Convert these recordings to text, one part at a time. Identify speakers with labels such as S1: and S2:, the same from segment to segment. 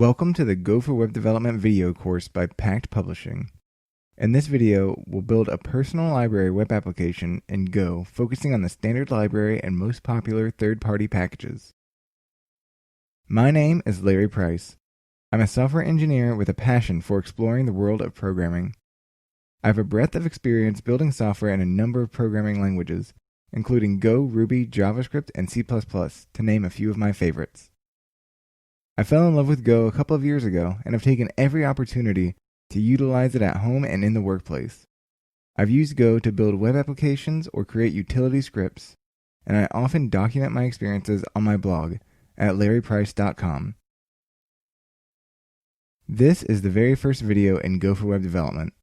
S1: Welcome to the Go for Web Development video course by Pact Publishing. In this video, we'll build a personal library web application in Go focusing on the standard library and most popular third-party packages. My name is Larry Price. I'm a software engineer with a passion for exploring the world of programming. I have a breadth of experience building software in a number of programming languages, including Go, Ruby, JavaScript, and C++, to name a few of my favorites. I fell in love with Go a couple of years ago and have taken every opportunity to utilize it at home and in the workplace. I've used Go to build web applications or create utility scripts, and I often document my experiences on my blog at larryprice.com. This is the very first video in Go for Web Development,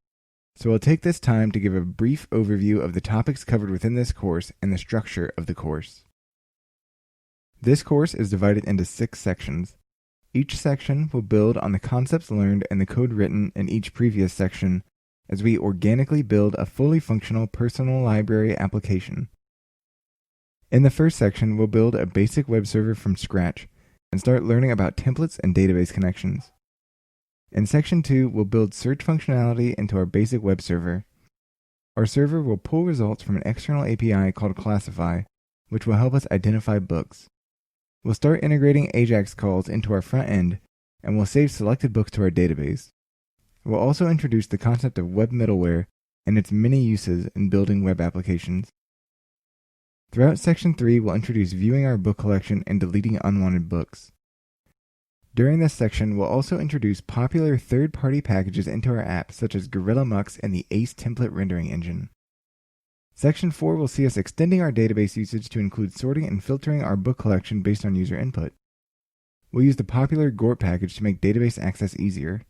S1: so I'll take this time to give a brief overview of the topics covered within this course and the structure of the course. This course is divided into 6 sections. Each section will build on the concepts learned and the code written in each previous section as we organically build a fully functional personal library application. In the first section, we'll build a basic web server from scratch and start learning about templates and database connections. In section 2, we'll build search functionality into our basic web server. Our server will pull results from an external API called Classify, which will help us identify books. We'll start integrating AJAX calls into our front end, and we'll save selected books to our database. We'll also introduce the concept of web middleware and its many uses in building web applications. Throughout section 3, we'll introduce viewing our book collection and deleting unwanted books. During this section, we'll also introduce popular third-party packages into our app, such as Gorilla Mux and the ACE template rendering engine. Section 4 will see us extending our database usage to include sorting and filtering our book collection based on user input. We'll use the popular GORT package to make database access easier.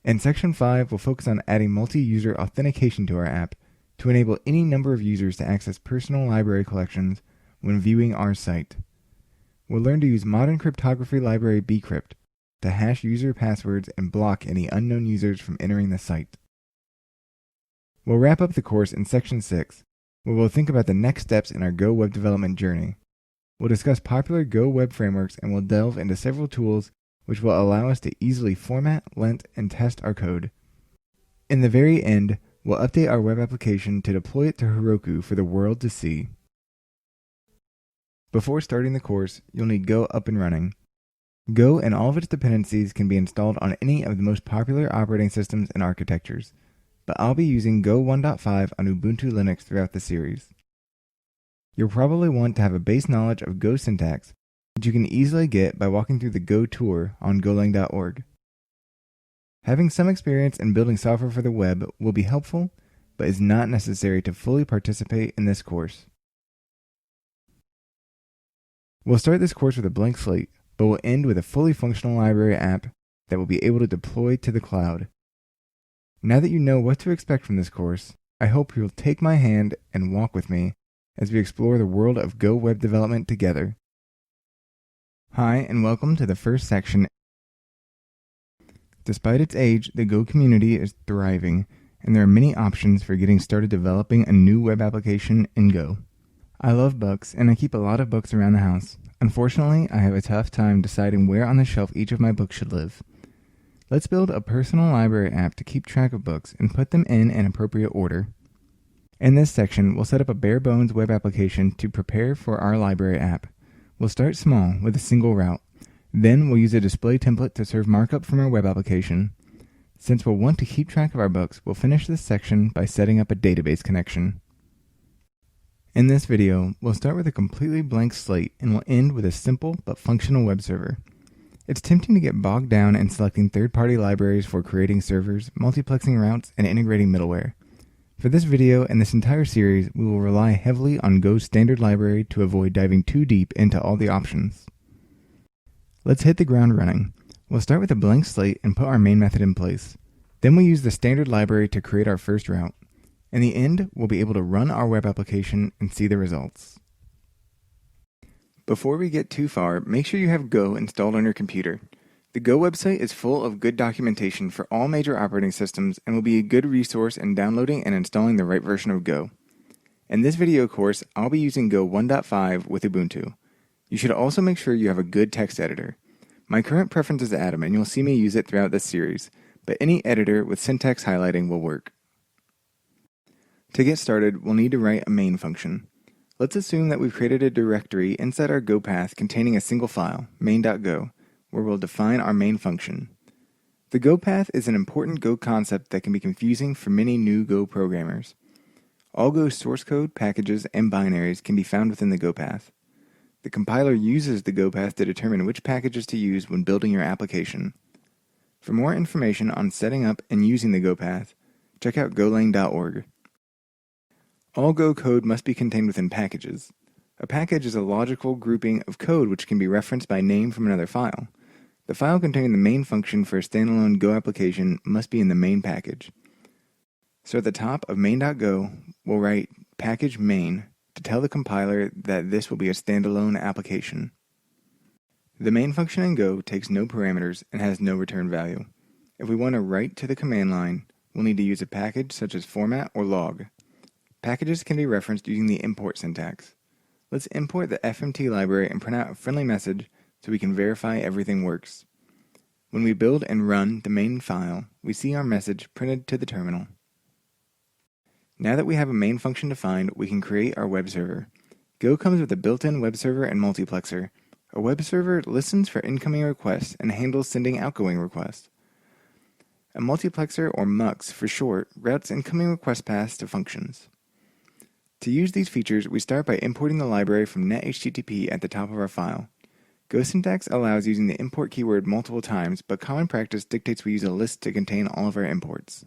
S1: In Section 5, we'll focus on adding multi-user authentication to our app to enable any number of users to access personal library collections when viewing our site. We'll learn to use modern cryptography library bcrypt to hash user passwords and block any unknown users from entering the site. We'll wrap up the course in Section 6, where we'll think about the next steps in our Go web development journey. We'll discuss popular Go web frameworks and we'll delve into several tools which will allow us to easily format, lint, and test our code. In the very end, we'll update our web application to deploy it to Heroku for the world to see. Before starting the course, you'll need Go up and running. Go and all of its dependencies can be installed on any of the most popular operating systems and architectures, but I'll be using Go 1.5 on Ubuntu Linux throughout the series. You'll probably want to have a base knowledge of Go syntax, which you can easily get by walking through the Go tour on golang.org. Having some experience in building software for the web will be helpful, but is not necessary to fully participate in this course. We'll start this course with a blank slate, but we'll end with a fully functional library app that will be able to deploy to the cloud. Now that you know what to expect from this course, I hope you'll take my hand and walk with me as we explore the world of Go web development together. Hi, and welcome to the first section. Despite its age, the Go community is thriving, and there are many options for getting started developing a new web application in Go. I love books, and I keep a lot of books around the house. Unfortunately, I have a tough time deciding where on the shelf each of my books should live. Let's build a personal library app to keep track of books and put them in an appropriate order. In this section, we'll set up a bare-bones web application to prepare for our library app. We'll start small with a single route. Then we'll use a display template to serve markup from our web application. Since we'll want to keep track of our books, we'll finish this section by setting up a database connection. In this video, we'll start with a completely blank slate and we'll end with a simple but functional web server. It's tempting to get bogged down in selecting third-party libraries for creating servers, multiplexing routes, and integrating middleware. For this video and this entire series, we will rely heavily on Go's standard library to avoid diving too deep into all the options. Let's hit the ground running. We'll start with a blank slate and put our main method in place. Then we'll use the standard library to create our first route. In the end, we'll be able to run our web application and see the results. Before we get too far, make sure you have Go installed on your computer. The Go website is full of good documentation for all major operating systems and will be a good resource in downloading and installing the right version of Go. In this video course, I'll be using Go 1.5 with Ubuntu. You should also make sure you have a good text editor. My current preference is Atom, and you'll see me use it throughout this series, but any editor with syntax highlighting will work. To get started, we'll need to write a main function. Let's assume that we've created a directory inside our Go path containing a single file, main.go, where we'll define our main function. The Go path is an important Go concept that can be confusing for many new Go programmers. All Go source code, packages, and binaries can be found within the Go path. The compiler uses the Go path to determine which packages to use when building your application. For more information on setting up and using the Go path, check out golang.org. All Go code must be contained within packages. A package is a logical grouping of code which can be referenced by name from another file. The file containing the main function for a standalone Go application must be in the main package. So at the top of main.go, we'll write package main to tell the compiler that this will be a standalone application. The main function in Go takes no parameters and has no return value. If we want to write to the command line, we'll need to use a package such as format or log. Packages can be referenced using the import syntax. Let's import the FMT library and print out a friendly message so we can verify everything works. When we build and run the main file, we see our message printed to the terminal. Now that we have a main function defined, we can create our web server. Go comes with a built-in web server and multiplexer. A web server listens for incoming requests and handles sending outgoing requests. A multiplexer, or MUX for short, routes incoming request paths to functions. To use these features, we start by importing the library from net.http at the top of our file. Go syntax allows using the import keyword multiple times, but common practice dictates we use a list to contain all of our imports.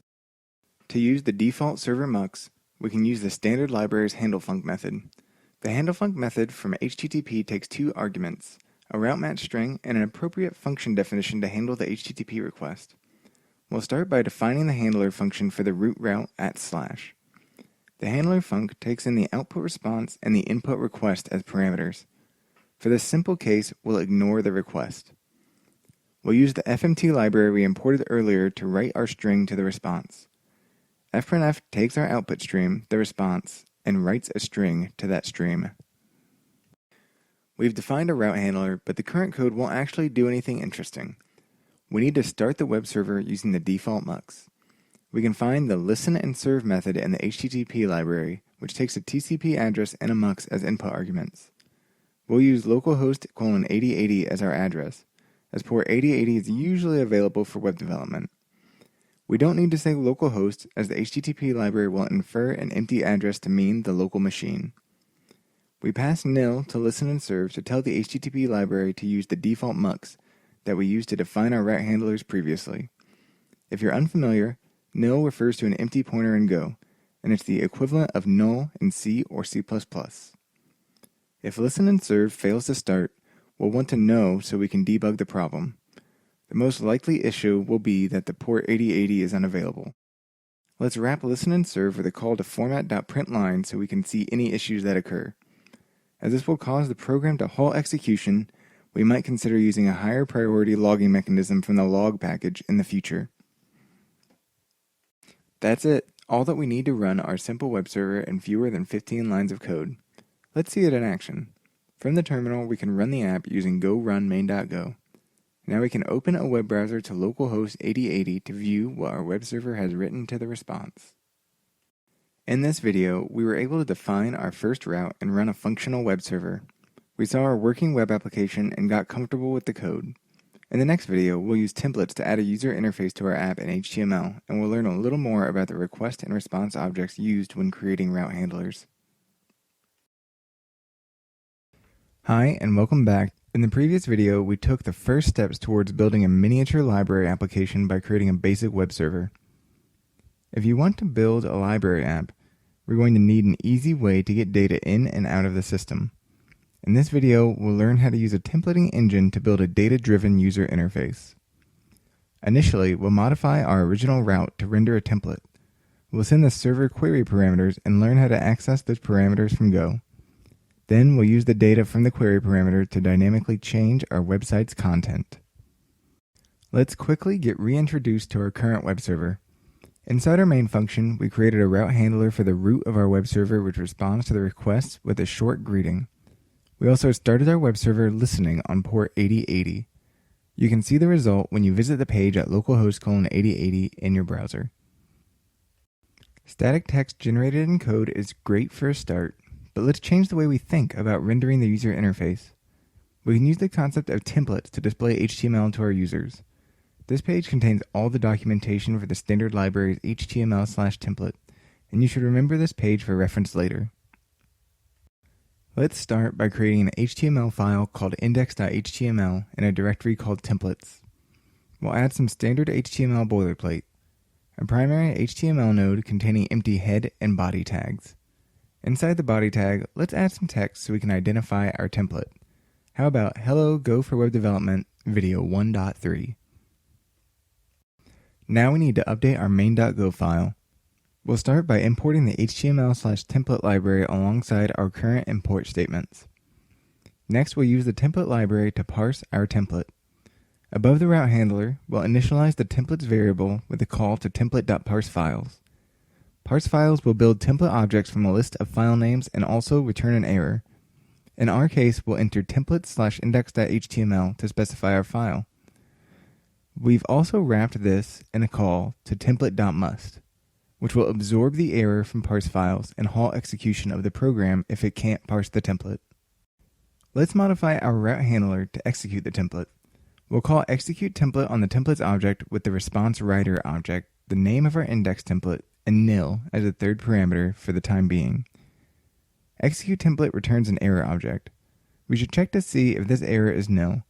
S1: To use the default server MUX, we can use the standard library's handlefunc method. The handlefunc method from HTTP takes two arguments, a route match string and an appropriate function definition to handle the HTTP request. We'll start by defining the handler function for the root route @/. The handler func takes in the output response and the input request as parameters. For this simple case, we'll ignore the request. We'll use the FMT library we imported earlier to write our string to the response. fprintf takes our output stream, the response, and writes a string to that stream. We've defined a route handler, but the current code won't actually do anything interesting. We need to start the web server using the default MUX. We can find the listen and serve method in the HTTP library, which takes a TCP address and a MUX as input arguments. We'll use localhost :8080 as our address, as port 8080 is usually available for web development. We don't need to say localhost, as the HTTP library will infer an empty address to mean the local machine. We pass nil to listen and serve to tell the HTTP library to use the default MUX that we used to define our route handlers previously. If you're unfamiliar, nil refers to an empty pointer in Go, and it's the equivalent of null in C or C++. If listen and serve fails to start, we'll want to know so we can debug the problem. The most likely issue will be that the port 8080 is unavailable. Let's wrap listen and serve with a call to format.println so we can see any issues that occur. As this will cause the program to halt execution, we might consider using a higher priority logging mechanism from the log package in the future. That's it. All that we need to run our simple web server in fewer than 15 lines of code. Let's see it in action. From the terminal, we can run the app using go run main.go. Now we can open a web browser to localhost 8080 to view what our web server has written to the response. In this video, we were able to define our first route and run a functional web server. We saw our working web application and got comfortable with the code. In the next video, we'll use templates to add a user interface to our app in HTML, and we'll learn a little more about the request and response objects used when creating route handlers. Hi, and welcome back. In the previous video, we took the first steps towards building a miniature library application by creating a basic web server. If you want to build a library app, we're going to need an easy way to get data in and out of the system. In this video, we'll learn how to use a templating engine to build a data-driven user interface. Initially, we'll modify our original route to render a template. We'll send the server query parameters and learn how to access those parameters from Go. Then we'll use the data from the query parameter to dynamically change our website's content. Let's quickly get reintroduced to our current web server. Inside our main function, we created a route handler for the root of our web server which responds to the requests with a short greeting. We also started our web server listening on port 8080. You can see the result when you visit the page at localhost:8080 in your browser. Static text generated in code is great for a start, but let's change the way we think about rendering the user interface. We can use the concept of templates to display HTML to our users. This page contains all the documentation for the standard library's HTML/template, and you should remember this page for reference later. Let's start by creating an HTML file called index.html in a directory called templates. We'll add some standard HTML boilerplate, a primary HTML node containing empty head and body tags. Inside the body tag, let's add some text so we can identify our template. How about Hello Go for Web Development Video 1.3? Now we need to update our main.go file. We'll start by importing the HTML/template library alongside our current import statements. Next, we'll use the template library to parse our template. Above the route handler, we'll initialize the templates variable with a call to template.parseFiles. ParseFiles will build template objects from a list of file names and also return an error. In our case, we'll enter templates/index.html to specify our file. We've also wrapped this in a call to template.must, which will absorb the error from parseFiles and halt execution of the program if it can't parse the template. Let's modify our route handler to execute the template. We'll call executeTemplate on the templates object with the responseWriter object, the name of our index template, and nil as a third parameter for the time being. ExecuteTemplate returns an error object. We should check to see if this error is nil.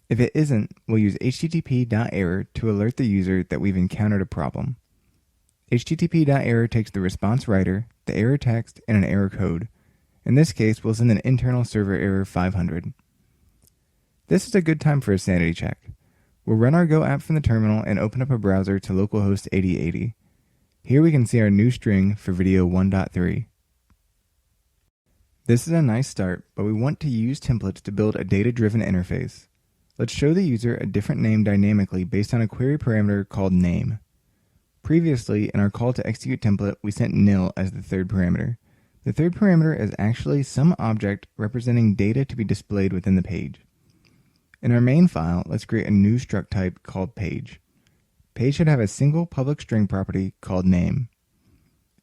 S1: If it isn't, we'll use http.error to alert the user that we've encountered a problem. http.error takes the responseWriter, the error text, and an error code. In this case, we'll send an internal server error 500. This is a good time for a sanity check. We'll run our Go app from the terminal and open up a browser to localhost 8080. Here we can see our new string for video 1.3. This is a nice start, but we want to use templates to build a data-driven interface. Let's show the user a different name dynamically based on a query parameter called name. Previously, in our call to execute template, we sent nil as the third parameter. The third parameter is actually some object representing data to be displayed within the page. In our main file, let's create a new struct type called page. Page should have a single public string property called name.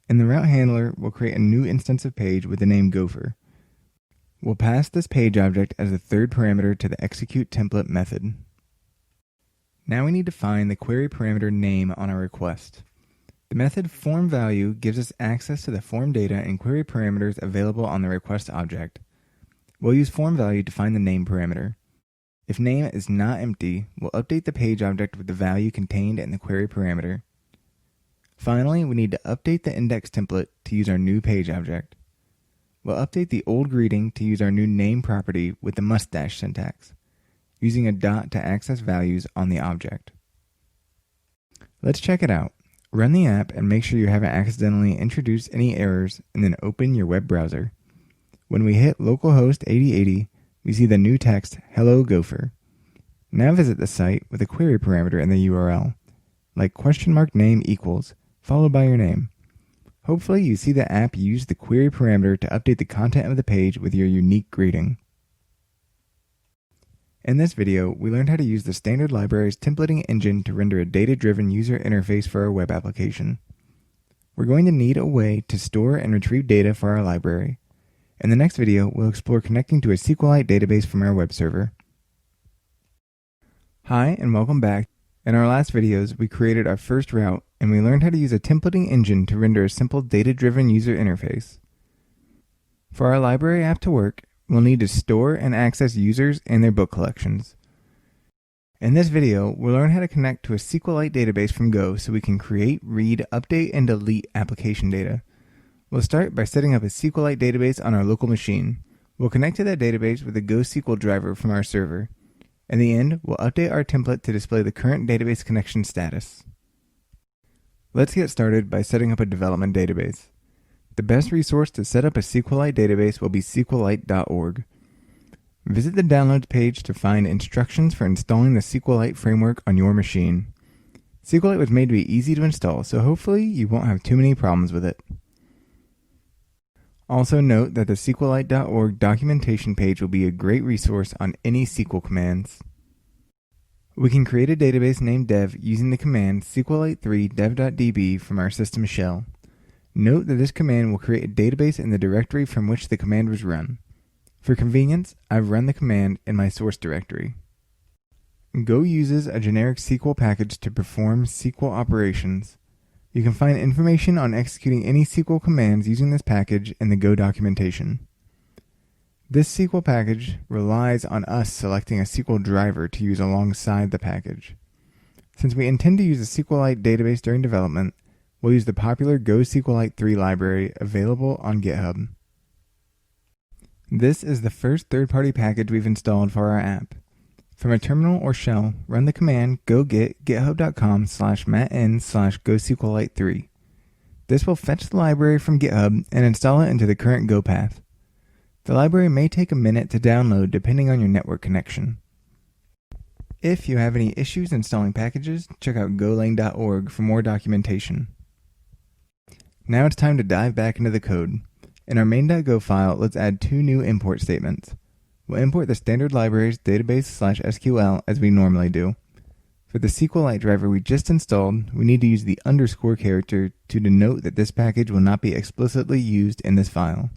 S1: In the route handler, we'll create a new instance of page with the name Gopher. We'll pass this page object as the third parameter to the executeTemplate method. Now we need to find the query parameter name on our request. The method formValue gives us access to the form data and query parameters available on the request object. We'll use formValue to find the name parameter. If name is not empty, we'll update the page object with the value contained in the query parameter. Finally, we need to update the index template to use our new page object. We'll update the old greeting to use our new name property with the mustache syntax, using a dot to access values on the object. Let's check it out. Run the app and make sure you haven't accidentally introduced any errors, and then open your web browser. When we hit localhost 8080, we see the new text, Hello Gopher. Now visit the site with a query parameter in the URL, like $name equals, followed by your name. Hopefully you see the app use the query parameter to update the content of the page with your unique greeting. In this video, we learned how to use the standard library's templating engine to render a data-driven user interface for our web application. We're going to need a way to store and retrieve data for our library. In the next video, we'll explore connecting to a SQLite database from our web server. Hi, and welcome back. In our last videos, we created our first route, and we learned how to use a templating engine to render a simple data-driven user interface. For our library app to work, we'll need to store and access users and their book collections. In this video, we'll learn how to connect to a SQLite database from Go so we can create, read, update, and delete application data. We'll start by setting up a SQLite database on our local machine. We'll connect to that database with a GoSQL driver from our server. In the end, we'll update our template to display the current database connection status. Let's get started by setting up a development database. The best resource to set up a SQLite database will be SQLite.org. Visit the downloads page to find instructions for installing the SQLite framework on your machine. SQLite was made to be easy to install, so hopefully you won't have too many problems with it. Also note that the SQLite.org documentation page will be a great resource on any SQL commands. We can create a database named dev using the command SQLite3 dev.db from our system shell. Note that this command will create a database in the directory from which the command was run. For convenience, I've run the command in my source directory. Go uses a generic SQL package to perform SQL operations. You can find information on executing any SQL commands using this package in the Go documentation. This SQL package relies on us selecting a SQL driver to use alongside the package. Since we intend to use a SQLite database during development, we'll use the popular Go SQLite 3 library available on GitHub. This is the first third-party package we've installed for our app. From a terminal or shell, run the command go git github.com/matin/GoSQLite3. This will fetch the library from GitHub and install it into the current Go path. The library may take a minute to download depending on your network connection. If you have any issues installing packages, check out golang.org for more documentation. Now it's time to dive back into the code. In our main.go file, let's add two new import statements. We'll import the standard libraries database/SQL as we normally do. For the SQLite driver we just installed, we need to use the underscore character to denote that this package will not be explicitly used in this file.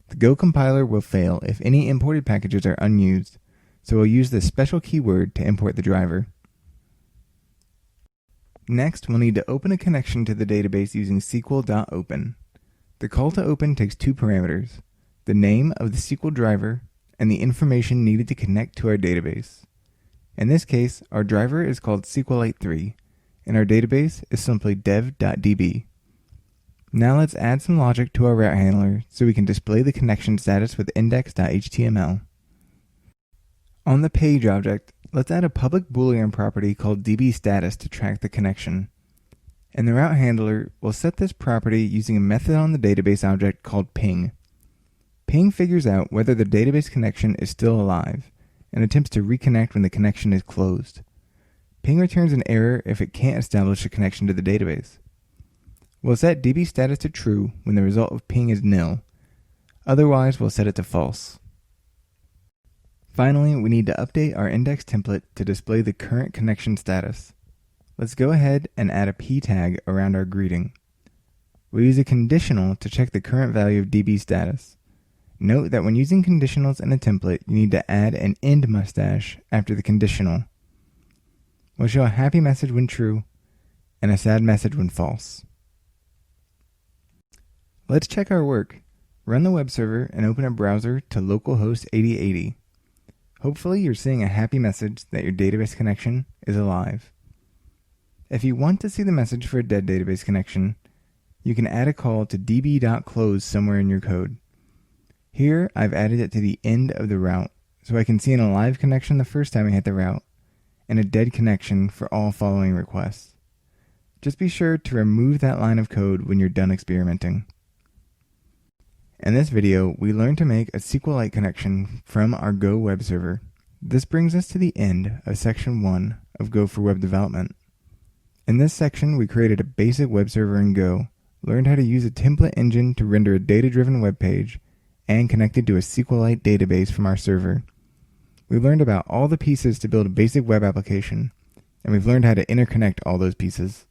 S1: The Go compiler will fail if any imported packages are unused, so we'll use this special keyword to import the driver. Next, we'll need to open a connection to the database using SQL.open. The call to open takes two parameters, the name of the SQL driver and the information needed to connect to our database. In this case, our driver is called SQLite3, and our database is simply dev.db. Now let's add some logic to our route handler so we can display the connection status with index.html. On the page object, let's add a public Boolean property called dbStatus to track the connection. In the route handler, we'll set this property using a method on the database object called ping. Ping figures out whether the database connection is still alive and attempts to reconnect when the connection is closed. Ping returns an error if it can't establish a connection to the database. We'll set dbStatus to true when the result of ping is nil. Otherwise, we'll set it to false. Finally, we need to update our index template to display the current connection status. Let's go ahead and add a p tag around our greeting. We'll use a conditional to check the current value of dbStatus. Note that when using conditionals in a template, you need to add an end mustache after the conditional. We'll show a happy message when true and a sad message when false. Let's check our work. Run the web server and open a browser to localhost 8080. Hopefully you're seeing a happy message that your database connection is alive. If you want to see the message for a dead database connection, you can add a call to db.close somewhere in your code. Here, I've added it to the end of the route, so I can see an alive connection the first time I hit the route, and a dead connection for all following requests. Just be sure to remove that line of code when you're done experimenting. In this video, we learned to make a SQLite connection from our Go web server. This brings us to the end of section 1 of Go for Web Development. In this section, we created a basic web server in Go, learned how to use a template engine to render a data-driven web page, and connected to a SQLite database from our server. We learned about all the pieces to build a basic web application, and we've learned how to interconnect all those pieces.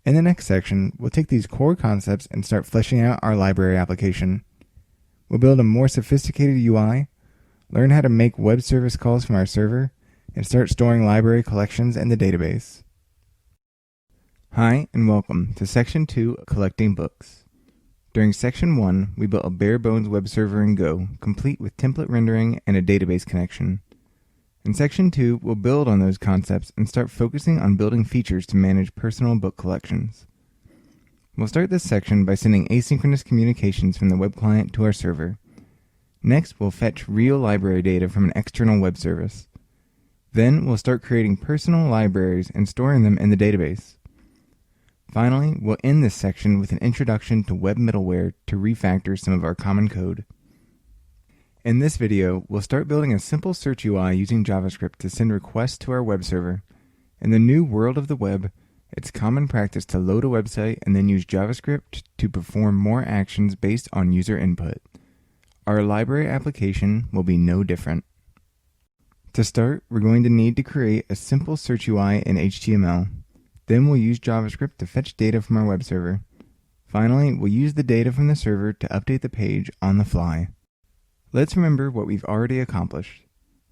S1: In the next section, we'll take these core concepts and start fleshing out our library application. We'll build a more sophisticated UI, learn how to make web service calls from our server, and start storing library collections in the database. Hi, and welcome to Section 2, Collecting Books. During Section 1, we built a bare-bones web server in Go, complete with template rendering and a database connection. In Section 2, we'll build on those concepts and start focusing on building features to manage personal book collections. We'll start this section by sending asynchronous communications from the web client to our server. Next, we'll fetch real library data from an external web service. Then, we'll start creating personal libraries and storing them in the database. Finally, we'll end this section with an introduction to web middleware to refactor some of our common code. In this video, we'll start building a simple search UI using JavaScript to send requests to our web server. In the new world of the web, it's common practice to load a website and then use JavaScript to perform more actions based on user input. Our library application will be no different. To start, we're going to need to create a simple search UI in HTML. Then we'll use JavaScript to fetch data from our web server. Finally, we'll use the data from the server to update the page on the fly. Let's remember what we've already accomplished.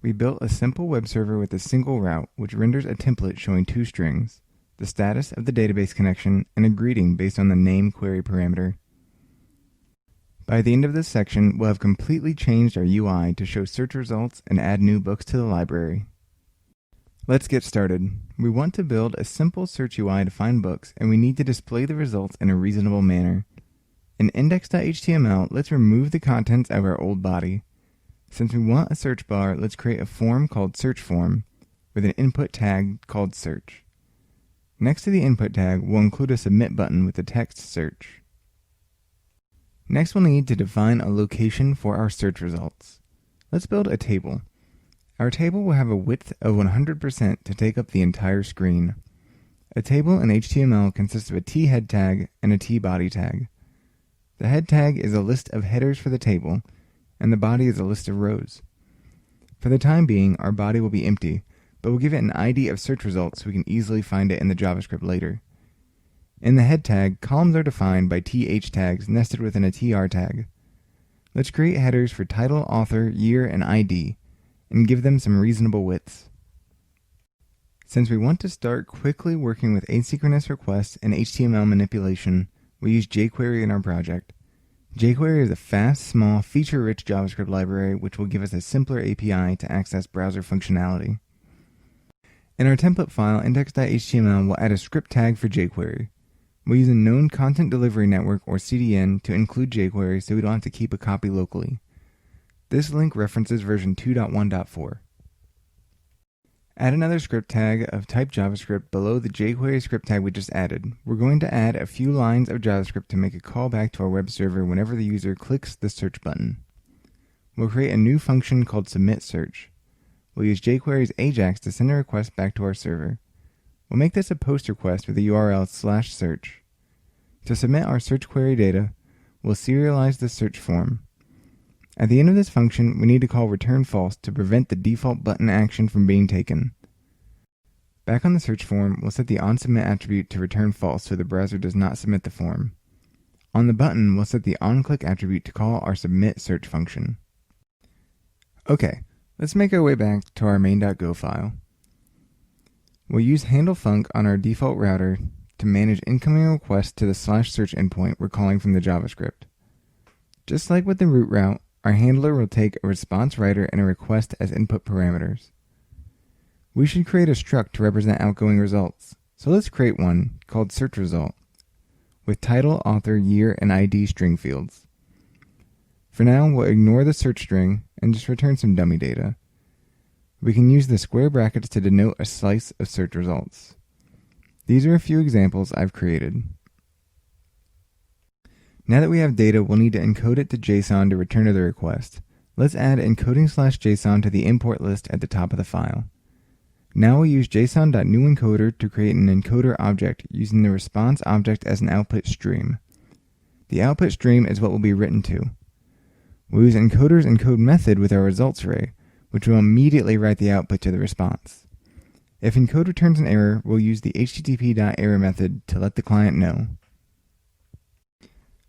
S1: We built a simple web server with a single route, which renders a template showing two strings, the status of the database connection and a greeting based on the name query parameter. By the end of this section, we'll have completely changed our UI to show search results and add new books to the library. Let's get started. We want to build a simple search UI to find books, and we need to display the results in a reasonable manner. In index.html, let's remove the contents of our old body. Since we want a search bar, let's create a form called search form with an input tag called search. Next to the input tag, we'll include a submit button with the text search. Next, we'll need to define a location for our search results. Let's build a table. Our table will have a width of 100% to take up the entire screen. A table in HTML consists of a t-head tag and a t-body tag. The head tag is a list of headers for the table, and the body is a list of rows. For the time being, our body will be empty, but we'll give it an ID of search results so we can easily find it in the JavaScript later. In the head tag, columns are defined by th tags nested within a tr tag. Let's create headers for title, author, year, and ID, and give them some reasonable widths. Since we want to start quickly working with asynchronous requests and HTML manipulation, we use jQuery in our project. jQuery is a fast, small, feature-rich JavaScript library which will give us a simpler API to access browser functionality. In our template file, index.html, we'll add a script tag for jQuery. We'll use a known content delivery network, or CDN, to include jQuery so we don't have to keep a copy locally. This link references version 2.1.4. Add another script tag of type JavaScript below the jQuery script tag we just added. We're going to add a few lines of JavaScript to make a callback to our web server whenever the user clicks the search button. We'll create a new function called submit search. We'll use jQuery's AJAX to send a request back to our server. We'll make this a post request with the URL /search. To submit our search query data, we'll serialize the search form. At the end of this function, we need to call return false to prevent the default button action from being taken. Back on the search form, we'll set the onSubmit attribute to return false so the browser does not submit the form. On the button, we'll set the onClick attribute to call our submit search function. Okay, let's make our way back to our main.go file. We'll use handlefunc on our default router to manage incoming requests to the /search endpoint we're calling from the JavaScript. Just like with the root route, our handler will take a response writer and a request as input parameters. We should create a struct to represent outgoing results, so let's create one called searchResult with title, author, year, and ID string fields. For now, we'll ignore the search string and just return some dummy data. We can use the square brackets to denote a slice of search results. These are a few examples I've created. Now that we have data, we'll need to encode it to JSON to return to the request. Let's add encoding/JSON to the import list at the top of the file. Now we'll use json.newEncoder to create an encoder object using the response object as an output stream. The output stream is what will be written to. We'll use encoder's encode method with our results array, which will immediately write the output to the response. If encode returns an error, we'll use the http.error method to let the client know.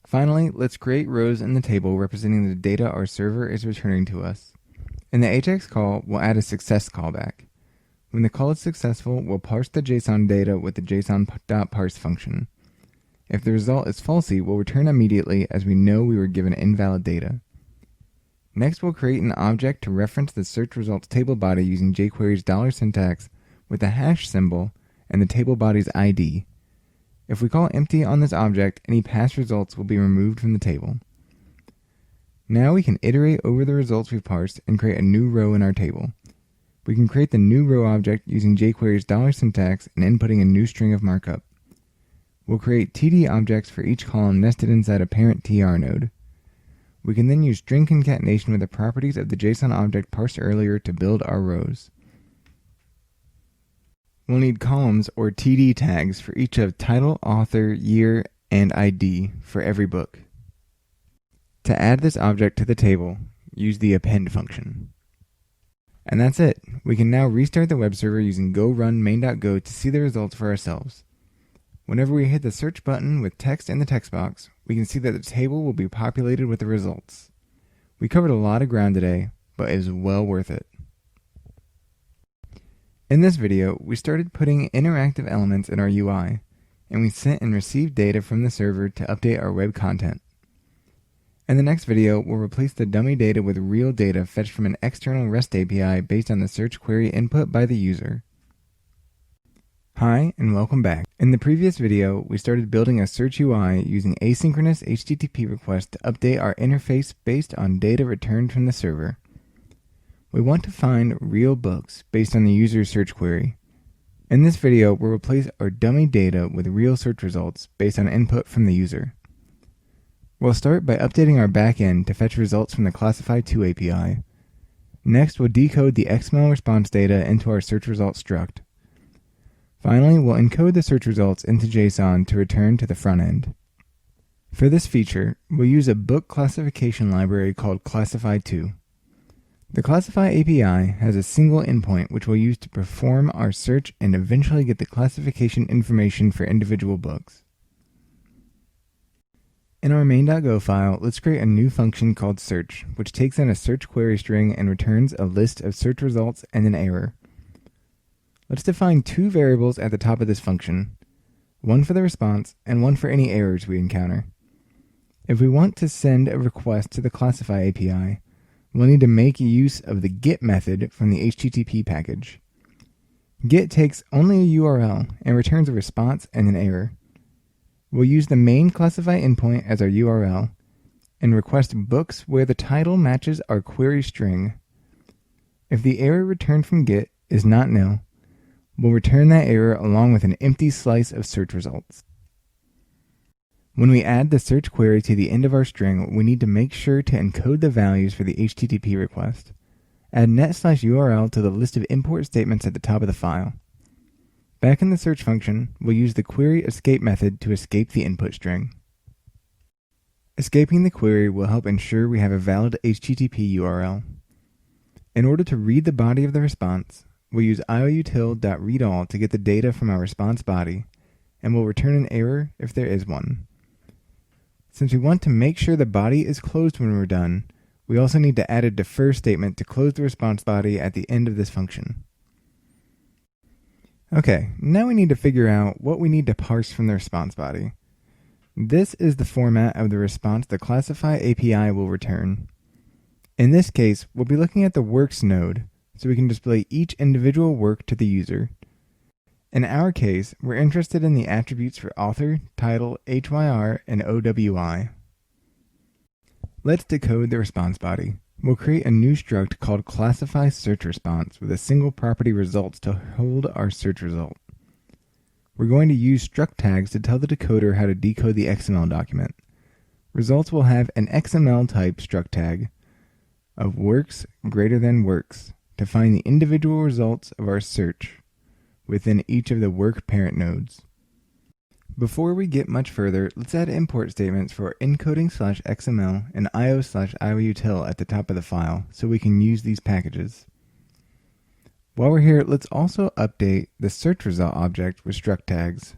S1: Finally, let's create rows in the table representing the data our server is returning to us. In the AJAX call, we'll add a success callback. When the call is successful, we'll parse the JSON data with the json.parse function. If the result is falsy, we'll return immediately as we know we were given invalid data. Next, we'll create an object to reference the search results table body using jQuery's $syntax with the hash symbol and the table body's ID. If we call empty on this object, any past results will be removed from the table. Now we can iterate over the results we've parsed and create a new row in our table. We can create the new row object using jQuery's $syntax and inputting a new string of markup. We'll create TD objects for each column nested inside a parent TR node. We can then use string concatenation with the properties of the JSON object parsed earlier to build our rows. We'll need columns or TD tags for each of title, author, year, and ID for every book. To add this object to the table, use the append function. And that's it. We can now restart the web server using go run main.go to see the results for ourselves. Whenever we hit the search button with text in the text box, we can see that the table will be populated with the results. We covered a lot of ground today, but it is well worth it. In this video, we started putting interactive elements in our UI, and we sent and received data from the server to update our web content. In the next video, we'll replace the dummy data with real data fetched from an external REST API based on the search query input by the user. Hi, and welcome back. In the previous video, we started building a search UI using asynchronous HTTP requests to update our interface based on data returned from the server. We want to find real books based on the user's search query. In this video, we'll replace our dummy data with real search results based on input from the user. We'll start by updating our backend to fetch results from the Classify2 API. Next, we'll decode the XML response data into our search results struct. Finally, we'll encode the search results into JSON to return to the front end. For this feature, we'll use a book classification library called Classify2. The Classify API has a single endpoint which we'll use to perform our search and eventually get the classification information for individual books. In our main.go file, let's create a new function called search, which takes in a search query string and returns a list of search results and an error. Let's define two variables at the top of this function, one for the response and one for any errors we encounter. If we want to send a request to the Classify API, we'll need to make use of the get method from the HTTP package. Get takes only a URL and returns a response and an error. We'll use the main Classify endpoint as our URL and request books where the title matches our query string. If the error returned from get is not nil, we'll return that error along with an empty slice of search results. When we add the search query to the end of our string, we need to make sure to encode the values for the HTTP request. Add net/URL to the list of import statements at the top of the file. Back in the search function, we'll use the query escape method to escape the input string. Escaping the query will help ensure we have a valid HTTP URL. In order to read the body of the response, we'll use ioutil.readAll to get the data from our response body, and we'll return an error if there is one. Since we want to make sure the body is closed when we're done, we also need to add a defer statement to close the response body at the end of this function. Okay, now we need to figure out what we need to parse from the response body. This is the format of the response the Classify API will return. In this case, we'll be looking at the works node, so we can display each individual work to the user. In our case, we're interested in the attributes for author, title, HYR, and OWI. Let's decode the response body. We'll create a new struct called Classify Search Response with a single property results to hold our search result. We're going to use struct tags to tell the decoder how to decode the XML document. Results will have an XML type struct tag of works greater than works to find the individual results of our search within each of the work parent nodes. Before we get much further, let's add import statements for encoding/XML and io/ioutil at the top of the file so we can use these packages. While we're here, let's also update the search result object with struct tags,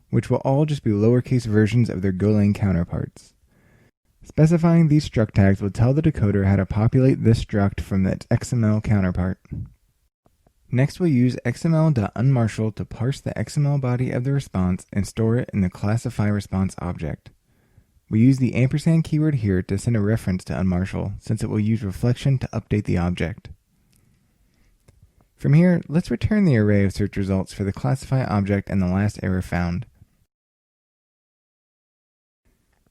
S1: which will all just be lowercase versions of their Golang counterparts. Specifying these struct tags will tell the decoder how to populate this struct from its XML counterpart. Next, we'll use xml.unmarshal to parse the XML body of the response and store it in the Classify response object. We use the ampersand keyword here to send a reference to unmarshal, since it will use reflection to update the object. From here, let's return the array of search results for the Classify object and the last error found.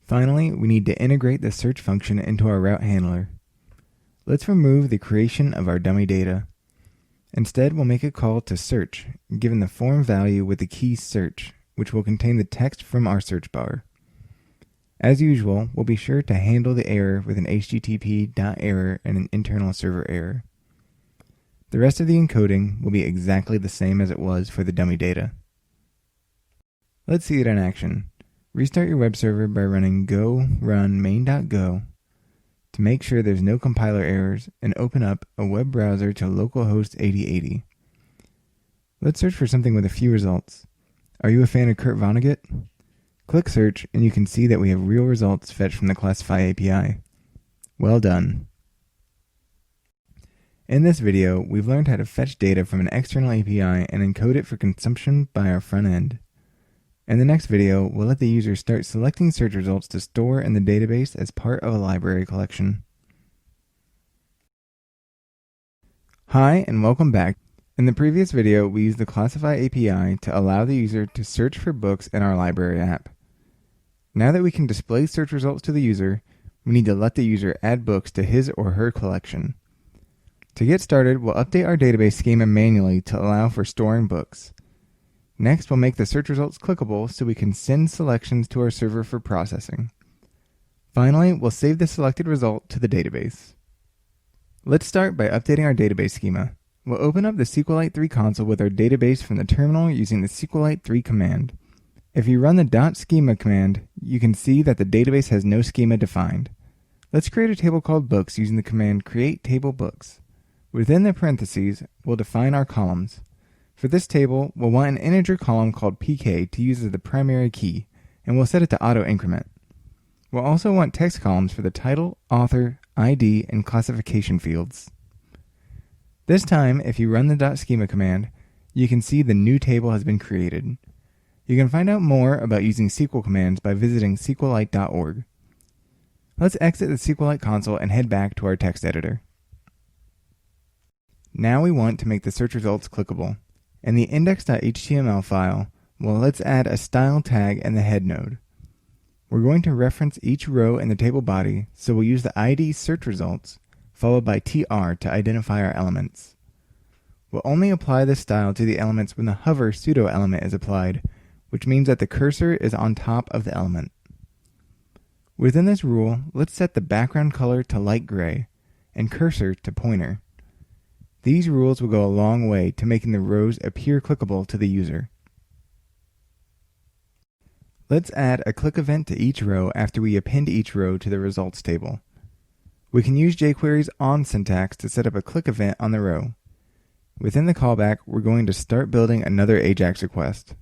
S1: Finally, we need to integrate the search function into our route handler. Let's remove the creation of our dummy data. Instead, we'll make a call to search, given the form value with the key search, which will contain the text from our search bar. As usual, we'll be sure to handle the error with an http.error and an internal server error. The rest of the encoding will be exactly the same as it was for the dummy data. Let's see it in action. Restart your web server by running go run main.go to make sure there's no compiler errors, and open up a web browser to localhost 8080. Let's search for something with a few results. Are you a fan of Kurt Vonnegut? Click search and you can see that we have real results fetched from the Classify API. Well done. In this video, we've learned how to fetch data from an external API and encode it for consumption by our front end. In the next video, we'll let the user start selecting search results to store in the database as part of a library collection. Hi, and welcome back. In the previous video, we used the Classify API to allow the user to search for books in our library app. Now that we can display search results to the user, we need to let the user add books to his or her collection. To get started, we'll update our database schema manually to allow for storing books. Next, we'll make the search results clickable so we can send selections to our server for processing. Finally, we'll save the selected result to the database. Let's start by updating our database schema. We'll open up the SQLite 3 console with our database from the terminal using the SQLite 3 command. If you run the .schema command, you can see that the database has no schema defined. Let's create a table called books using the command create table books. Within the parentheses, we'll define our columns. For this table, we'll want an integer column called pk to use as the primary key, and we'll set it to auto-increment. We'll also want text columns for the title, author, ID, and classification fields. This time, if you run the .schema command, you can see the new table has been created. You can find out more about using SQL commands by visiting SQLite.org. Let's exit the SQLite console and head back to our text editor. Now we want to make the search results clickable. In the index.html file, let's add a style tag in the head node. We're going to reference each row in the table body, so we'll use the ID search results followed by tr to identify our elements. We'll only apply this style to the elements when the hover pseudo element is applied, which means that the cursor is on top of the element. Within this rule, let's set the background color to light gray and cursor to pointer. These rules will go a long way to making the rows appear clickable to the user. Let's add a click event to each row after we append each row to the results table. We can use jQuery's on syntax to set up a click event on the row. Within the callback, we're going to start building another AJAX request.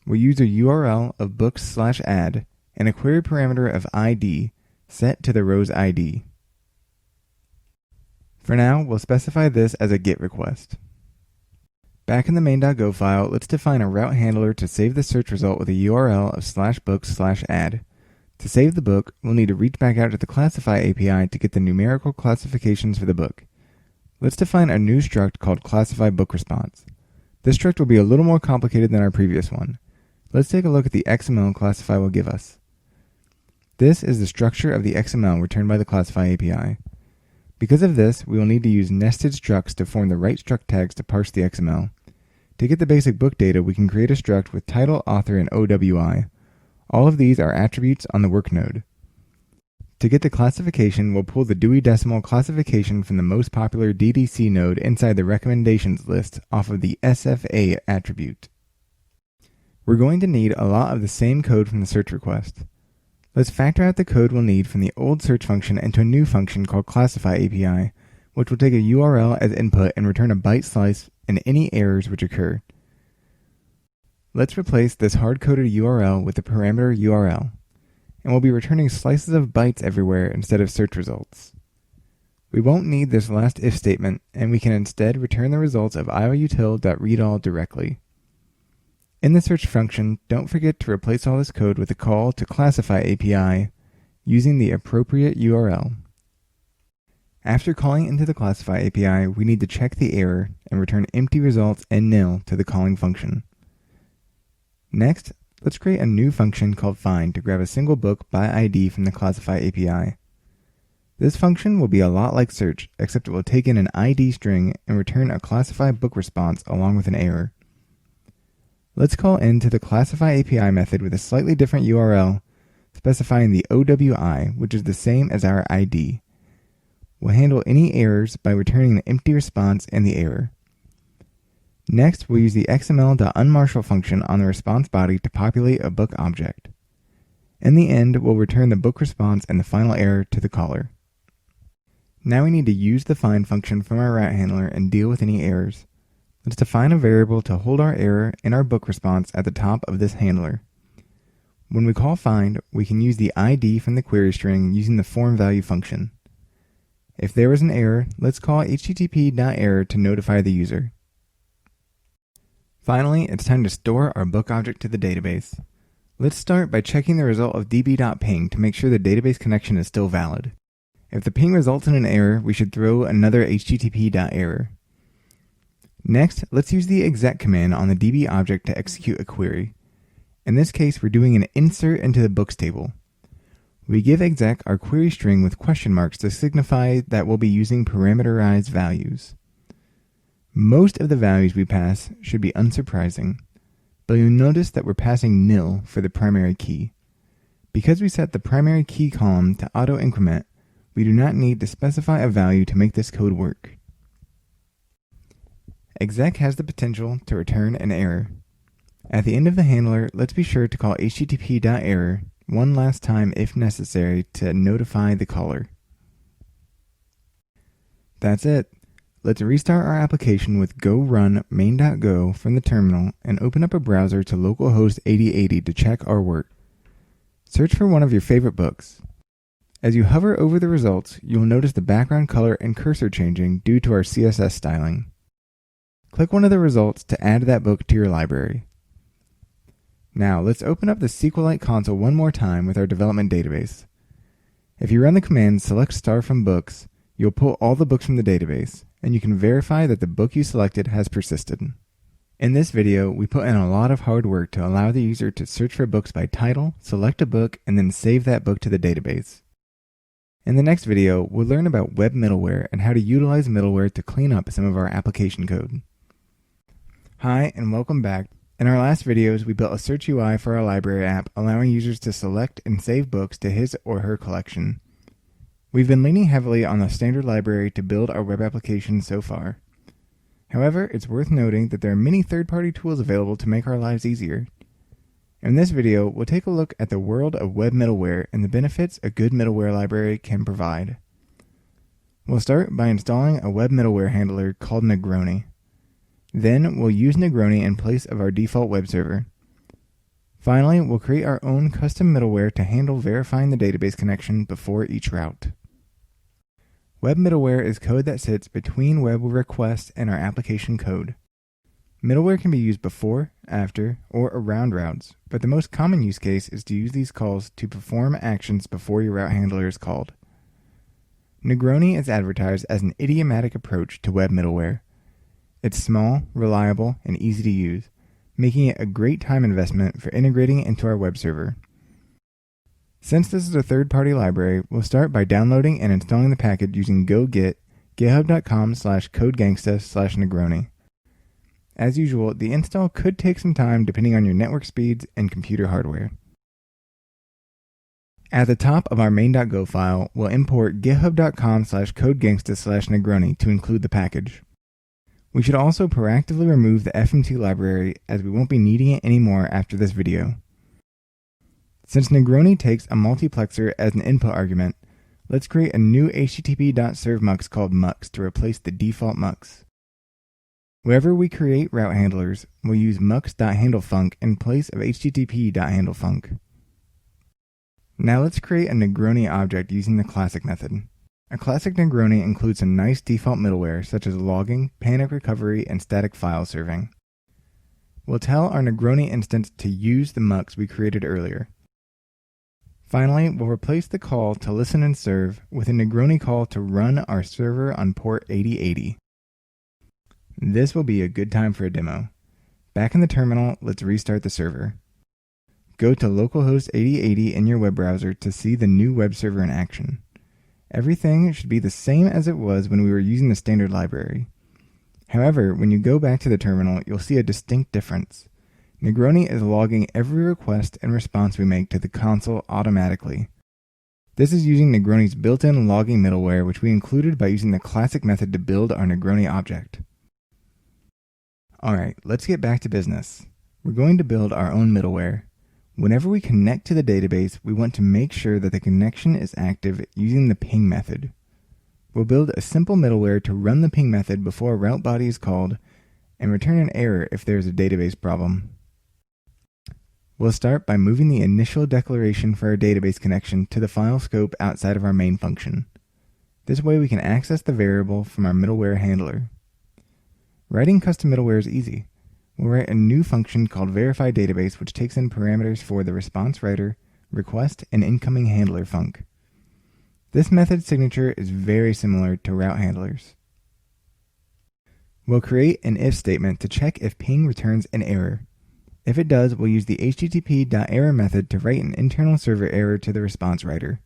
S1: We'll use a URL of books/add and a query parameter of ID set to the row's ID. For now, we'll specify this as a GET request. Back in the main.go file, let's define a route handler to save the search result with a URL of /books/add. To save the book, we'll need to reach back out to the Classify API to get the numerical classifications for the book. Let's define a new struct called Classify Book Response. This struct will be a little more complicated than our previous one. Let's take a look at the XML Classify will give us. This is the structure of the XML returned by the Classify API. Because of this, we will need to use nested structs to form the right struct tags to parse the XML. To get the basic book data, we can create a struct with title, author, and OWI. All of these are attributes on the work node. To get the classification, we'll pull the Dewey Decimal classification from the most popular DDC node inside the recommendations list off of the SFA attribute. We're going to need a lot of the same code from the search request. Let's factor out the code we'll need from the old search function into a new function called Classify API, which will take a URL as input and return a byte slice and any errors which occur. Let's replace this hard-coded URL with the parameter URL, and we'll be returning slices of bytes everywhere instead of search results. We won't need this last if statement, and we can instead return the results of ioutil.readAll directly. In the search function, don't forget to replace all this code with a call to Classify API using the appropriate URL. After calling into the Classify API, we need to check the error and return empty results and nil to the calling function. Next, let's create a new function called find to grab a single book by ID from the Classify API. This function will be a lot like search, except it will take in an ID string and return a Classify book response along with an error. Let's call into the Classify API method with a slightly different URL, specifying the OWI, which is the same as our ID. We'll handle any errors by returning the empty response and the error. Next, we'll use the xml.unmarshal function on the response body to populate a book object. In the end, we'll return the book response and the final error to the caller. Now we need to use the find function from our route handler and deal with any errors. Let's define a variable to hold our error in our book response at the top of this handler. When we call find, we can use the ID from the query string using the form value function. If there was an error, let's call http.error to notify the user. Finally, it's time to store our book object to the database. Let's start by checking the result of db.ping to make sure the database connection is still valid. If the ping results in an error, we should throw another http.error. Next, let's use the exec command on the db object to execute a query. In this case, we're doing an insert into the books table. We give exec our query string with question marks to signify that we'll be using parameterized values. Most of the values we pass should be unsurprising, but you'll notice that we're passing nil for the primary key. Because we set the primary key column to auto-increment, we do not need to specify a value to make this code work. Exec has the potential to return an error. At the end of the handler, let's be sure to call http.error one last time if necessary to notify the caller. That's it. Let's restart our application with go run main.go from the terminal and open up a browser to localhost 8080 to check our work. Search for one of your favorite books. As you hover over the results, you'll notice the background color and cursor changing due to our CSS styling. Click one of the results to add that book to your library. Now, let's open up the SQLite console one more time with our development database. If you run the command select star from books, you'll pull all the books from the database, and you can verify that the book you selected has persisted. In this video, we put in a lot of hard work to allow the user to search for books by title, select a book, and then save that book to the database. In the next video, we'll learn about web middleware and how to utilize middleware to clean up some of our application code. Hi, and welcome back. In our last videos, we built a search UI for our library app, allowing users to select and save books to his or her collection. We've been leaning heavily on the standard library to build our web application so far. However, it's worth noting that there are many third-party tools available to make our lives easier. In this video, we'll take a look at the world of web middleware and the benefits a good middleware library can provide. We'll start by installing a web middleware handler called Negroni. Then we'll use Negroni in place of our default web server. Finally, we'll create our own custom middleware to handle verifying the database connection before each route. Web middleware is code that sits between web requests and our application code. Middleware can be used before, after, or around routes, but the most common use case is to use these calls to perform actions before your route handler is called. Negroni is advertised as an idiomatic approach to web middleware. It's small, reliable, and easy to use, making it a great time investment for integrating into our web server. Since this is a third-party library, we'll start by downloading and installing the package using go-git github.com/codegangsta/Negroni. As usual, the install could take some time depending on your network speeds and computer hardware. At the top of our main.go file, we'll import github.com/codegangsta/Negroni to include the package. We should also proactively remove the FMT library as we won't be needing it anymore after this video. Since Negroni takes a multiplexer as an input argument, let's create a new http.serve mux called mux to replace the default mux. Wherever we create route handlers, we'll use mux.handlefunc in place of http.handlefunc. Now let's create a Negroni object using the classic method. A classic Negroni includes some nice default middleware such as logging, panic recovery, and static file serving. We'll tell our Negroni instance to use the mux we created earlier. Finally, we'll replace the call to listen and serve with a Negroni call to run our server on port 8080. This will be a good time for a demo. Back in the terminal, let's restart the server. Go to localhost 8080 in your web browser to see the new web server in action. Everything should be the same as it was when we were using the standard library. However, when you go back to the terminal, you'll see a distinct difference. Negroni is logging every request and response we make to the console automatically. This is using Negroni's built-in logging middleware, which we included by using the classic method to build our Negroni object. Alright, let's get back to business. We're going to build our own middleware. Whenever we connect to the database, we want to make sure that the connection is active using the ping method. we'll build a simple middleware to run the ping method before a route body is called and return an error if there is a database problem. We'll start by moving the initial declaration for our database connection to the file scope outside of our main function. This way we can access the variable from our middleware handler. Writing custom middleware is easy. We'll write a new function called verifyDatabase, which takes in parameters for the response writer, request, and incoming handler func. This method signature is very similar to route handlers. We'll create an if statement to check if ping returns an error. If it does, we'll use the http.error method to write an internal server error to the response writer.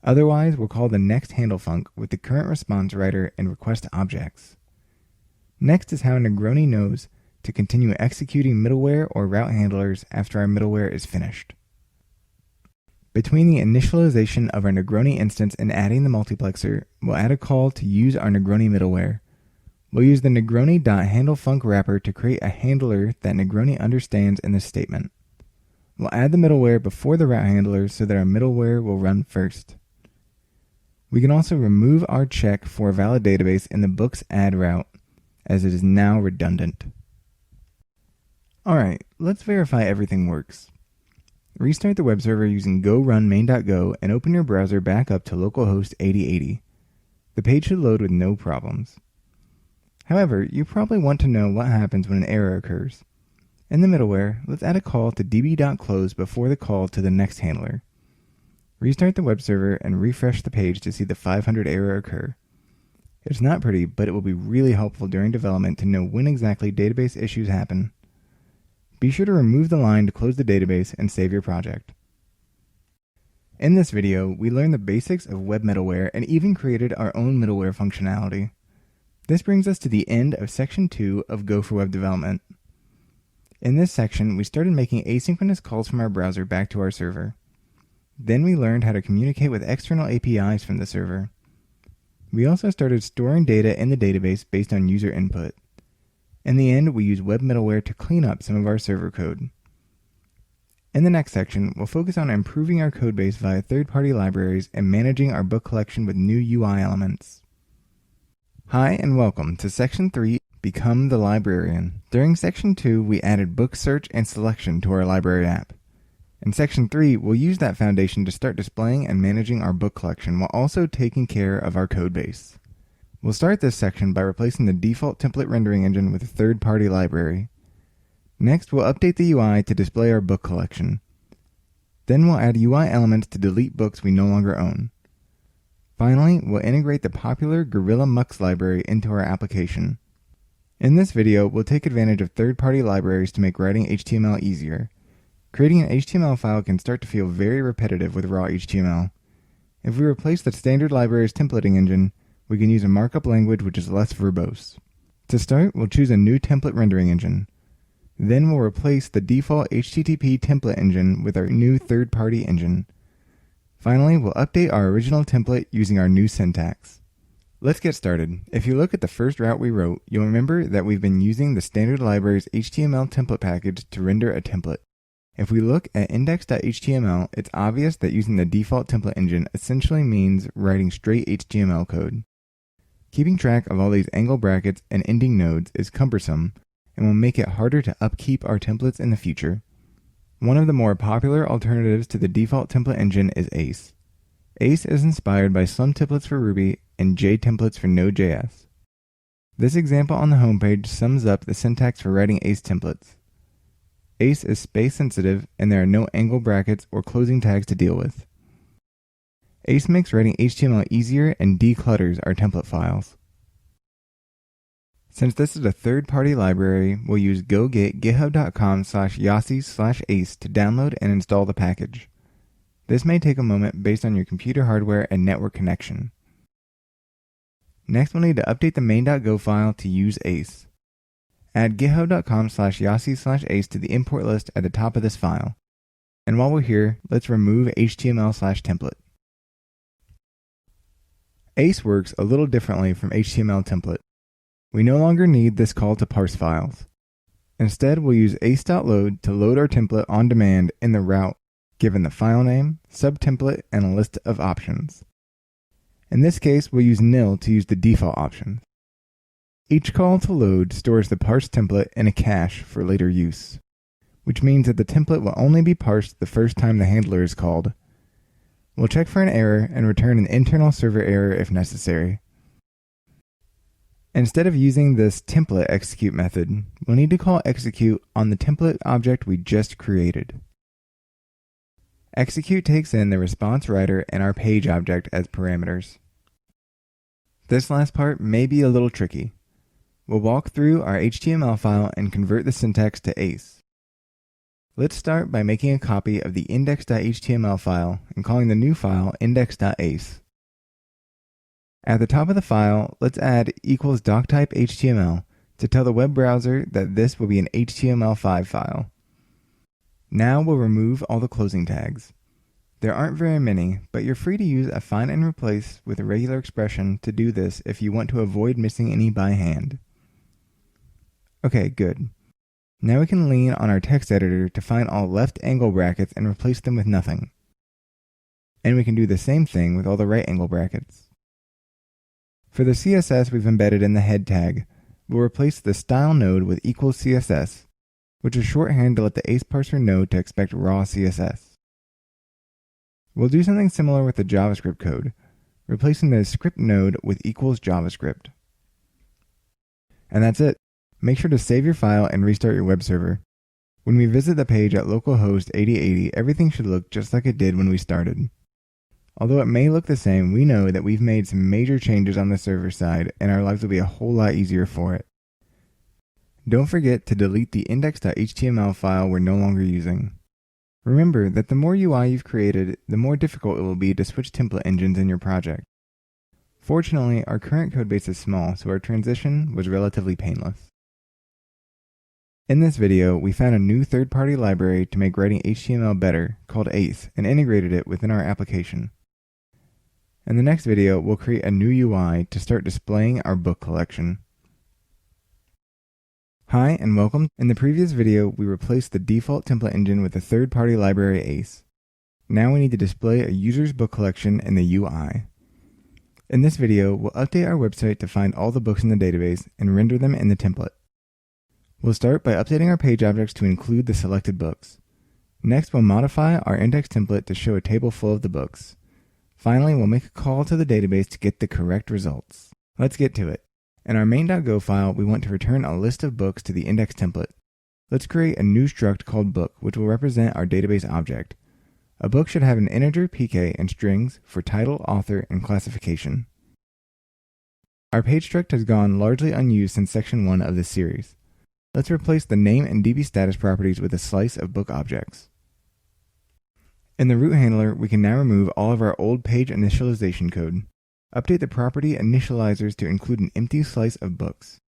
S1: Otherwise, we'll call the next handle func with the current response writer and request AJAX. Next is how Negroni knows to continue executing middleware or route handlers after our middleware is finished. Between the initialization of our Negroni instance and adding the multiplexer, we'll add a call to use our Negroni middleware. We'll use the Negroni.handleFunc wrapper to create a handler that Negroni understands in this statement. We'll add the middleware before the route handler so that our middleware will run first. We can also remove our check for a valid database in the books add route, as it is now redundant. Alright, let's verify everything works. Restart the web server using go run main.go and open your browser back up to localhost 8080. The page should load with no problems. However, you probably want to know what happens when an error occurs. In the middleware, let's add a call to db.close before the call to the next handler. Restart the web server and refresh the page to see the 500 error occur. It's not pretty, but it will be really helpful during development to know when exactly database issues happen. Be sure to remove the line to close the database and save your project. In this video, we learned the basics of web middleware and even created our own middleware functionality. This brings us to the end of section 2 of Go for Web Development. In this section, we started making asynchronous calls from our browser back to our server. Then we learned how to communicate with external APIs from the server. We also started storing data in the database based on user input. In the end, we use web middleware to clean up some of our server code. In the next section, we'll focus on improving our codebase via third-party libraries and managing our book collection with new UI elements. Hi and welcome to Section 3, Become the Librarian. During Section 2, we added book search and selection to our library app. In Section 3, we'll use that foundation to start displaying and managing our book collection while also taking care of our codebase. We'll start this section by replacing the default template rendering engine with a third-party library. Next, we'll update the UI to display our book collection. Then we'll add UI elements to delete books we no longer own. Finally, we'll integrate the popular Gorilla Mux library into our application. In this video, we'll take advantage of third-party libraries to make writing HTML easier. Creating an HTML file can start to feel very repetitive with raw HTML. If we replace the standard library's templating engine, we can use a markup language which is less verbose. To start, we'll choose a new template rendering engine. Then we'll replace the default HTTP template engine with our new third-party engine. Finally, we'll update our original template using our new syntax. Let's get started. If you look at the first route we wrote, you'll remember that we've been using the standard library's HTML template package to render a template. If we look at index.html, it's obvious that using the default template engine essentially means writing straight HTML code. Keeping track of all these angle brackets and ending nodes is cumbersome and will make it harder to upkeep our templates in the future. One of the more popular alternatives to the default template engine is ACE. ACE is inspired by Slim templates for Ruby and J templates for Node.js. This example on the homepage sums up the syntax for writing ACE templates. ACE is space sensitive and there are no angle brackets or closing tags to deal with. ACE makes writing HTML easier and declutters our template files. Since this is a third-party library, we'll use go-get github.com/yossi/ace to download and install the package. This may take a moment based on your computer hardware and network connection. Next, we'll need to update the main.go file to use ACE. Add github.com/yossi/ace to the import list at the top of this file. And while we're here, let's remove HTML/template. ACE works a little differently from HTML template. We no longer need this call to parse files. Instead, we'll use ace.load to load our template on demand in the route, given the file name, subtemplate, and a list of options. In this case, we'll use nil to use the default option. Each call to load stores the parse template in a cache for later use, which means that the template will only be parsed the first time the handler is called. We'll check for an error and return an internal server error if necessary. Instead of using this template execute method, we'll need to call execute on the template object we just created. Execute takes in the response writer and our page object as parameters. This last part may be a little tricky. We'll walk through our HTML file and convert the syntax to ACE. Let's start by making a copy of the index.html file and calling the new file index.ace. At the top of the file, let's add equals doctype HTML to tell the web browser that this will be an HTML5 file. Now we'll remove all the closing tags. There aren't very many, but you're free to use a find and replace with a regular expression to do this if you want to avoid missing any by hand. Okay, good. Now we can lean on our text editor to find all left angle brackets and replace them with nothing. And we can do the same thing with all the right angle brackets. For the CSS we've embedded in the head tag, we'll replace the style node with equals CSS, which is shorthand to let the ACE parser know to expect raw CSS. We'll do something similar with the JavaScript code, replacing the script node with equals JavaScript. And that's it. Make sure to save your file and restart your web server. When we visit the page at localhost 8080, everything should look just like it did when we started. Although it may look the same, we know that we've made some major changes on the server side, and our lives will be a whole lot easier for it. Don't forget to delete the index.html file we're no longer using. Remember that the more UI you've created, the more difficult it will be to switch template engines in your project. Fortunately, our current codebase is small, so our transition was relatively painless. In this video, we found a new third-party library to make writing HTML better called ACE and integrated it within our application. In the next video, we'll create a new UI to start displaying our book collection. Hi and welcome. In the previous video, we replaced the default template engine with a third-party library ACE. Now we need to display a user's book collection in the UI. In this video, we'll update our website to find all the books in the database and render them in the template. We'll start by updating our page objects to include the selected books. Next, we'll modify our index template to show a table full of the books. Finally, we'll make a call to the database to get the correct results. Let's get to it. In our main.go file, we want to return a list of books to the index template. Let's create a new struct called book, which will represent our database object. A book should have an integer pk and strings for title, author, and classification. Our page struct has gone largely unused since section 1 of this series. Let's replace the name and DB status properties with a slice of book objects. In the root handler, we can now remove all of our old page initialization code. Update the property initializers to include an empty slice of books.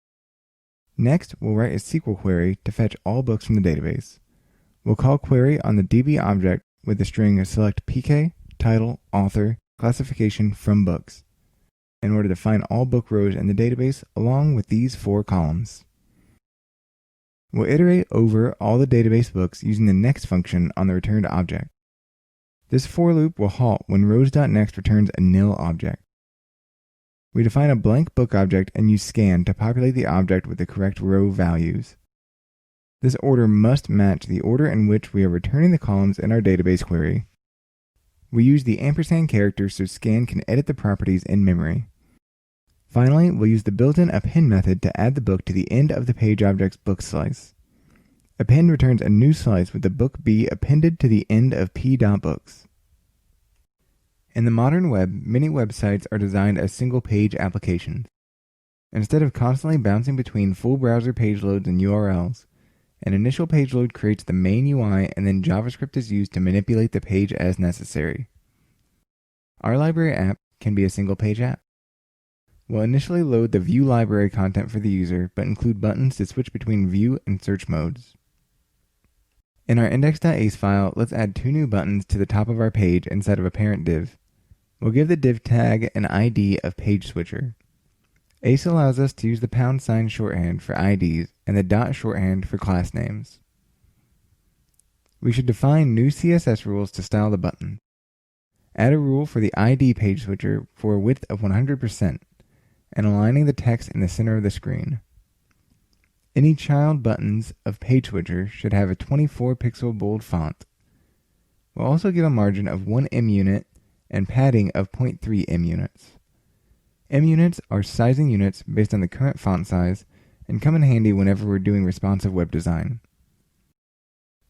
S1: Next, we'll write a SQL query to fetch all books from the database. We'll call query on the DB object with the string select pk, title, author, classification from books, in order to find all book rows in the database along with these 4 columns. We'll iterate over all the database books using the next function on the returned object. This for loop will halt when rows.next returns a nil object. We define a blank book object and use scan to populate the object with the correct row values. This order must match the order in which we are returning the columns in our database query. We use the ampersand character so scan can edit the properties in memory. Finally, we'll use the built-in append method to add the book to the end of the page object's book slice. Append returns a new slice with the book B appended to the end of p.books. In the modern web, many websites are designed as single-page applications. Instead of constantly bouncing between full browser page loads and URLs, an initial page load creates the main UI and then JavaScript is used to manipulate the page as necessary. Our library app can be a single-page app. We'll initially load the view library content for the user, but include buttons to switch between view and search modes. In our index.ace file, let's add 2 new buttons to the top of our page inside of a parent div. We'll give the div tag an ID of page switcher. Ace allows us to use the # shorthand for IDs and the dot shorthand for class names. We should define new CSS rules to style the button. Add a rule for the ID page switcher for a width of 100% and aligning the text in the center of the screen. Any child buttons of page switcher should have a 24 pixel bold font. We'll also give a margin of 1 M unit and padding of 0.3 M units. M units are sizing units based on the current font size and come in handy whenever we're doing responsive web design.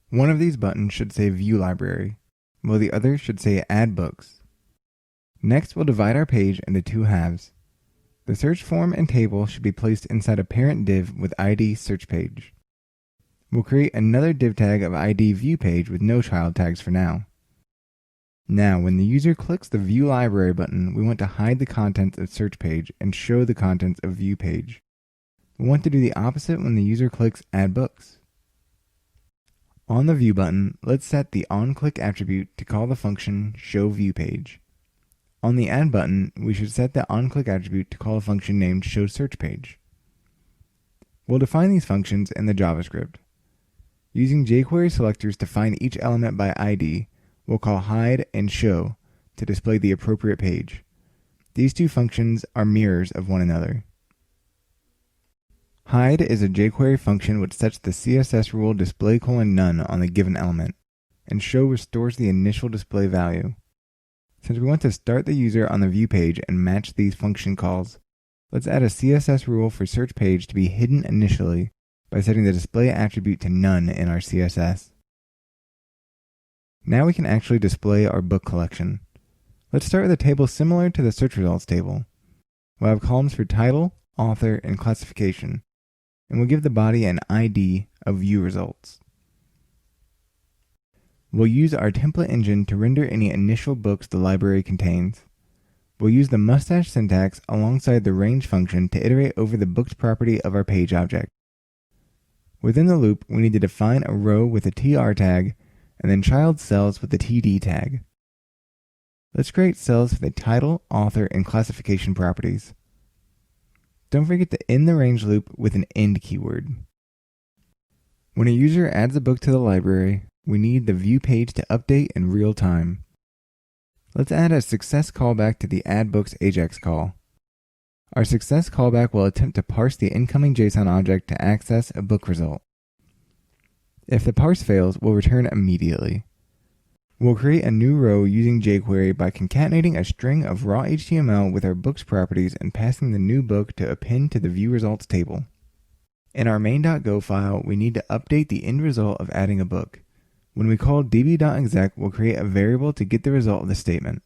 S1: One of these buttons should say View Library, while the other should say Add Books. Next, we'll divide our page into two halves. The search form and table should be placed inside a parent div with ID search page. We'll create another div tag of ID view page with no child tags for now. Now, when the user clicks the View Library button, we want to hide the contents of search page and show the contents of view page. We want to do the opposite when the user clicks Add Books. On the View button, let's set the onClick attribute to call the function showViewPage. On the Add button, we should set the onClick attribute to call a function named showSearchPage. We'll define these functions in the JavaScript. Using jQuery selectors to find each element by ID, we'll call hide and show to display the appropriate page. These two functions are mirrors of one another. Hide is a jQuery function which sets the CSS rule display:"none" on the given element, and show restores the initial display value. Since we want to start the user on the view page and match these function calls, let's add a CSS rule for search page to be hidden initially by setting the display attribute to none in our CSS. Now we can actually display our book collection. Let's start with a table similar to the search results table. We'll have columns for title, author, and classification, and we'll give the body an ID of view results. We'll use our template engine to render any initial books the library contains. We'll use the mustache syntax alongside the range function to iterate over the booked property of our page object. Within the loop, we need to define a row with a TR tag and then child cells with the TD tag. Let's create cells for the title, author, and classification properties. Don't forget to end the range loop with an end keyword. When a user adds a book to the library, we need the view page to update in real time. Let's add a success callback to the Add Books AJAX call. Our success callback will attempt to parse the incoming JSON object to access a book result. If the parse fails, we'll return immediately. We'll create a new row using jQuery by concatenating a string of raw HTML with our book's properties and passing the new book to append to the view results table. In our main.go file, we need to update the end result of adding a book. When we call db.exec, we'll create a variable to get the result of the statement.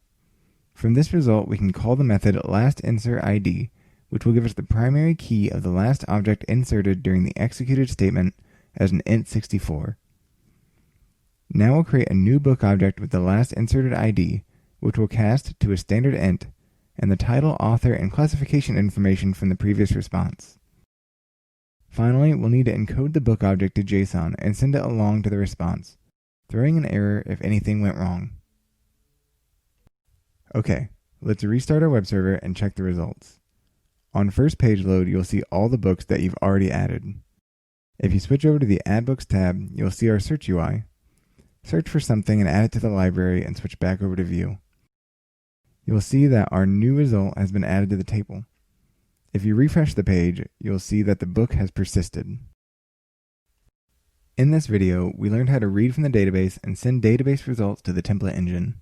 S1: From this result, we can call the method lastInsertID, which will give us the primary key of the last object inserted during the executed statement as an int64. Now we'll create a new book object with the last inserted ID, which will cast to a standard int, and the title, author, and classification information from the previous response. Finally, we'll need to encode the book object to JSON and send it along to the response, throwing an error if anything went wrong. Okay, let's restart our web server and check the results. On first page load, you'll see all the books that you've already added. If you switch over to the Add Books tab, you'll see our search UI. Search for something and add it to the library and switch back over to View. You'll see that our new result has been added to the table. If you refresh the page, you'll see that the book has persisted. In this video, we learned how to read from the database and send database results to the template engine.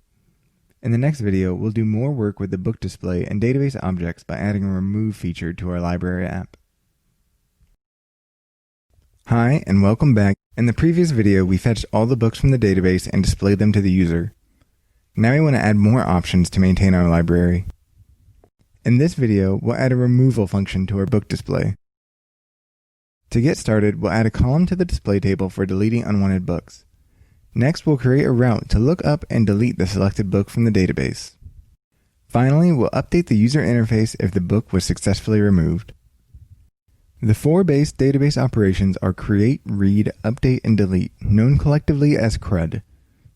S1: In the next video, we'll do more work with the book display and database objects by adding a remove feature to our library app. Hi, and welcome back. In the previous video, we fetched all the books from the database and displayed them to the user. Now we want to add more options to maintain our library. In this video, we'll add a removal function to our book display. To get started, we'll add a column to the display table for deleting unwanted books. Next, we'll create a route to look up and delete the selected book from the database. Finally, we'll update the user interface if the book was successfully removed. The four base database operations are create, read, update, and delete, known collectively as CRUD.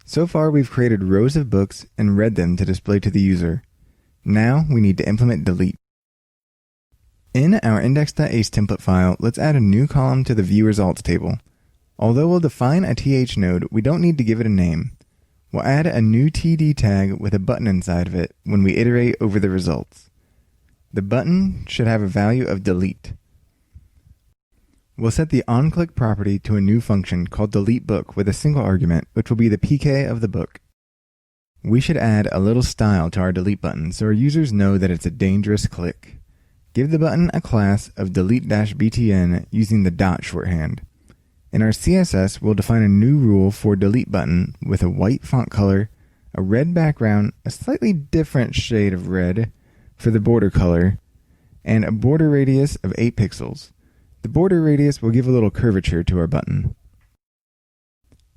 S1: So far, we've created rows of books and read them to display to the user. Now, we need to implement delete. In our index.h template file, let's add a new column to the view results table. Although we'll define a th node, we don't need to give it a name. we'll add a new TD tag with a button inside of it when we iterate over the results. The button should have a value of delete. We'll set the onClick property to a new function called deleteBook with a single argument, which will be the PK of the book. We should add a little style to our delete button so our users know that it's a dangerous click. Give the button a class of delete-btn using the dot shorthand. In our CSS, we'll define a new rule for delete button with a white font color, a red background, a slightly different shade of red for the border color, and a border radius of 8 pixels. The border radius will give a little curvature to our button.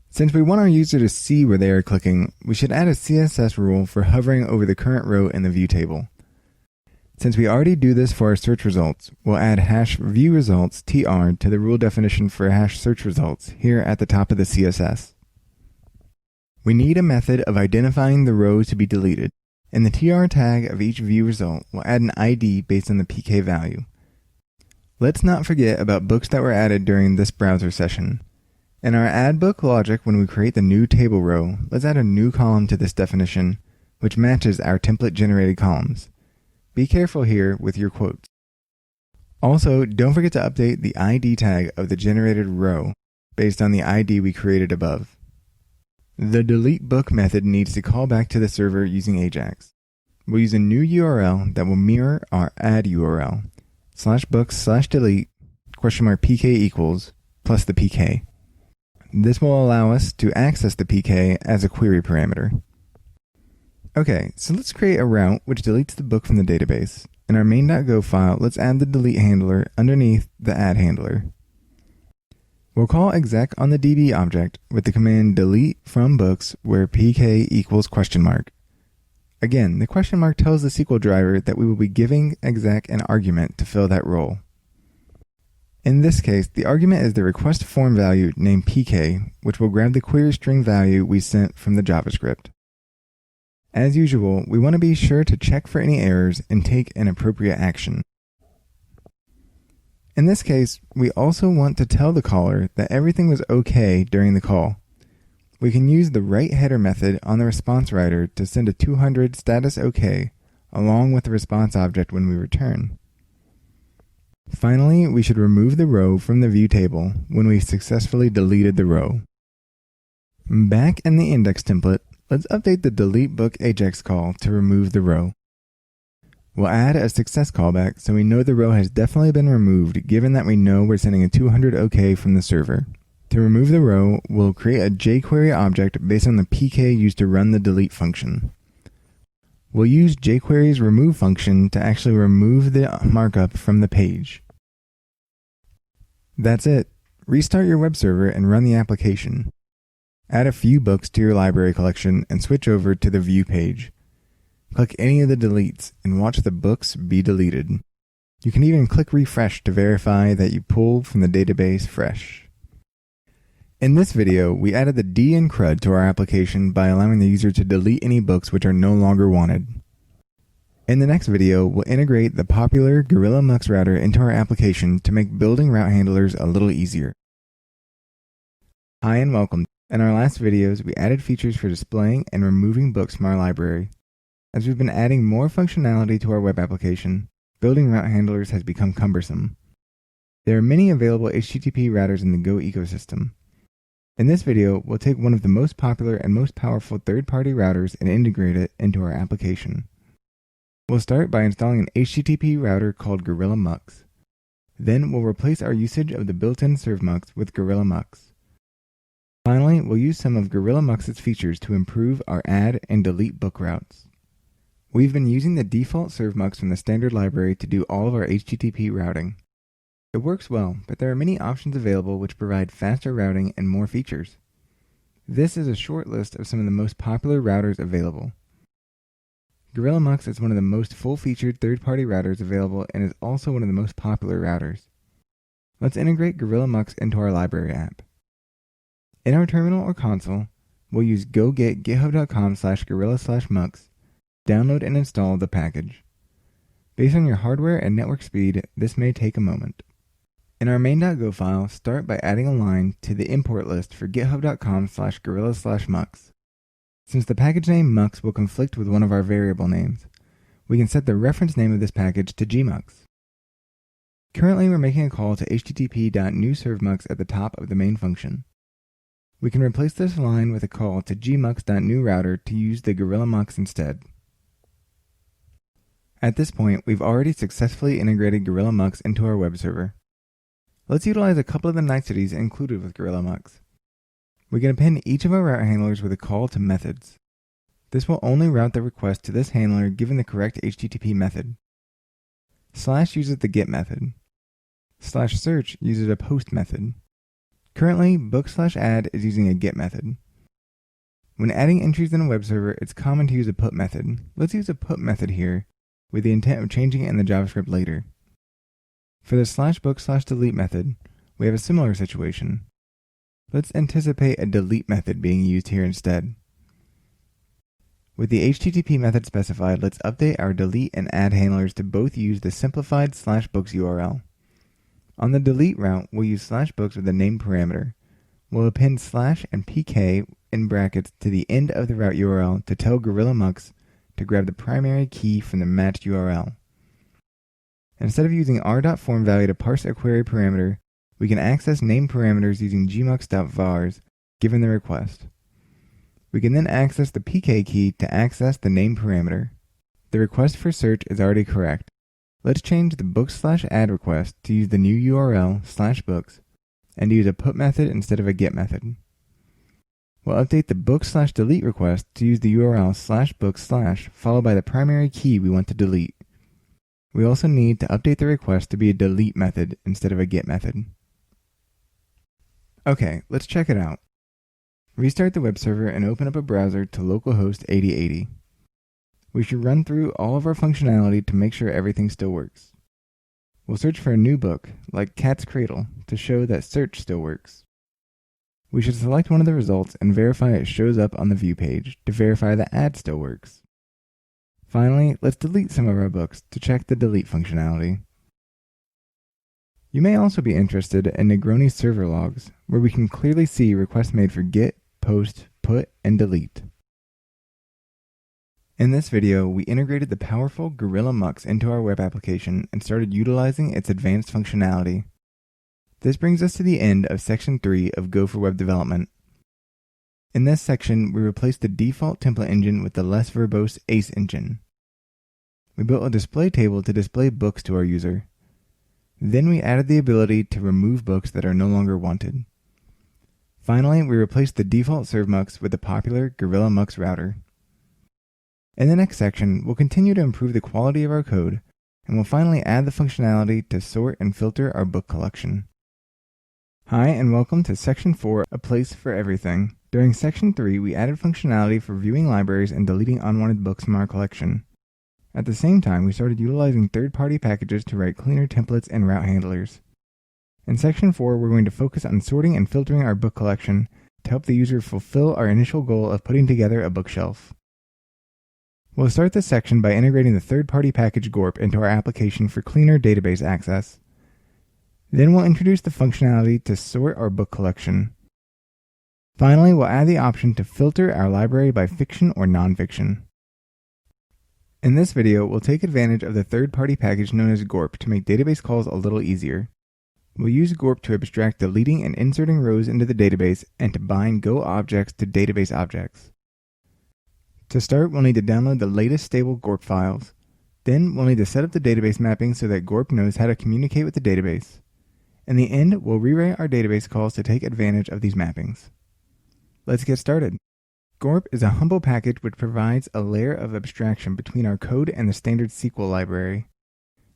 S1: Since we want our user to see where they are clicking, we should add a CSS rule for hovering over the current row in the view table. Since we already do this for our search results, we'll add #viewResults_tr to the rule definition for #search_results here at the top of the CSS. We need a method of identifying the rows to be deleted. In the tr tag of each view result, we'll add an ID based on the PK value. Let's not forget about books that were added during this browser session. In our add book logic, when we create the new table row, let's add a new column to this definition, which matches our template-generated columns. Be careful here with your quotes. Also, don't forget to update the ID tag of the generated row based on the ID we created above. The deleteBook method needs to call back to the server using AJAX. We'll use a new URL that will mirror our add URL, /books/delete, $PK equals, plus the PK. This will allow us to access the PK as a query parameter. Okay, so let's create a route which deletes the book from the database. In our main.go file, let's add the delete handler underneath the add handler. We'll call exec on the DB object with the command delete from books where PK equals ? Again, the question mark tells the SQL driver that we will be giving exec an argument to fill that role. In this case, the argument is the request form value named PK, which will grab the query string value we sent from the JavaScript. As usual, we want to be sure to check for any errors and take an appropriate action. In this case, we also want to tell the caller that everything was okay during the call. We can use the write header method on the response writer to send a 200 status OK along with the response object when we return. Finally, we should remove the row from the view table when we successfully deleted the row. Back in the index template, let's update the deleteBook AJAX call to remove the row. We'll add a success callback so we know the row has definitely been removed given that we know we're sending a 200 OK from the server. To remove the row, we'll create a jQuery object based on the PK used to run the delete function. We'll use jQuery's remove function to actually remove the markup from the page. That's it. Restart your web server and run the application. Add a few books to your library collection and switch over to the view page. Click any of the deletes and watch the books be deleted. You can even click refresh to verify that you pulled from the database fresh. In this video, we added the D and CRUD to our application by allowing the user to delete any books which are no longer wanted. In the next video, we'll integrate the popular Gorilla Mux router into our application to make building route handlers a little easier. Hi and welcome. In our last videos, we added features for displaying and removing books from our library. As we've been adding more functionality to our web application, building route handlers has become cumbersome. There are many available HTTP routers in the Go ecosystem. In this video, we'll take one of the most popular and most powerful third-party routers and integrate it into our application. We'll start by installing an HTTP router called Gorilla Mux. Then we'll replace our usage of the built-in ServMux with Gorilla Mux. Finally, we'll use some of Gorilla Mux's features to improve our add and delete book routes. We've been using the default ServMux from the standard library to do all of our HTTP routing. It works well, but there are many options available which provide faster routing and more features. This is a short list of some of the most popular routers available. Gorilla Mux is one of the most full-featured third-party routers available and is also one of the most popular routers. Let's integrate Gorilla Mux into our library app. In our terminal or console, we'll use go get github.com/gorilla/mux, download and install the package. Based on your hardware and network speed, this may take a moment. In our main.go file, start by adding a line to the import list for github.com/gorilla/mux. Since the package name mux will conflict with one of our variable names, we can set the reference name of this package to gmux. Currently, we're making a call to http.newServeMux at the top of the main function. We can replace this line with a call to gmux.newRouter to use the GorillaMux instead. At this point, we've already successfully integrated GorillaMux into our web server. Let's utilize a couple of the niceties included with GorillaMux. We can append each of our route handlers with a call to methods. This will only route the request to this handler given the correct HTTP method. / uses the get method. /search uses a post method. Currently, book/add is using a get method. When adding entries in a web server, it's common to use a put method. Let's use a put method here with the intent of changing it in the JavaScript later. For the /book/delete method, we have a similar situation. Let's anticipate a delete method being used here instead. With the HTTP method specified, let's update our delete and add handlers to both use the simplified /books URL. On the delete route, we'll use /books with a name parameter. We'll append / and pk in brackets to the end of the route URL to tell GorillaMux to grab the primary key from the matched URL. Instead of using r.formValue to parse a query parameter, we can access name parameters using gmux.vars given the request. We can then access the pk key to access the name parameter. The request for search is already correct. Let's change the book/add request to use the new URL /books and use a put method instead of a get method. We'll update the book/delete request to use the URL /books/ followed by the primary key we want to delete. We also need to update the request to be a delete method instead of a get method. Okay, let's check it out. Restart the web server and open up a browser to localhost 8080. We should run through all of our functionality to make sure everything still works. We'll search for a new book, like Cat's Cradle, to show that search still works. We should select one of the results and verify it shows up on the view page to verify that add still works. Finally, let's delete some of our books to check the delete functionality. You may also be interested in Negroni server logs, where we can clearly see requests made for get, post, put, and delete. In this video, we integrated the powerful GorillaMux into our web application and started utilizing its advanced functionality. This brings us to the end of Section 3 of Go for Web Development. In this section, we replaced the default template engine with the less verbose ACE engine. We built a display table to display books to our user. Then we added the ability to remove books that are no longer wanted. Finally, we replaced the default ServeMux with the popular GorillaMux router. In the next section, we'll continue to improve the quality of our code, and we'll finally add the functionality to sort and filter our book collection. Hi, and welcome to Section 4, A Place for Everything. During Section 3, we added functionality for viewing libraries and deleting unwanted books from our collection. At the same time, we started utilizing third-party packages to write cleaner templates and route handlers. In Section 4, we're going to focus on sorting and filtering our book collection to help the user fulfill our initial goal of putting together a bookshelf. We'll start this section by integrating the third-party package Gorp into our application for cleaner database access. Then we'll introduce the functionality to sort our book collection. Finally, we'll add the option to filter our library by fiction or nonfiction. In this video, we'll take advantage of the third-party package known as Gorp to make database calls a little easier. We'll use Gorp to abstract deleting and inserting rows into the database and to bind Go objects to database objects. To start, we'll need to download the latest stable Gorp files. Then, we'll need to set up the database mapping so that Gorp knows how to communicate with the database. In the end, we'll rewrite our database calls to take advantage of these mappings. Let's get started. Gorp is a humble package which provides a layer of abstraction between our code and the standard SQL library.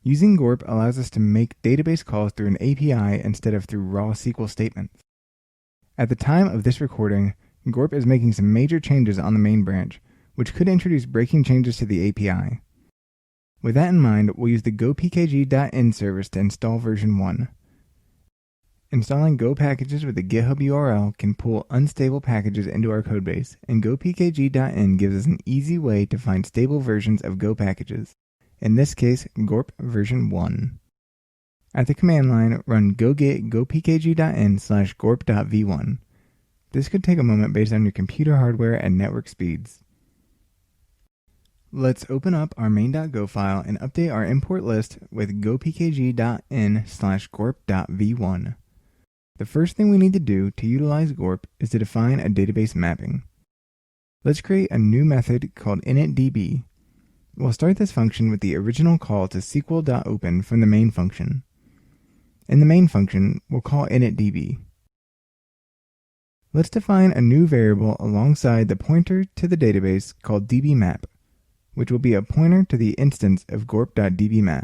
S1: Using Gorp allows us to make database calls through an API instead of through raw SQL statements. At the time of this recording, Gorp is making some major changes on the main branch, which could introduce breaking changes to the API. With that in mind, we'll use the gopkg.in service to install version 1. Installing Go packages with the GitHub URL can pull unstable packages into our codebase, and gopkg.in gives us an easy way to find stable versions of Go packages, in this case, Gorp version 1. At the command line, run go get gopkg.in/gorp.v1. This could take a moment based on your computer hardware and network speeds. Let's open up our main.go file and update our import list with gopkg.in/gorp.v1. The first thing we need to do to utilize gorp is to define a database mapping. Let's create a new method called initdb. We'll start this function with the original call to sql.open from the main function. In the main function, we'll call initdb. Let's define a new variable alongside the pointer to the database called dbmap, which will be a pointer to the instance of gorp.dbmap.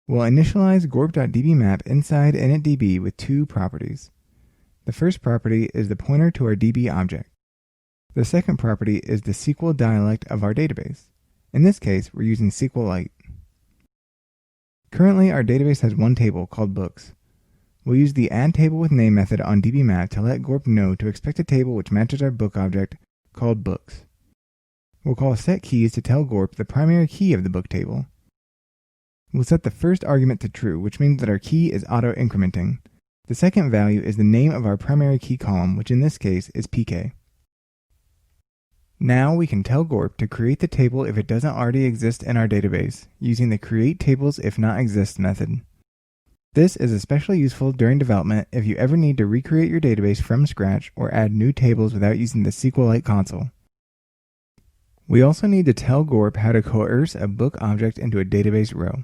S1: We'll initialize gorp.dbmap inside initdb with two properties. The first property is the pointer to our db object. The second property is the SQL dialect of our database. In this case, we're using SQLite. Currently, our database has one table called books. We'll use the addTableWithName method on dbmap to let gorp know to expect a table which matches our book object called books. We'll call setKeys to tell gorp the primary key of the book table. We'll set the first argument to true, which means that our key is auto-incrementing. The second value is the name of our primary key column, which in this case is pk. Now we can tell gorp to create the table if it doesn't already exist in our database, using the createTablesIfNotExist method. This is especially useful during development if you ever need to recreate your database from scratch or add new tables without using the SQLite console. We also need to tell gorp how to coerce a book object into a database row.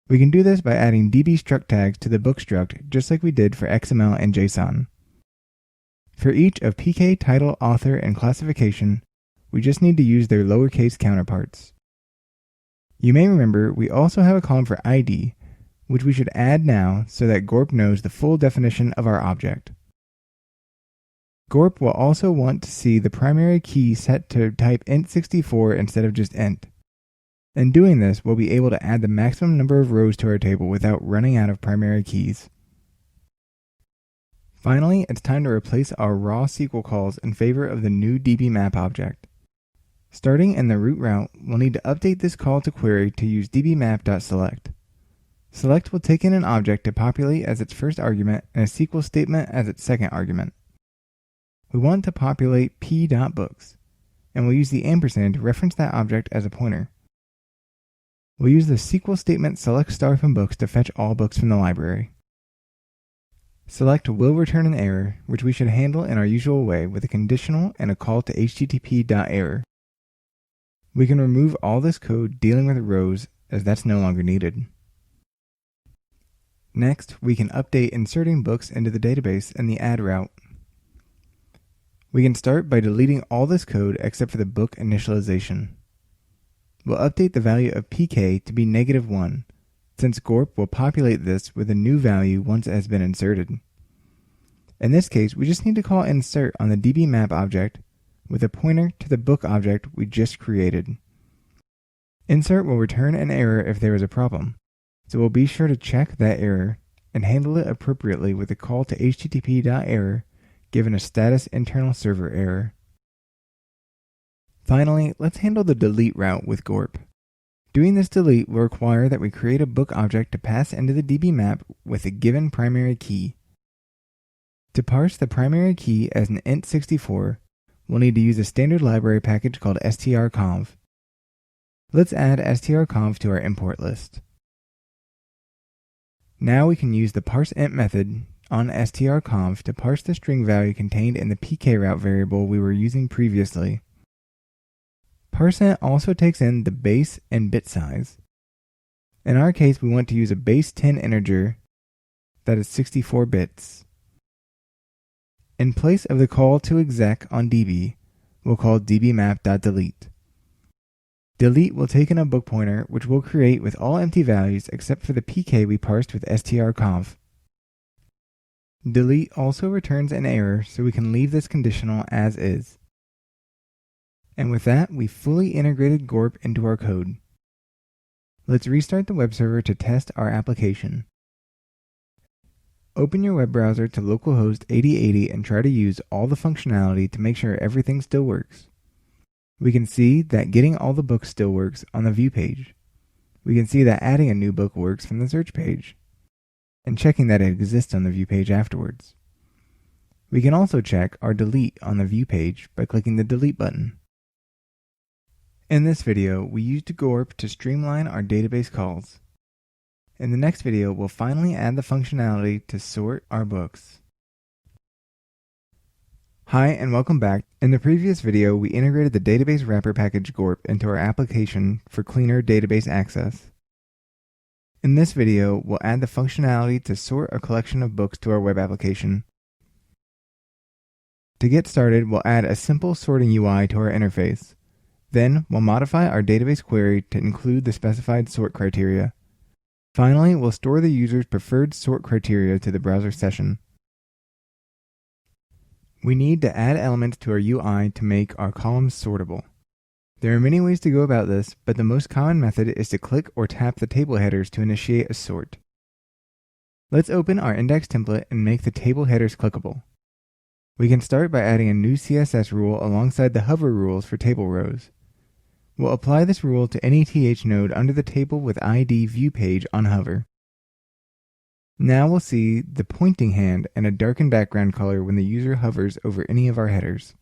S1: We can do this by adding dbstruct tags to the book struct just like we did for XML and JSON. For each of pk, title, author, and classification, we just need to use their lowercase counterparts. You may remember we also have a column for ID, which we should add now so that gorp knows the full definition of our object. Gorp will also want to see the primary key set to type int64 instead of just int. In doing this, we'll be able to add the maximum number of rows to our table without running out of primary keys. Finally, it's time to replace our raw SQL calls in favor of the new dbmap object. Starting in the root route, we'll need to update this call to query to use dbmap.select. Select will take in an object to populate as its first argument and a SQL statement as its second argument. We want to populate p.books, and we'll use the ampersand to reference that object as a pointer. We'll use the SQL statement select star from books to fetch all books from the library. Select will return an error, which we should handle in our usual way with a conditional and a call to http.error. We can remove all this code dealing with rows as that's no longer needed. Next, we can update inserting books into the database in the add route. We can start by deleting all this code except for the book initialization. We'll update the value of pk to be -1, since gorp will populate this with a new value once it has been inserted. In this case, we just need to call insert on the dbmap object with a pointer to the book object we just created. Insert will return an error if there is a problem, so we'll be sure to check that error and handle it appropriately with a call to http.error given a status internal server error. Finally, let's handle the delete route with gorp. Doing this delete will require that we create a book object to pass into the dbmap with a given primary key. To parse the primary key as an int64, we'll need to use a standard library package called strconv. Let's add strconv to our import list. Now we can use the parseInt method on strconv to parse the string value contained in the pkroute variable we were using previously. ParseInt also takes in the base and bit size. In our case, we want to use a base 10 integer that is 64 bits. In place of the call to exec on db, we'll call dbmap.delete. Delete will take in a book pointer, which we'll create with all empty values except for the pk we parsed with strconv. Delete also returns an error, so we can leave this conditional as is. And with that, we fully integrated gorp into our code. Let's restart the web server to test our application. Open your web browser to localhost 8080 and try to use all the functionality to make sure everything still works. We can see that getting all the books still works on the view page. We can see that adding a new book works from the search page, and checking that it exists on the view page afterwards. We can also check our delete on the view page by clicking the delete button. In this video, we used GORP to streamline our database calls. In the next video, we'll finally add the functionality to sort our books. Hi and welcome back. In the previous video, we integrated the database wrapper package GORP into our application for cleaner database access. In this video, we'll add the functionality to sort a collection of books to our web application. To get started, we'll add a simple sorting UI to our interface. Then, we'll modify our database query to include the specified sort criteria. Finally, we'll store the user's preferred sort criteria to the browser session. We need to add elements to our UI to make our columns sortable. There are many ways to go about this, but the most common method is to click or tap the table headers to initiate a sort. Let's open our index template and make the table headers clickable. We can start by adding a new CSS rule alongside the hover rules for table rows. We'll apply this rule to any TH node under the table with ID view page on hover. Now we'll see the pointing hand and a darkened background color when the user hovers over any of our headers.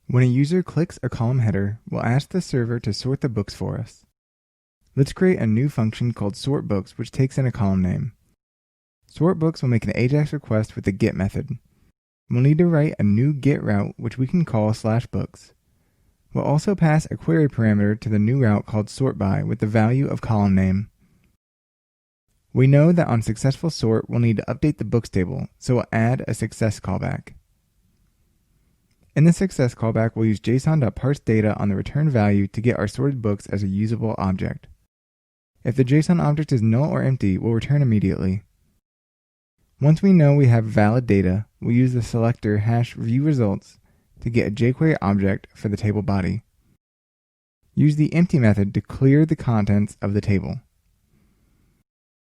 S1: When a user clicks a column header, we'll ask the server to sort the books for us. Let's create a new function called sortBooks, which takes in a column name. SortBooks will make an AJAX request with the get method. We'll need to write a new get route, which we can call /books. We'll also pass a query parameter to the new route called sortBy with the value of column name. We know that on successful sort, we'll need to update the books table, so we'll add a success callback. In the success callback, we'll use JSON.parseData on the return value to get our sorted books as a usable object. If the JSON object is null or empty, we'll return immediately. Once we know we have valid data, we'll use the selector #viewResults to get a jQuery object for the table body. Use the empty method to clear the contents of the table.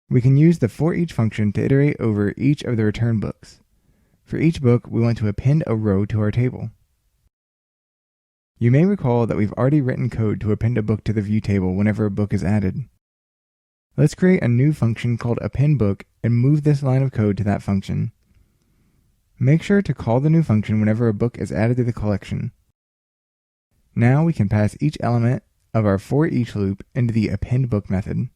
S1: We can use the forEach function to iterate over each of the returned books. For each book, we want to append a row to our table. You may recall that we've already written code to append a book to the view table whenever a book is added. Let's create a new function called appendBook and move this line of code to that function. Make sure to call the new function whenever a book is added to the collection. Now we can pass each element of our forEach loop into the appendBook method.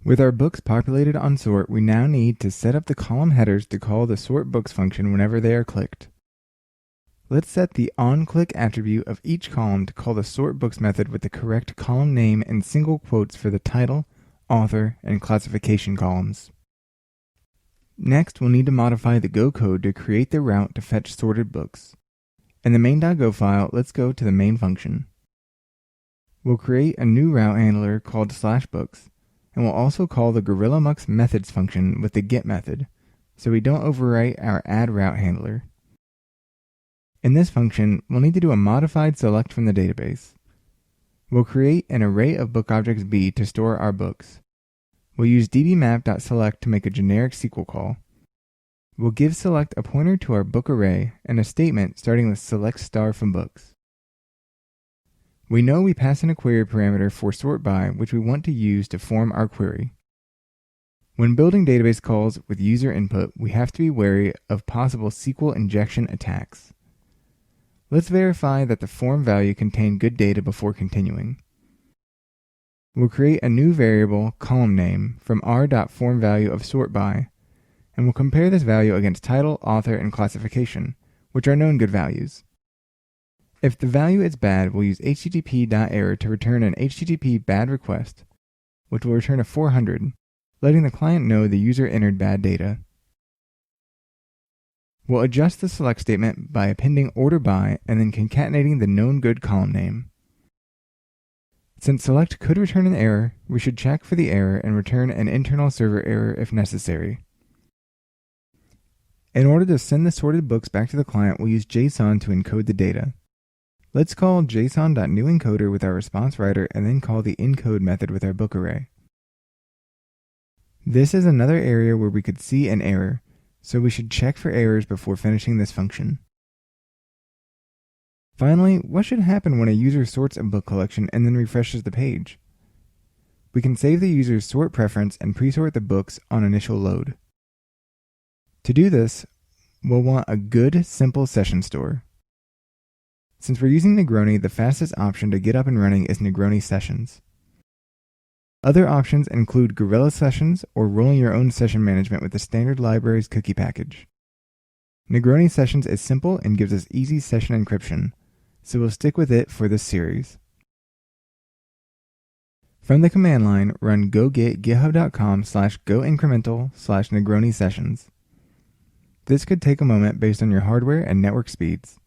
S1: With our books populated on sort, we now need to set up the column headers to call the sortBooks function whenever they are clicked. Let's set the onClick attribute of each column to call the sortBooks method with the correct column name and single quotes for the title, author, and classification columns. Next, we'll need to modify the Go code to create the route to fetch sorted books. In the main.go file, let's go to the main function. We'll create a new route handler called /books, and we'll also call the GorillaMux methods function with the get method, so we don't overwrite our add route handler. In this function, we'll need to do a modified select from the database. We'll create an array of book objects B to store our books. We'll use dbmap.select to make a generic SQL call. We'll give select a pointer to our book array and a statement starting with select star from books. We know we pass in a query parameter for sortBy, which we want to use to form our query. When building database calls with user input, we have to be wary of possible SQL injection attacks. Let's verify that the form value contained good data before continuing. We'll create a new variable, column name, from r.formValue of sortBy, and we'll compare this value against title, author, and classification, which are known good values. If the value is bad, we'll use http.error to return an http bad request, which will return a 400, letting the client know the user entered bad data. We'll adjust the select statement by appending order by and then concatenating the known good column name. Since select could return an error, we should check for the error and return an internal server error if necessary. In order to send the sorted books back to the client, we'll use JSON to encode the data. Let's call json.newEncoder with our response writer and then call the encode method with our book array. This is another area where we could see an error, so we should check for errors before finishing this function. Finally, what should happen when a user sorts a book collection and then refreshes the page? We can save the user's sort preference and pre-sort the books on initial load. To do this, we'll want a good, simple session store. Since we're using Negroni, the fastest option to get up and running is Negroni Sessions. Other options include Gorilla Sessions or rolling your own session management with the standard library's cookie package. Negroni Sessions is simple and gives us easy session encryption, so we'll stick with it for this series. From the command line, run go git github.com/go-incremental/Negroni Sessions. This could take a moment based on your hardware and network speeds.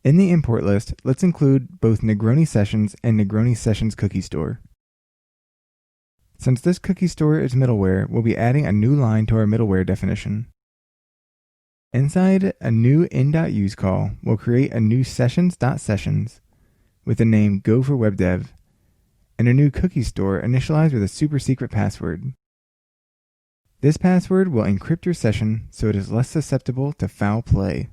S1: In the import list, let's include both Negroni Sessions and Negroni Sessions Cookie Store. Since this cookie store is middleware, we'll be adding a new line to our middleware definition. Inside a new in.use call, we'll create a new sessions.sessions with the name Go for Web Dev and a new cookie store initialized with a super secret password. This password will encrypt your session so it is less susceptible to foul play.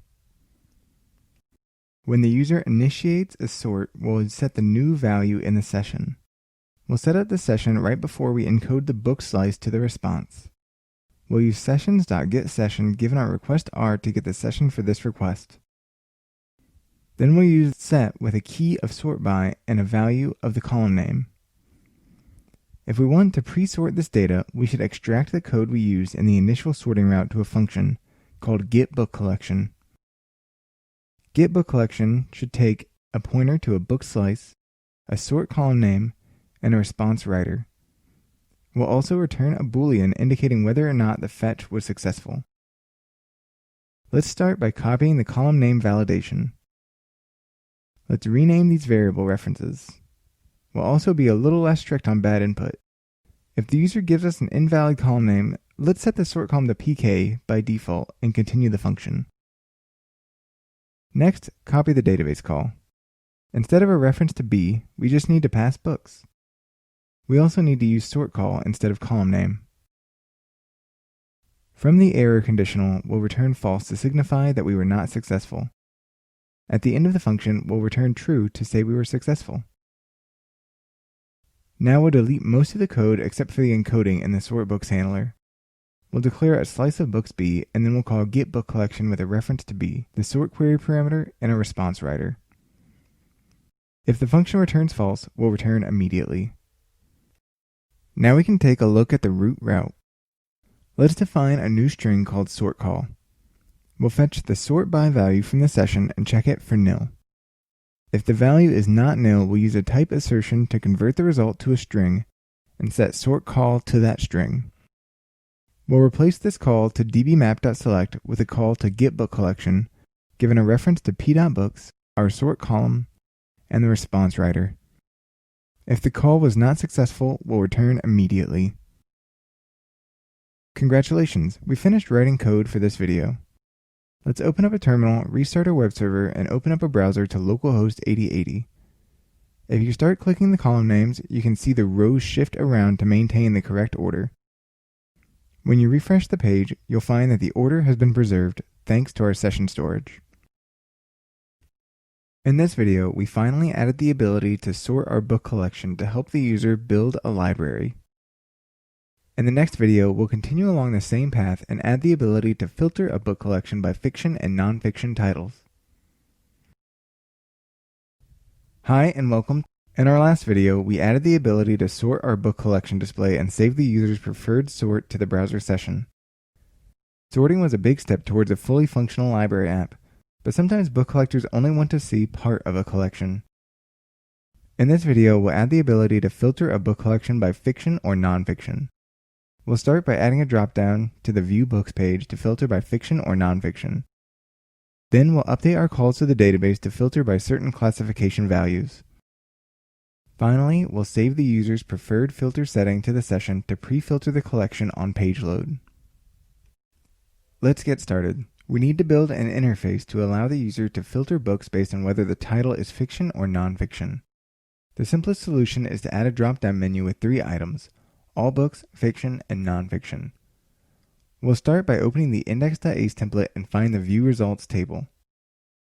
S1: When the user initiates a sort, we'll set the new value in the session. We'll set up the session right before we encode the book slice to the response. We'll use sessions.getSession given our request R to get the session for this request. Then we'll use set with a key of sort by and a value of the column name. If we want to pre-sort this data, we should extract the code we used in the initial sorting route to a function called getBookCollection. GetBookCollection should take a pointer to a book slice, a sort column name, and a response writer. We'll also return a boolean indicating whether or not the fetch was successful. Let's start by copying the column name validation. Let's rename these variable references. We'll also be a little less strict on bad input. If the user gives us an invalid column name, let's set the sort column to PK by default and continue the function. Next, copy the database call. Instead of a reference to B, we just need to pass books. We also need to use sort call instead of column name. From the error conditional, we'll return false to signify that we were not successful. At the end of the function, we'll return true to say we were successful. Now we'll delete most of the code except for the encoding in the sort books handler. We'll declare a slice of books B, and then we'll call getBookCollection with a reference to B, the sort query parameter, and a response writer. If the function returns false, we'll return immediately. Now we can take a look at the root route. Let's define a new string called sortCall. We'll fetch the sort by value from the session and check it for nil. If the value is not nil, we'll use a type assertion to convert the result to a string and set sortCall to that string. We'll replace this call to dbmap.select with a call to getBookCollection, given a reference to p.books, our sort column, and the response writer. If the call was not successful, we'll return immediately. Congratulations, we finished writing code for this video. Let's open up a terminal, restart our web server, and open up a browser to localhost 8080. If you start clicking the column names, you can see the rows shift around to maintain the correct order. When you refresh the page, you'll find that the order has been preserved thanks to our session storage. In this video, we finally added the ability to sort our book collection to help the user build a library. In the next video, we'll continue along the same path and add the ability to filter a book collection by fiction and non-fiction titles. Hi and welcome. In our last video, we added the ability to sort our book collection display and save the user's preferred sort to the browser session. Sorting was a big step towards a fully functional library app, but sometimes book collectors only want to see part of a collection. In this video, we'll add the ability to filter a book collection by fiction or non-fiction. We'll start by adding a drop-down to the View Books page to filter by fiction or non-fiction. Then we'll update our calls to the database to filter by certain classification values. Finally, we'll save the user's preferred filter setting to the session to pre-filter the collection on page load. Let's get started. We need to build an interface to allow the user to filter books based on whether the title is fiction or non-fiction. The simplest solution is to add a drop-down menu with 3 items: all books, fiction, and non-fiction. We'll start by opening the index.ace template and find the View Results table.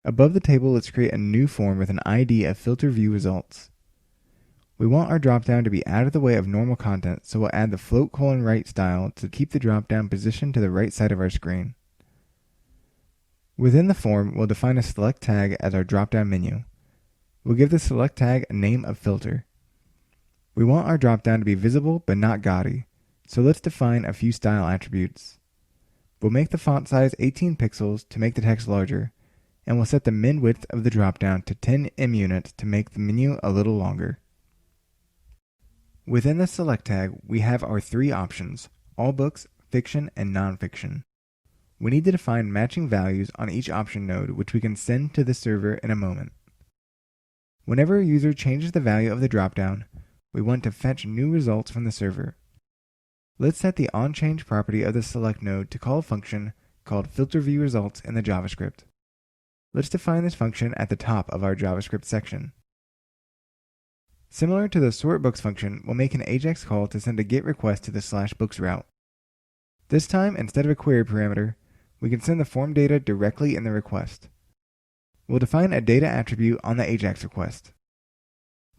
S1: Above the table, let's create a new form with an ID of Filter View Results. We want our dropdown to be out of the way of normal content, so we'll add the float::right style to keep the dropdown positioned to the right side of our screen. Within the form, we'll define a select tag as our dropdown menu. We'll give the select tag a name of filter. We want our dropdown to be visible but not gaudy, so let's define a few style attributes. We'll make the font size 18 pixels to make the text larger, and we'll set the min width of the dropdown to 10 em units to make the menu a little longer. Within the select tag, we have our three options: all books, fiction, and nonfiction. We need to define matching values on each option node, which we can send to the server in a moment. Whenever a user changes the value of the dropdown, we want to fetch new results from the server. Let's set the onChange property of the select node to call a function called filterViewResults in the JavaScript. Let's define this function at the top of our JavaScript section. Similar to the sortBooks function, we'll make an AJAX call to send a GET request to the /books route. This time, instead of a query parameter, we can send the form data directly in the request. We'll define a data attribute on the AJAX request.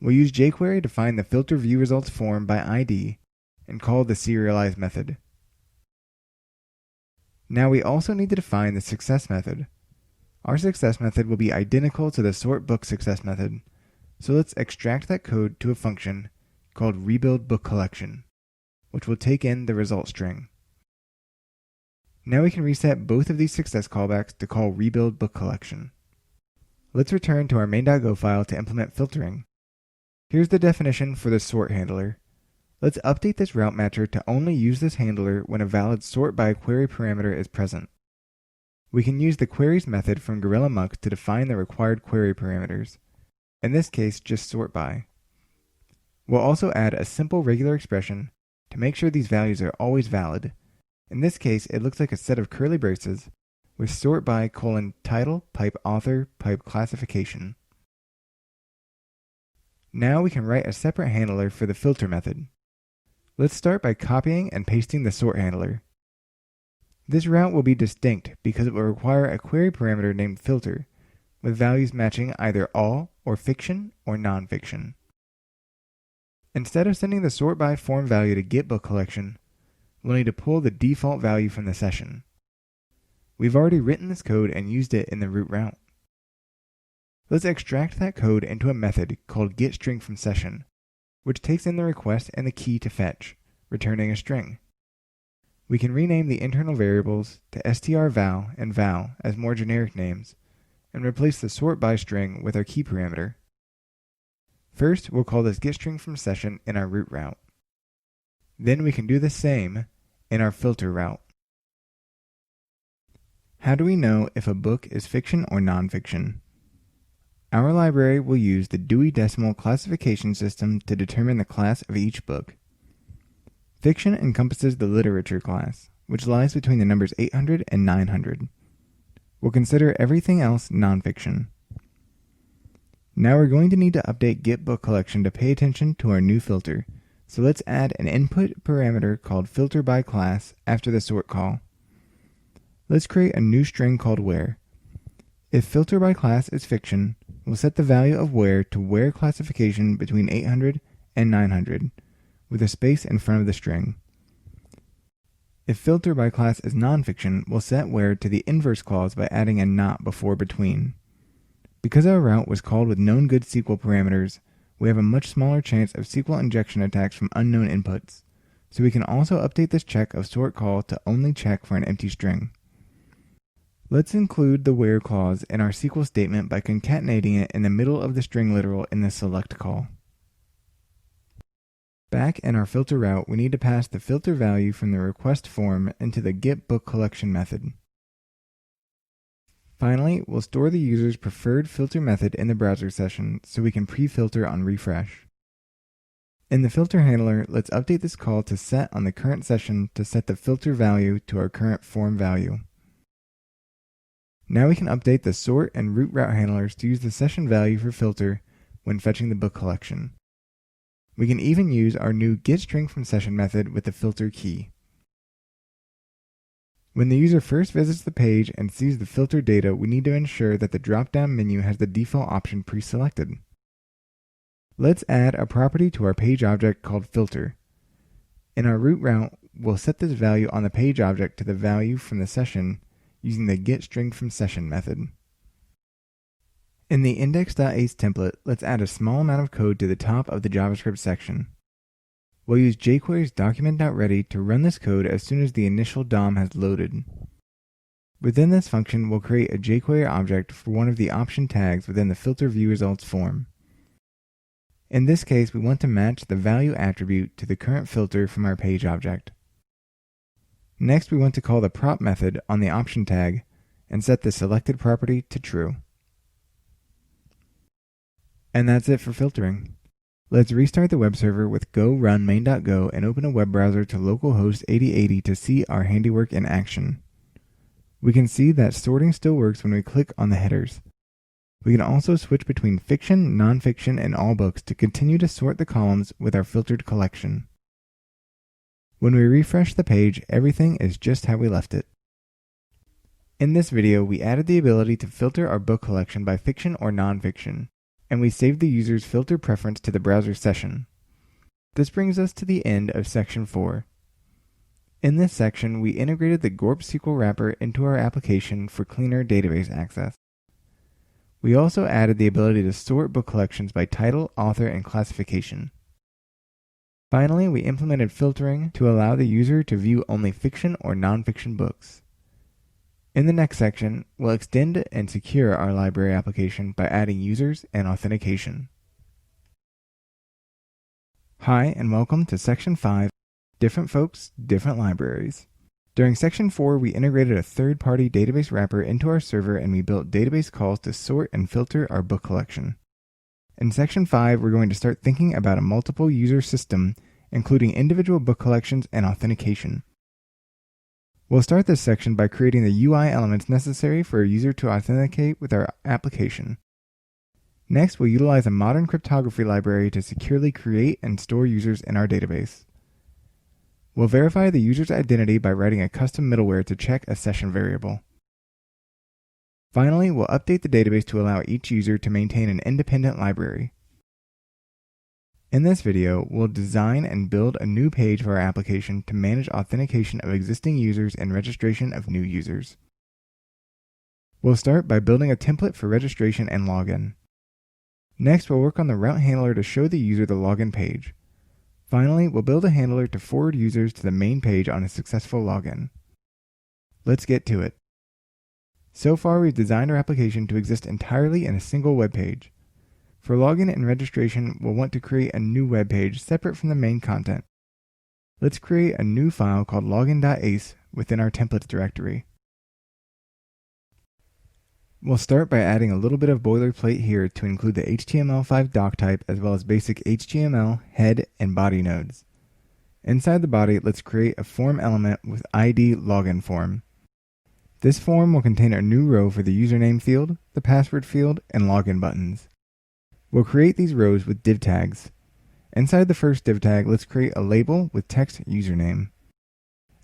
S1: We'll use jQuery to find the filterViewResults form by ID and call the serialize method. Now we also need to define the success method. Our success method will be identical to the sortBookSuccess method, so let's extract that code to a function called rebuildBookCollection, which will take in the result string. Now we can reset both of these success callbacks to call rebuildBookCollection. Let's return to our main.go file to implement filtering. Here's the definition for the sort handler. Let's update this route matcher to only use this handler when a valid sort by query parameter is present. We can use the queries method from GorillaMux to define the required query parameters. In this case, just sort by. We'll also add a simple regular expression to make sure these values are always valid. In this case, it looks like a set of curly braces with sort by : title, pipe author, pipe classification. Now we can write a separate handler for the filter method. Let's start by copying and pasting the sort handler. This route will be distinct because it will require a query parameter named filter, with values matching either all or fiction or nonfiction. Instead of sending the sort by form value to getBookCollection, we'll need to pull the default value from the session. We've already written this code and used it in the root route. Let's extract that code into a method called getStringFromSession, which takes in the request and the key to fetch, returning a string. We can rename the internal variables to strval and val as more generic names, and replace the sort by string with our key parameter. First, we'll call this getStringFromSession in our root route. Then we can do the same in our filter route. How do we know if a book is fiction or nonfiction? Our library will use the Dewey Decimal Classification System to determine the class of each book. Fiction encompasses the literature class, which lies between the numbers 800 and 900. We'll consider everything else nonfiction. Now we're going to need to update getBookCollection to pay attention to our new filter, so let's add an input parameter called filterByClass after the sort call. Let's create a new string called where. If filterByClass is fiction, we'll set the value of where to where classification between 800 and 900, with a space in front of the string. If filterByClass is nonfiction, we'll set where to the inverse clause by adding a not before between. Because our route was called with known good SQL parameters, we have a much smaller chance of SQL injection attacks from unknown inputs, so we can also update this check of sort call to only check for an empty string. Let's include the where clause in our SQL statement by concatenating it in the middle of the string literal in the select call. Back in our filter route, we need to pass the filter value from the request form into the getBookCollection method. Finally, we'll store the user's preferred filter method in the browser session so we can pre-filter on refresh. In the filter handler, let's update this call to set on the current session to set the filter value to our current form value. Now we can update the sort and root route handlers to use the session value for filter when fetching the book collection. We can even use our new getStringFromSession method with the filter key. When the user first visits the page and sees the filter data, we need to ensure that the drop-down menu has the default option pre-selected. Let's add a property to our page object called filter. In our root route, we'll set this value on the page object to the value from the session using the getStringFromSession method. In the index.ace template, let's add a small amount of code to the top of the JavaScript section. We'll use jQuery's document.ready to run this code as soon as the initial DOM has loaded. Within this function, we'll create a jQuery object for one of the option tags within the filter view results form. In this case, we want to match the value attribute to the current filter from our page object. Next, we want to call the prop method on the option tag and set the selected property to true. And that's it for filtering. Let's restart the web server with go run main.go and open a web browser to localhost 8080 to see our handiwork in action. We can see that sorting still works when we click on the headers. We can also switch between fiction, nonfiction, and all books to continue to sort the columns with our filtered collection. When we refresh the page, everything is just how we left it. In this video, we added the ability to filter our book collection by fiction or nonfiction, and we saved the user's filter preference to the browser session. This brings us to the end of section 4. In this section, we integrated the GORP SQL wrapper into our application for cleaner database access. We also added the ability to sort book collections by title, author, and classification. Finally, we implemented filtering to allow the user to view only fiction or nonfiction books. In the next section, we'll extend and secure our library application by adding users and authentication. Hi, and welcome to Section 5, Different Folks, Different Libraries. During Section 4, we integrated a third-party database wrapper into our server and we built database calls to sort and filter our book collection. In Section 5, we're going to start thinking about a multiple user system, including individual book collections and authentication. We'll start this section by creating the UI elements necessary for a user to authenticate with our application. Next, we'll utilize a modern cryptography library to securely create and store users in our database. We'll verify the user's identity by writing a custom middleware to check a session variable. Finally, we'll update the database to allow each user to maintain an independent library. In this video, we'll design and build a new page for our application to manage authentication of existing users and registration of new users. We'll start by building a template for registration and login. Next, we'll work on the route handler to show the user the login page. Finally, we'll build a handler to forward users to the main page on a successful login. Let's get to it. So far, we've designed our application to exist entirely in a single web page. For login and registration, we'll want to create a new web page separate from the main content. Let's create a new file called login.ace within our templates directory. We'll start by adding a little bit of boilerplate here to include the HTML5 doc type as well as basic HTML, head, and body nodes. Inside the body, let's create a form element with ID login form. This form will contain a new row for the username field, the password field, and login buttons. We'll create these rows with div tags. Inside the first div tag, let's create a label with text username.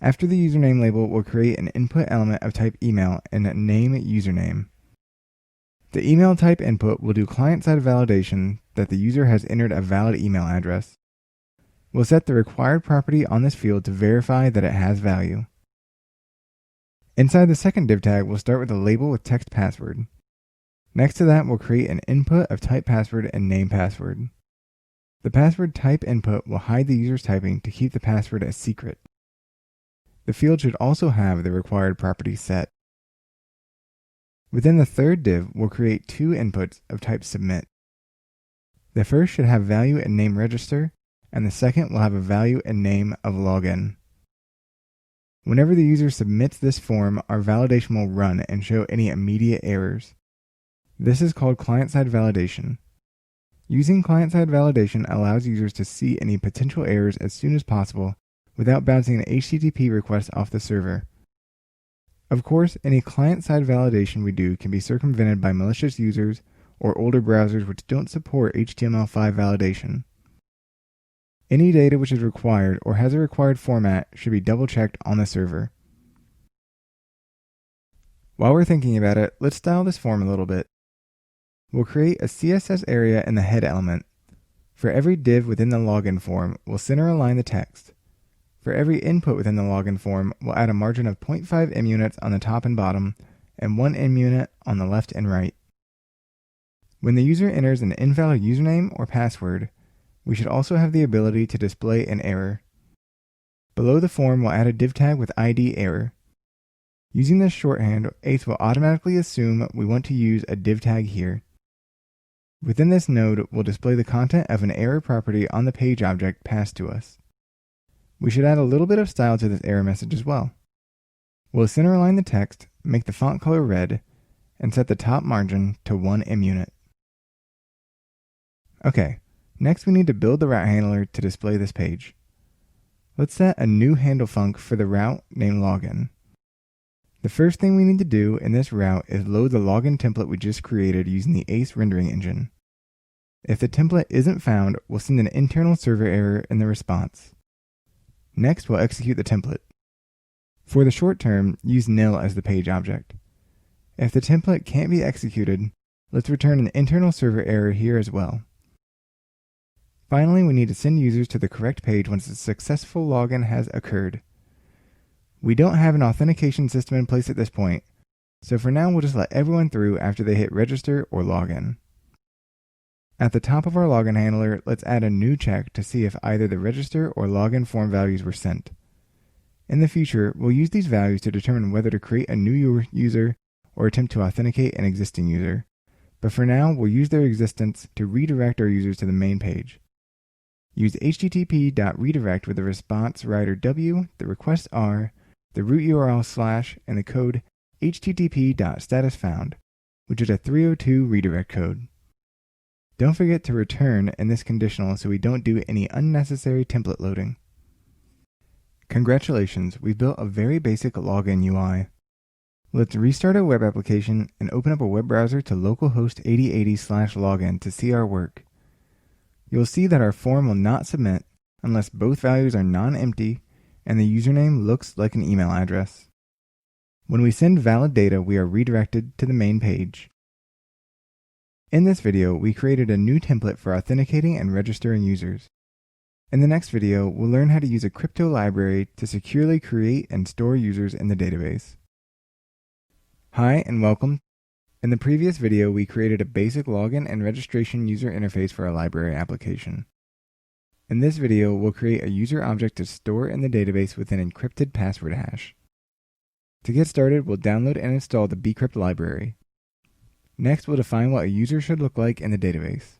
S1: After the username label, we'll create an input element of type email and a name username. The email type input will do client-side validation that the user has entered a valid email address. We'll set the required property on this field to verify that it has value. Inside the second div tag, we'll start with a label with text password. Next to that, we'll create an input of type password and name password. The password type input will hide the user's typing to keep the password a secret. The field should also have the required property set. Within the third div, we'll create two inputs of type submit. The first should have value and name register, and the second will have a value and name of login. Whenever the user submits this form, our validation will run and show any immediate errors. This is called client-side validation. Using client-side validation allows users to see any potential errors as soon as possible without bouncing an HTTP request off the server. Of course, any client-side validation we do can be circumvented by malicious users or older browsers which don't support HTML5 validation. Any data which is required or has a required format should be double-checked on the server. While we're thinking about it, let's style this form a little bit. We'll create a CSS area in the head element. For every div within the login form, we'll center align the text. For every input within the login form, we'll add a margin of 0.5 em units on the top and bottom, and 1 em unit on the left and right. When the user enters an invalid username or password, we should also have the ability to display an error. Below the form, we'll add a div tag with ID error. Using this shorthand, ACE will automatically assume we want to use a div tag here. Within this node, we'll display the content of an error property on the page object passed to us. We should add a little bit of style to this error message as well. We'll center align the text, make the font color red, and set the top margin to 1 em unit. Okay, next we need to build the route handler to display this page. Let's set a new handle func for the route named login. The first thing we need to do in this route is load the login template we just created using the ACE rendering engine. If the template isn't found, we'll send an internal server error in the response. Next, we'll execute the template. For the short term, use nil as the page object. If the template can't be executed, let's return an internal server error here as well. Finally, we need to send users to the correct page once a successful login has occurred. We don't have an authentication system in place at this point, so for now we'll just let everyone through after they hit register or login. At the top of our login handler, let's add a new check to see if either the register or login form values were sent. In the future, we'll use these values to determine whether to create a new user or attempt to authenticate an existing user. But for now, we'll use their existence to redirect our users to the main page. Use http.redirect with the response writer W, the request R, the root URL / and the code http.statusfound, which is a 302 redirect code. Don't forget to return in this conditional so we don't do any unnecessary template loading. Congratulations, we've built a very basic login UI. Let's restart our web application and open up a web browser to localhost 8080/login to see our work. You'll see that our form will not submit unless both values are non-empty and the username looks like an email address. When we send valid data, we are redirected to the main page. In this video, we created a new template for authenticating and registering users. In the next video, we'll learn how to use a crypto library to securely create and store users in the database. Hi and welcome. In the previous video, we created a basic login and registration user interface for our library application. In this video, we'll create a user object to store in the database with an encrypted password hash. To get started, we'll download and install the bcrypt library. Next, we'll define what a user should look like in the database.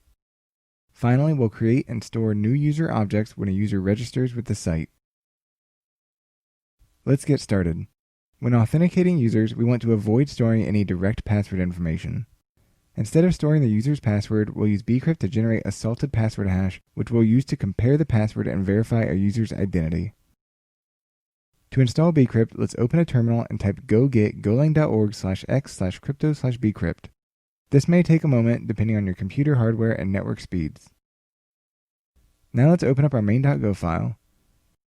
S1: Finally, we'll create and store new user objects when a user registers with the site. Let's get started. When authenticating users, we want to avoid storing any direct password information. Instead of storing the user's password, we'll use bcrypt to generate a salted password hash, which we'll use to compare the password and verify a user's identity. To install bcrypt, let's open a terminal and type go-get golang.org/x/crypto/bcrypt. This may take a moment depending on your computer hardware and network speeds. Now let's open up our main.go file.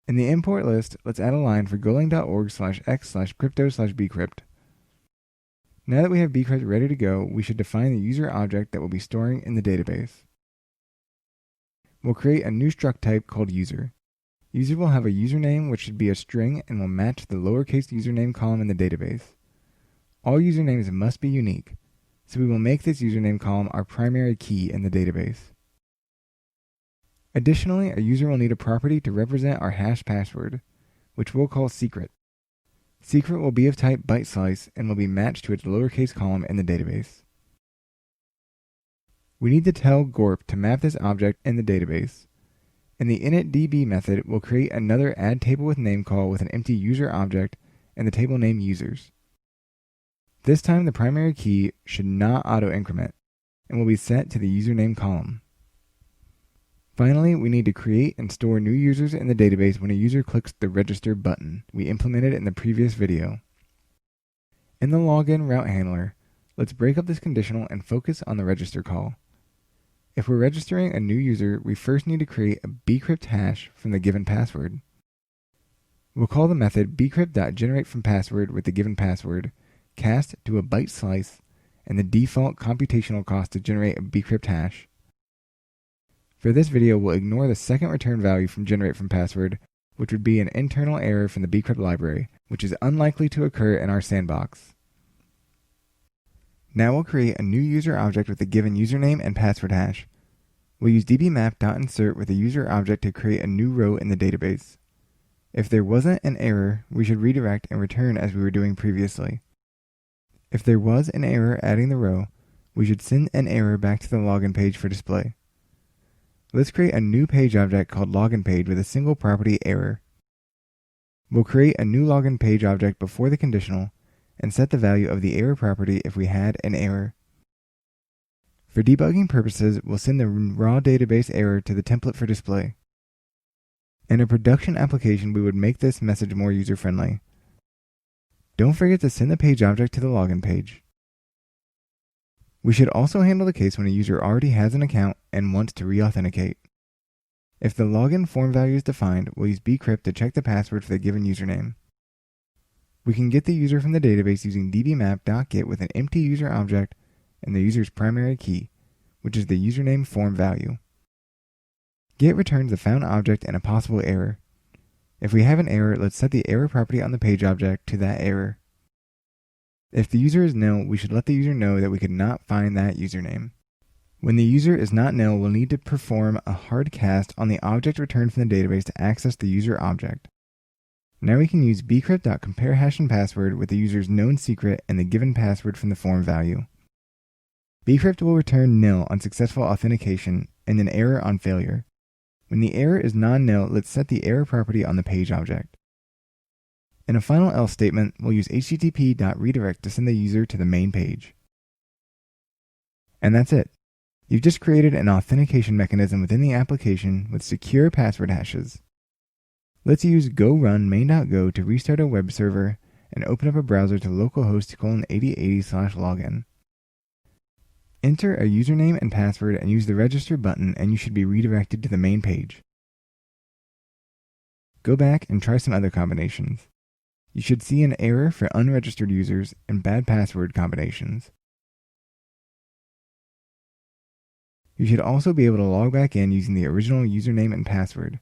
S1: In the import list, let's add a line for golang.org/x/crypto/bcrypt. Now that we have bcrypt ready to go, we should define the user object that we'll be storing in the database. We'll create a new struct type called user. User will have a username which should be a string and will match the lowercase username column in the database. All usernames must be unique, so we will make this username column our primary key in the database. Additionally, a user will need a property to represent our hash password, which we'll call secret. Secret will be of type byte slice and will be matched to its lowercase column in the database. We need to tell gorp to map this object in the database. In the initDB method, we'll create another add table with name call with an empty user object and the table name users. This time the primary key should not auto-increment and will be set to the username column. Finally, we need to create and store new users in the database when a user clicks the register button we implemented in the previous video. In the login route handler, let's break up this conditional and focus on the register call. If we're registering a new user, we first need to create a bcrypt hash from the given password. We'll call the method bcrypt.generateFromPassword with the given password, cast to a byte slice, and the default computational cost to generate a bcrypt hash. For this video, we'll ignore the second return value from generate from password, which would be an internal error from the bcrypt library, which is unlikely to occur in our sandbox. Now we'll create a new user object with a given username and password hash. We'll use dbmap.insert with a user object to create a new row in the database. If there wasn't an error, we should redirect and return as we were doing previously. If there was an error adding the row, we should send an error back to the login page for display. Let's create a new page object called login page with a single property error. We'll create a new login page object before the conditional and set the value of the error property if we had an error. For debugging purposes, we'll send the raw database error to the template for display. In a production application, we would make this message more user-friendly. Don't forget to send the page object to the login page. We should also handle the case when a user already has an account and wants to re-authenticate. If the login form value is defined, we'll use bcrypt to check the password for the given username. We can get the user from the database using dbmap.get with an empty user object and the user's primary key, which is the username form value. Get returns the found object and a possible error. If we have an error, let's set the error property on the page object to that error. If the user is nil, we should let the user know that we could not find that username. When the user is not nil, we'll need to perform a hard cast on the object returned from the database to access the user object. Now we can use bcrypt.compare hash and password with the user's known secret and the given password from the form value. bcrypt will return nil on successful authentication and an error on failure. When the error is non-nil, let's set the error property on the page object. In a final else statement, we'll use http.redirect to send the user to the main page. And that's it. You've just created an authentication mechanism within the application with secure password hashes. Let's use go run main.go to restart a web server and open up a browser to localhost :8080/login. Enter a username and password and use the register button and you should be redirected to the main page. Go back and try some other combinations. You should see an error for unregistered users and bad password combinations. You should also be able to log back in using the original username and password,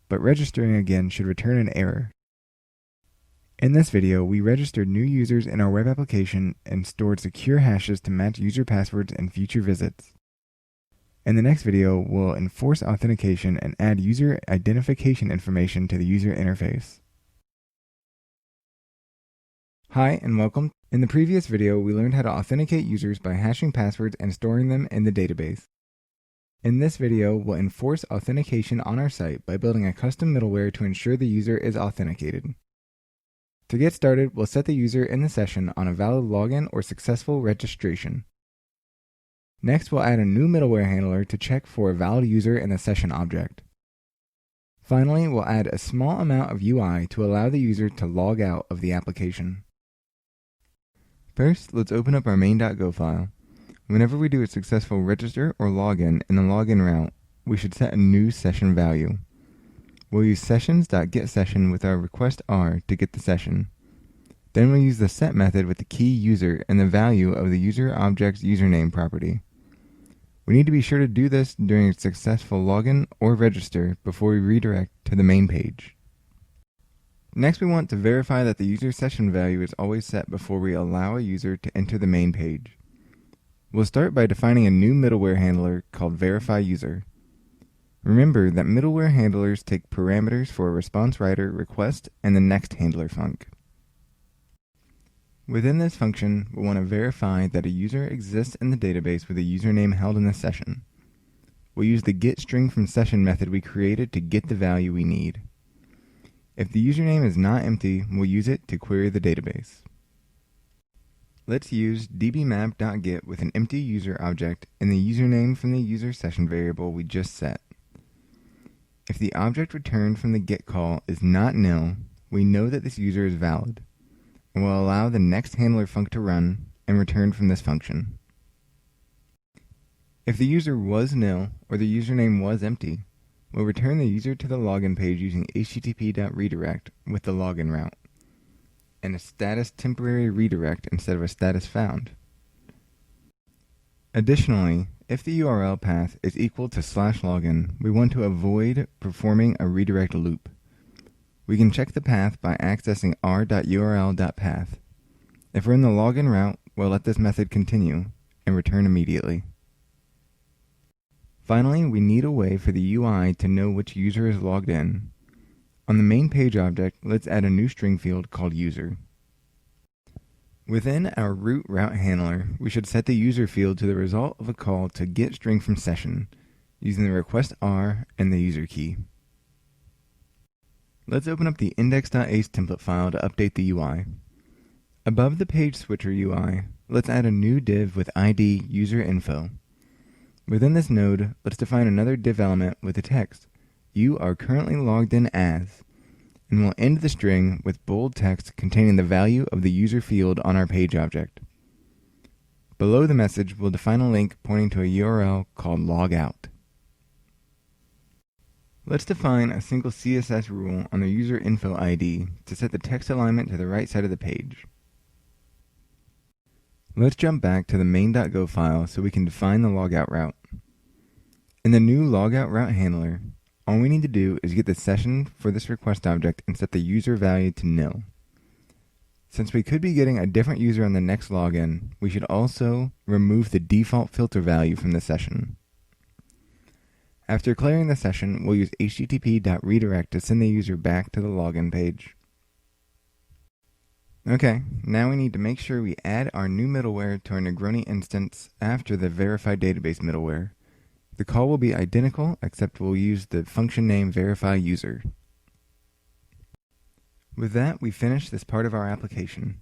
S1: but registering again should return an error. In this video, we registered new users in our web application and stored secure hashes to match user passwords and future visits. In the next video, we'll enforce authentication and add user identification information to the user interface. Hi and welcome. In the previous video, we learned how to authenticate users by hashing passwords and storing them in the database. In this video, we'll enforce authentication on our site by building a custom middleware to ensure the user is authenticated. To get started, we'll set the user in the session on a valid login or successful registration. Next, we'll add a new middleware handler to check for a valid user in the session object. Finally, we'll add a small amount of UI to allow the user to log out of the application. First, let's open up our main.go file. Whenever we do a successful register or login in the login route, we should set a new session value. We'll use sessions.getSession with our request R to get the session. Then we'll use the set method with the key user and the value of the user object's username property. We need to be sure to do this during a successful login or register before we redirect to the main page. Next, we want to verify that the user session value is always set before we allow a user to enter the main page. We'll start by defining a new middleware handler called verifyUser. Remember that middleware handlers take parameters for a response writer, request, and the next handler func. Within this function, we'll want to verify that a user exists in the database with a username held in the session. We'll use the getStringFromSession method we created to get the value we need. If the username is not empty, we'll use it to query the database. Let's use dbmap.get with an empty user object and the username from the user session variable we just set. If the object returned from the get call is not nil, we know that this user is valid, and we'll allow the next handler func to run and return from this function. If the user was nil or the username was empty, we'll return the user to the login page using http.redirect with the login route, and a status temporary redirect instead of a status found. Additionally, if the URL path is equal to /login, we want to avoid performing a redirect loop. We can check the path by accessing r.url.path. If we're in the login route, we'll let this method continue and return immediately. Finally, we need a way for the UI to know which user is logged in. On the main page object, let's add a new string field called user. Within our root route handler, we should set the user field to the result of a call to get string from session using the request R and the user key. Let's open up the index.ace template file to update the UI. Above the page switcher UI, let's add a new div with ID user info. Within this node, let's define another div element with the text, "You are currently logged in as," and we'll end the string with bold text containing the value of the user field on our page object. Below the message, we'll define a link pointing to a URL called logout. Let's define a single CSS rule on the user info ID to set the text alignment to the right side of the page. Let's jump back to the main.go file so we can define the logout route. In the new logout route handler, all we need to do is get the session for this request object and set the user value to nil. Since we could be getting a different user on the next login, we should also remove the default filter value from the session. After clearing the session, we'll use http.redirect to send the user back to the login page. Okay, now we need to make sure we add our new middleware to our Negroni instance after the verified database middleware. The call will be identical, except we'll use the function name verifyUser. With that, we finished this part of our application.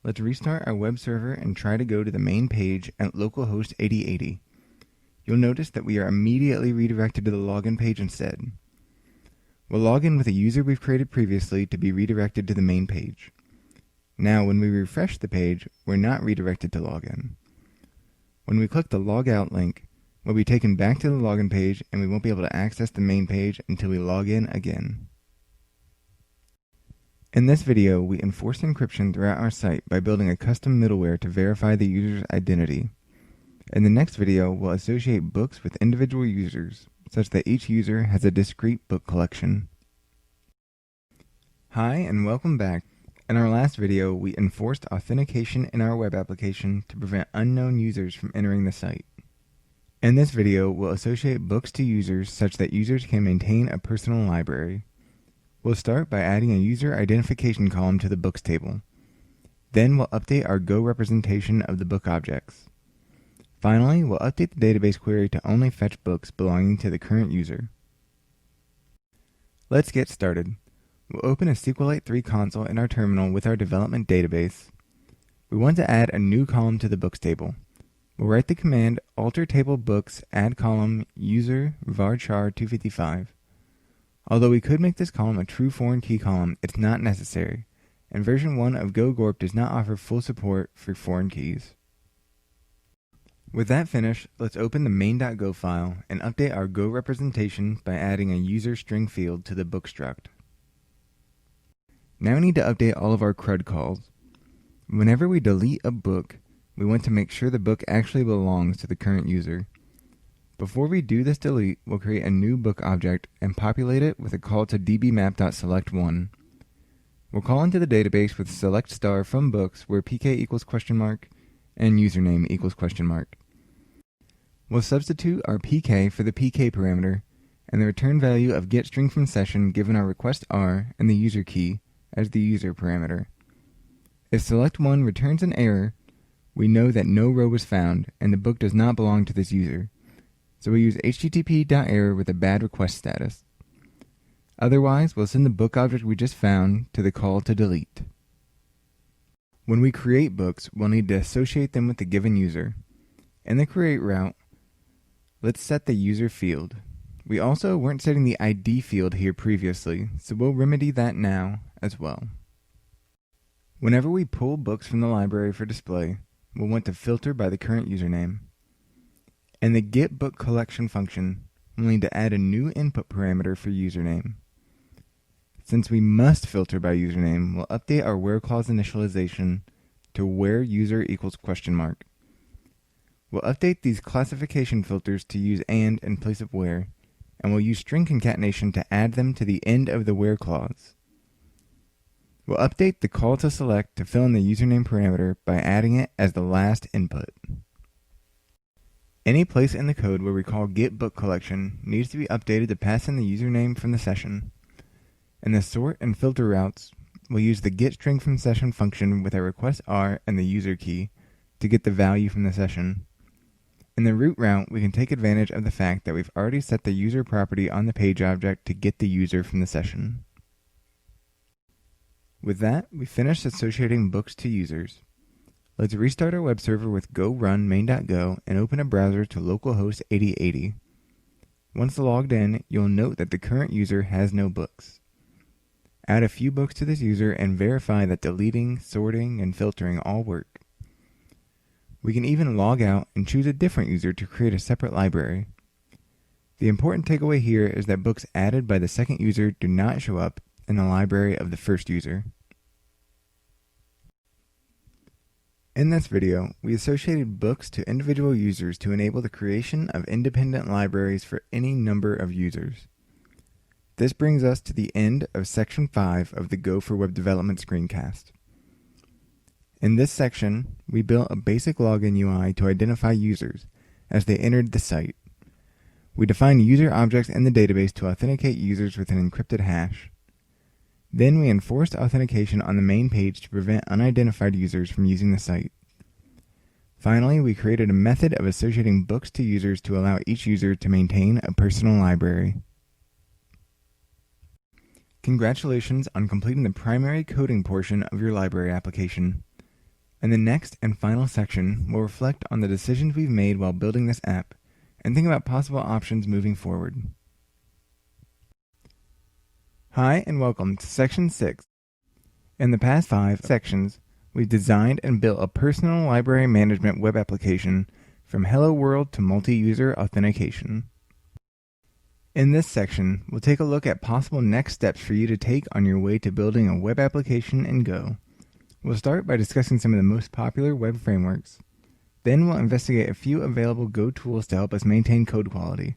S1: Let's restart our web server and try to go to the main page at localhost 8080. You'll notice that we are immediately redirected to the login page instead. We'll log in with a user we've created previously to be redirected to the main page. Now, when we refresh the page, we're not redirected to login. When we click the logout link, we'll be taken back to the login page and we won't be able to access the main page until we log in again. In this video, we enforce encryption throughout our site by building a custom middleware to verify the user's identity. In the next video, we'll associate books with individual users, such that each user has a discrete book collection. Hi, and welcome back. In our last video, we enforced authentication in our web application to prevent unknown users from entering the site. In this video, we'll associate books to users such that users can maintain a personal library. We'll start by adding a user identification column to the books table. Then we'll update our Go representation of the book objects. Finally, we'll update the database query to only fetch books belonging to the current user. Let's get started. We'll open a SQLite 3 console in our terminal with our development database. We want to add a new column to the books table. We'll write the command alter table books add column user varchar 255. Although we could make this column a true foreign key column, it's not necessary, and version 1 of GoGorp does not offer full support for foreign keys. With that finished, let's open the main.go file and update our Go representation by adding a user string field to the book struct. Now we need to update all of our CRUD calls. Whenever we delete a book, we want to make sure the book actually belongs to the current user. Before we do this delete, we'll create a new book object and populate it with a call to dbmap.select1. We'll call into the database with select star from books where pk equals ? And username equals ? We'll substitute our pk for the pk parameter and the return value of getStringFromSession given our request R and the user key as the user parameter. If select1 returns an error, we know that no row was found and the book does not belong to this user. So we use http.error with a bad request status. Otherwise, we'll send the book object we just found to the call to delete. When we create books, we'll need to associate them with the given user. In the create route, let's set the user field. We also weren't setting the ID field here previously, so we'll remedy that now as well. Whenever we pull books from the library for display, we'll want to filter by the current username. In the getBookCollection function, we'll need to add a new input parameter for username. Since we must filter by username, we'll update our where clause initialization to where user equals ? We'll update these classification filters to use and in place of where, and we'll use string concatenation to add them to the end of the where clause. We'll update the call to select to fill in the username parameter by adding it as the last input. Any place in the code where we call getBookCollection needs to be updated to pass in the username from the session. In the sort and filter routes, we'll use the getStringFromSession function with our request_r and the user key to get the value from the session. In the root route, we can take advantage of the fact that we've already set the user property on the page object to get the user from the session. With that, we finished associating books to users. Let's restart our web server with go run main.go and open a browser to localhost 8080. Once logged in, you'll note that the current user has no books. Add a few books to this user and verify that deleting, sorting, and filtering all work. We can even log out and choose a different user to create a separate library. The important takeaway here is that books added by the second user do not show up in the library of the first user. In this video, we associated books to individual users to enable the creation of independent libraries for any number of users. This brings us to the end of section 5 of the Go for Web Development screencast. In this section, we built a basic login UI to identify users as they entered the site. We defined user objects in the database to authenticate users with an encrypted hash. Then we enforced authentication on the main page to prevent unidentified users from using the site. Finally, we created a method of associating books to users to allow each user to maintain a personal library. Congratulations on completing the primary coding portion of your library application. In the next and final section, we'll reflect on the decisions we've made while building this app and think about possible options moving forward. Hi, and welcome to Section 6. In the past 5 sections, we've designed and built a personal library management web application from Hello World to multi-user authentication. In this section, we'll take a look at possible next steps for you to take on your way to building a web application in Go. We'll start by discussing some of the most popular web frameworks. Then we'll investigate a few available Go tools to help us maintain code quality.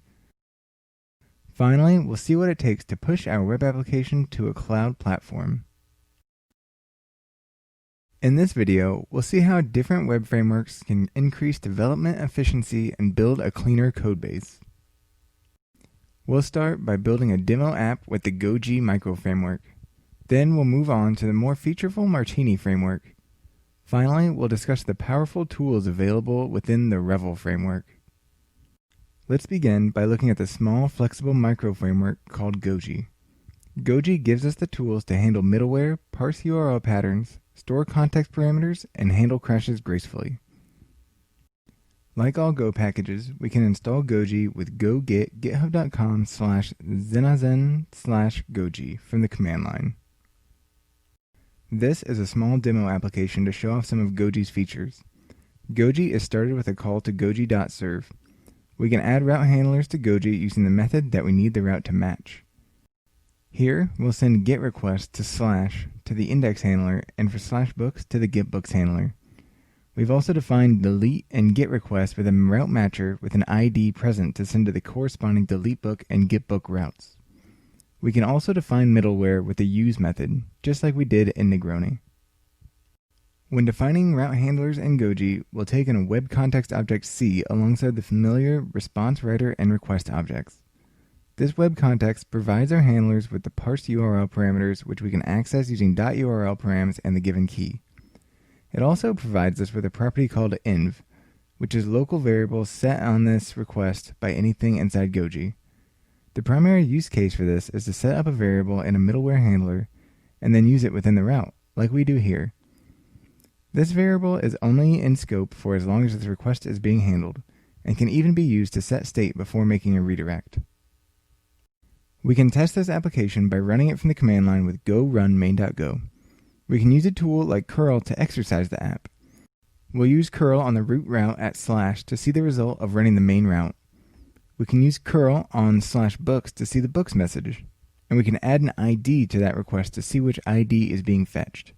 S1: Finally, we'll see what it takes to push our web application to a cloud platform. In this video, we'll see how different web frameworks can increase development efficiency and build a cleaner codebase. We'll start by building a demo app with the Goji micro framework. Then we'll move on to the more featureful Martini framework. Finally, we'll discuss the powerful tools available within the Revel framework. Let's begin by looking at the small, flexible micro framework called Goji. Goji gives us the tools to handle middleware, parse URL patterns, store context parameters, and handle crashes gracefully. Like all Go packages, we can install Goji with go git github.com/zenazen/goji from the command line. This is a small demo application to show off some of Goji's features. Goji is started with a call to goji.serve. We can add route handlers to Goji using the method that we need the route to match. Here, we'll send get requests to / to the index handler and for /books to the getBooks handler. We've also defined delete and get requests with a route matcher with an ID present to send to the corresponding deletebook and getbook routes. We can also define middleware with the use method, just like we did in Negroni. When defining route handlers in Goji, we'll take in a web context object C alongside the familiar response writer and request objects. This web context provides our handlers with the parsed URL parameters which we can access using .url params and the given key. It also provides us with a property called env, which is local variable set on this request by anything inside Goji. The primary use case for this is to set up a variable in a middleware handler and then use it within the route, like we do here. This variable is only in scope for as long as this request is being handled, and can even be used to set state before making a redirect. We can test this application by running it from the command line with go run main.go. We can use a tool like curl to exercise the app. We'll use curl on the root route at / to see the result of running the main route. We can use curl on /books to see the books message, and we can add an ID to that request to see which ID is being fetched.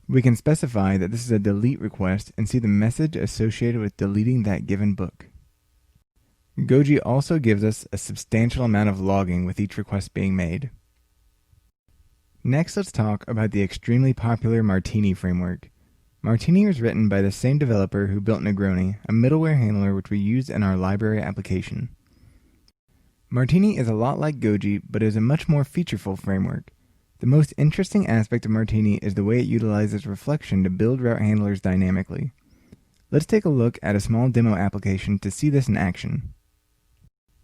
S1: We can specify that this is a delete request and see the message associated with deleting that given book. Goji also gives us a substantial amount of logging with each request being made. Next, let's talk about the extremely popular Martini framework. Martini was written by the same developer who built Negroni, a middleware handler which we use in our library application. Martini is a lot like Goji, but is a much more featureful framework. The most interesting aspect of Martini is the way it utilizes reflection to build route handlers dynamically. Let's take a look at a small demo application to see this in action.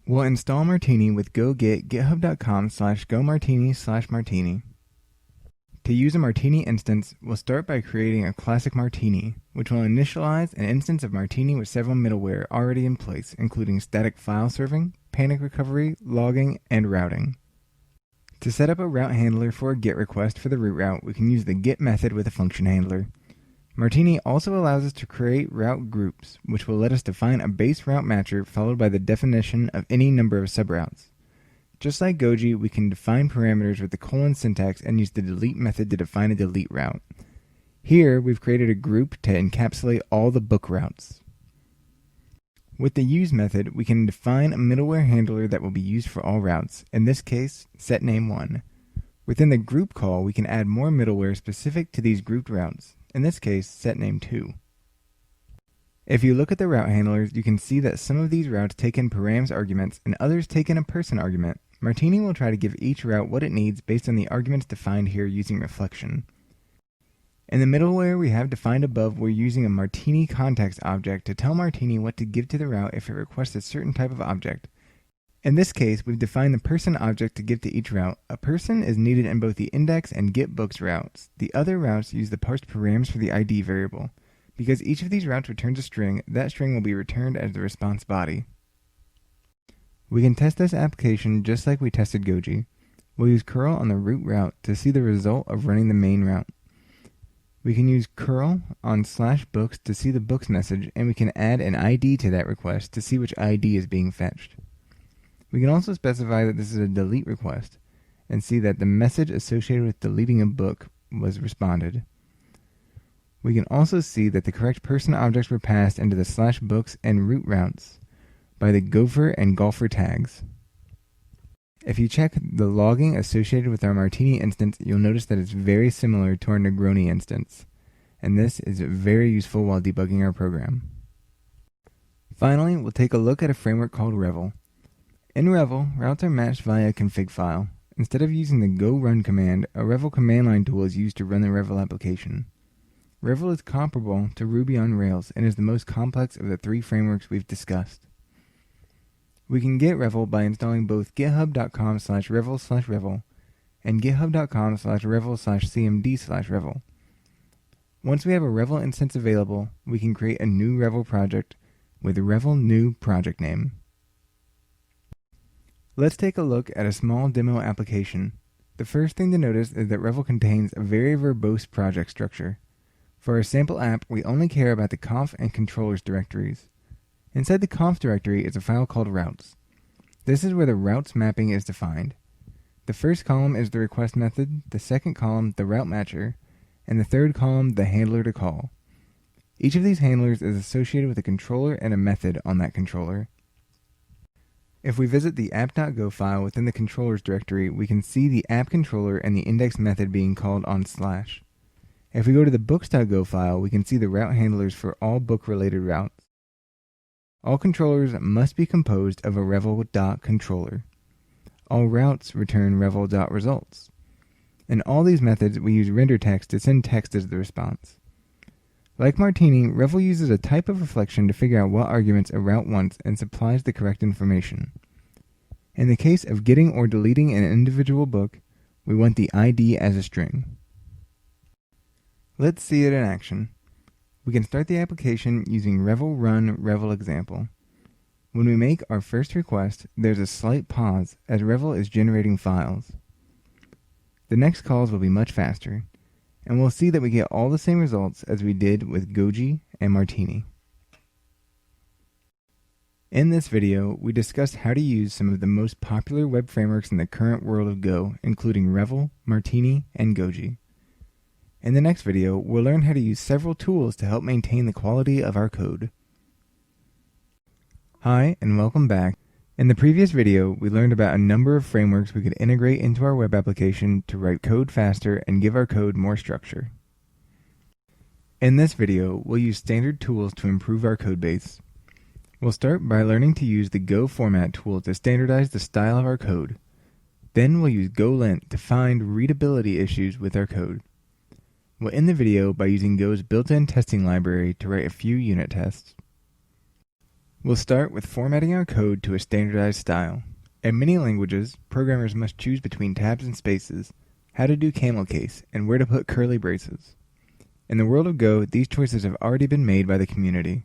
S1: We'll install Martini with go-git github.com/gomartini/martini. To use a Martini instance, we'll start by creating a classic Martini, which will initialize an instance of Martini with several middleware already in place, including static file serving, panic recovery, logging, and routing. To set up a route handler for a GET request for the root route, we can use the GET method with a function handler. Martini also allows us to create route groups, which will let us define a base route matcher followed by the definition of any number of subroutes. Just like Goji, we can define parameters with the colon syntax and use the delete method to define a delete route. Here, we've created a group to encapsulate all the book routes. With the use method, we can define a middleware handler that will be used for all routes, in this case, setName1. Within the group call, we can add more middleware specific to these grouped routes, in this case, setName2. If you look at the route handlers, you can see that some of these routes take in params arguments and others take in a person argument. Martini will try to give each route what it needs based on the arguments defined here using reflection. In the middleware we have defined above, we're using a Martini context object to tell Martini what to give to the route if it requests a certain type of object. In this case, we've defined the person object to give to each route. A person is needed in both the index and get books routes. The other routes use the parsed params for the ID variable. Because each of these routes returns a string, that string will be returned as the response body. We can test this application just like we tested Goji. We'll use curl on the root route to see the result of running the main route. We can use curl on /books to see the books message, and we can add an ID to that request to see which ID is being fetched. We can also specify that this is a delete request and see that the message associated with deleting a book was responded. We can also see that the correct person objects were passed into the /books and root routes by the gopher and golfer tags. If you check the logging associated with our Martini instance, you'll notice that it's very similar to our Negroni instance, and this is very useful while debugging our program. Finally, we'll take a look at a framework called Revel. In Revel, routes are matched via a config file. Instead of using the go run command, a Revel command line tool is used to run the Revel application. Revel is comparable to Ruby on Rails and is the most complex of the three frameworks we've discussed. We can get Revel by installing both github.com/revel/revel and github.com/revel/cmd/revel. Once we have a Revel instance available, we can create a new Revel project with Revel new project name. Let's take a look at a small demo application. The first thing to notice is that Revel contains a very verbose project structure. For our sample app, we only care about the conf and controllers directories. Inside the conf directory is a file called routes. This is where the routes mapping is defined. The first column is the request method, the second column the route matcher, and the third column the handler to call. Each of these handlers is associated with a controller and a method on that controller. If we visit the app.go file within the controllers directory, we can see the app controller and the index method being called on /. If we go to the books.go file, we can see the route handlers for all book-related routes. All controllers must be composed of a revel.controller. All routes return revel.results. In all these methods, we use render text to send text as the response. Like Martini, Revel uses a type of reflection to figure out what arguments a route wants and supplies the correct information. In the case of getting or deleting an individual book, we want the ID as a string. Let's see it in action. We can start the application using Revel run Revel example. When we make our first request, there's a slight pause as Revel is generating files. The next calls will be much faster, and we'll see that we get all the same results as we did with Goji and Martini. In this video, we discussed how to use some of the most popular web frameworks in the current world of Go, including Revel, Martini, and Goji. In the next video, we'll learn how to use several tools to help maintain the quality of our code. Hi, and welcome back. In the previous video, we learned about a number of frameworks we could integrate into our web application to write code faster and give our code more structure. In this video, we'll use standard tools to improve our code base. We'll start by learning to use the Go format tool to standardize the style of our code. Then we'll use GoLint to find readability issues with our code. We'll end the video by using Go's built-in testing library to write a few unit tests. We'll start with formatting our code to a standardized style. In many languages, programmers must choose between tabs and spaces, how to do camel case, and where to put curly braces. In the world of Go, these choices have already been made by the community.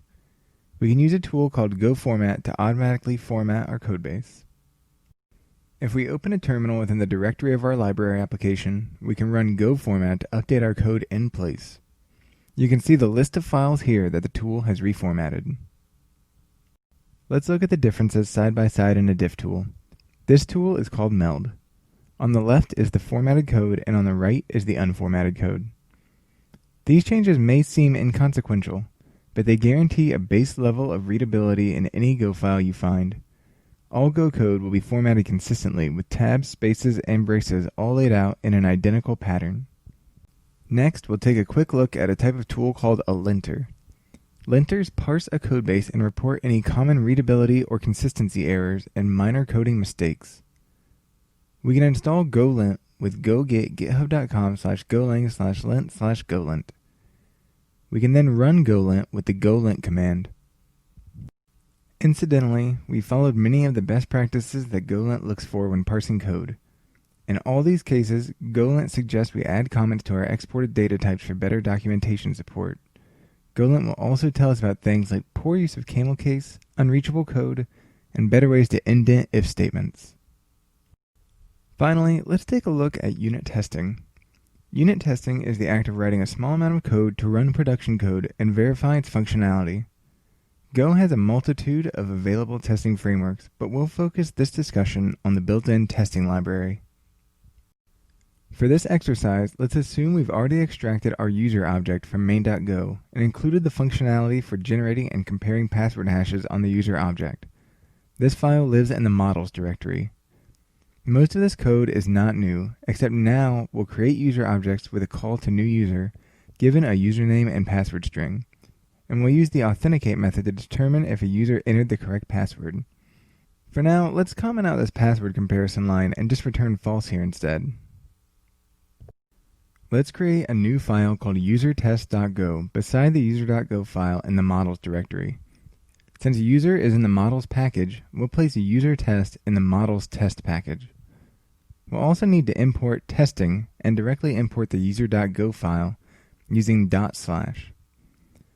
S1: We can use a tool called GoFormat to automatically format our codebase. If we open a terminal within the directory of our library application, we can run GoFormat to update our code in place. You can see the list of files here that the tool has reformatted. Let's look at the differences side by side in a diff tool. This tool is called Meld. On the left is the formatted code, and on the right is the unformatted code. These changes may seem inconsequential, but they guarantee a base level of readability in any Go file you find. All Go code will be formatted consistently with tabs, spaces, and braces all laid out in an identical pattern. Next, we'll take a quick look at a type of tool called a linter. Linters parse a codebase and report any common readability or consistency errors and minor coding mistakes. We can install GoLint with go-git-github.com/golang/lint/golint. We can then run GoLint with the GoLint command. Incidentally, we followed many of the best practices that GoLint looks for when parsing code. In all these cases, GoLint suggests we add comments to our exported data types for better documentation support. GoLint will also tell us about things like poor use of camel case, unreachable code, and better ways to indent if statements. Finally, let's take a look at unit testing. Unit testing is the act of writing a small amount of code to run production code and verify its functionality. Go has a multitude of available testing frameworks, but we'll focus this discussion on the built-in testing library. For this exercise, let's assume we've already extracted our user object from main.go and included the functionality for generating and comparing password hashes on the user object. This file lives in the models directory. Most of this code is not new, except now we'll create user objects with a call to new user, given a username and password string. And we'll use the authenticate method to determine if a user entered the correct password. For now, let's comment out this password comparison line and just return false here instead. Let's create a new file called usertest.go beside the user.go file in the models directory. Since user is in the models package, we'll place a user test in the models test package. We'll also need to import testing and directly import the user.go file using /.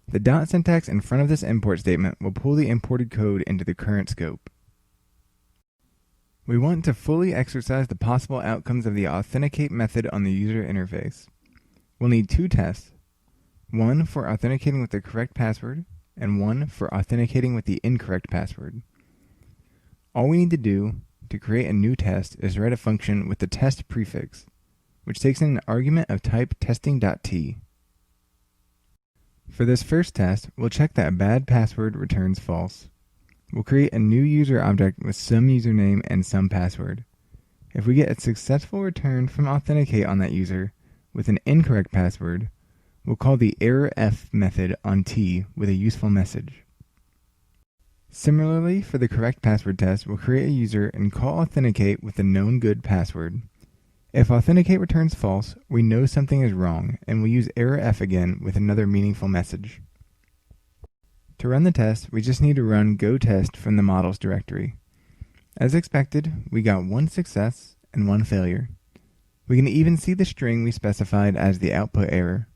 S1: The dot syntax in front of this import statement will pull the imported code into the current scope. We want to fully exercise the possible outcomes of the authenticate method on the user interface. We'll need two tests, one for authenticating with the correct password and one for authenticating with the incorrect password. All we need to do to create a new test is write a function with the test prefix, which takes in an argument of type testing.t. For this first test, we'll check that a bad password returns false. We'll create a new user object with some username and some password. If we get a successful return from authenticate on that user with an incorrect password, we'll call the errorf method on t with a useful message. Similarly, for the correct password test, we'll create a user and call authenticate with a known good password. If authenticate returns false, we know something is wrong, and we'll use errorf again with another meaningful message. To run the test, we just need to run go-test from the models directory. As expected, we got one success and one failure. We can even see the string we specified as the output error.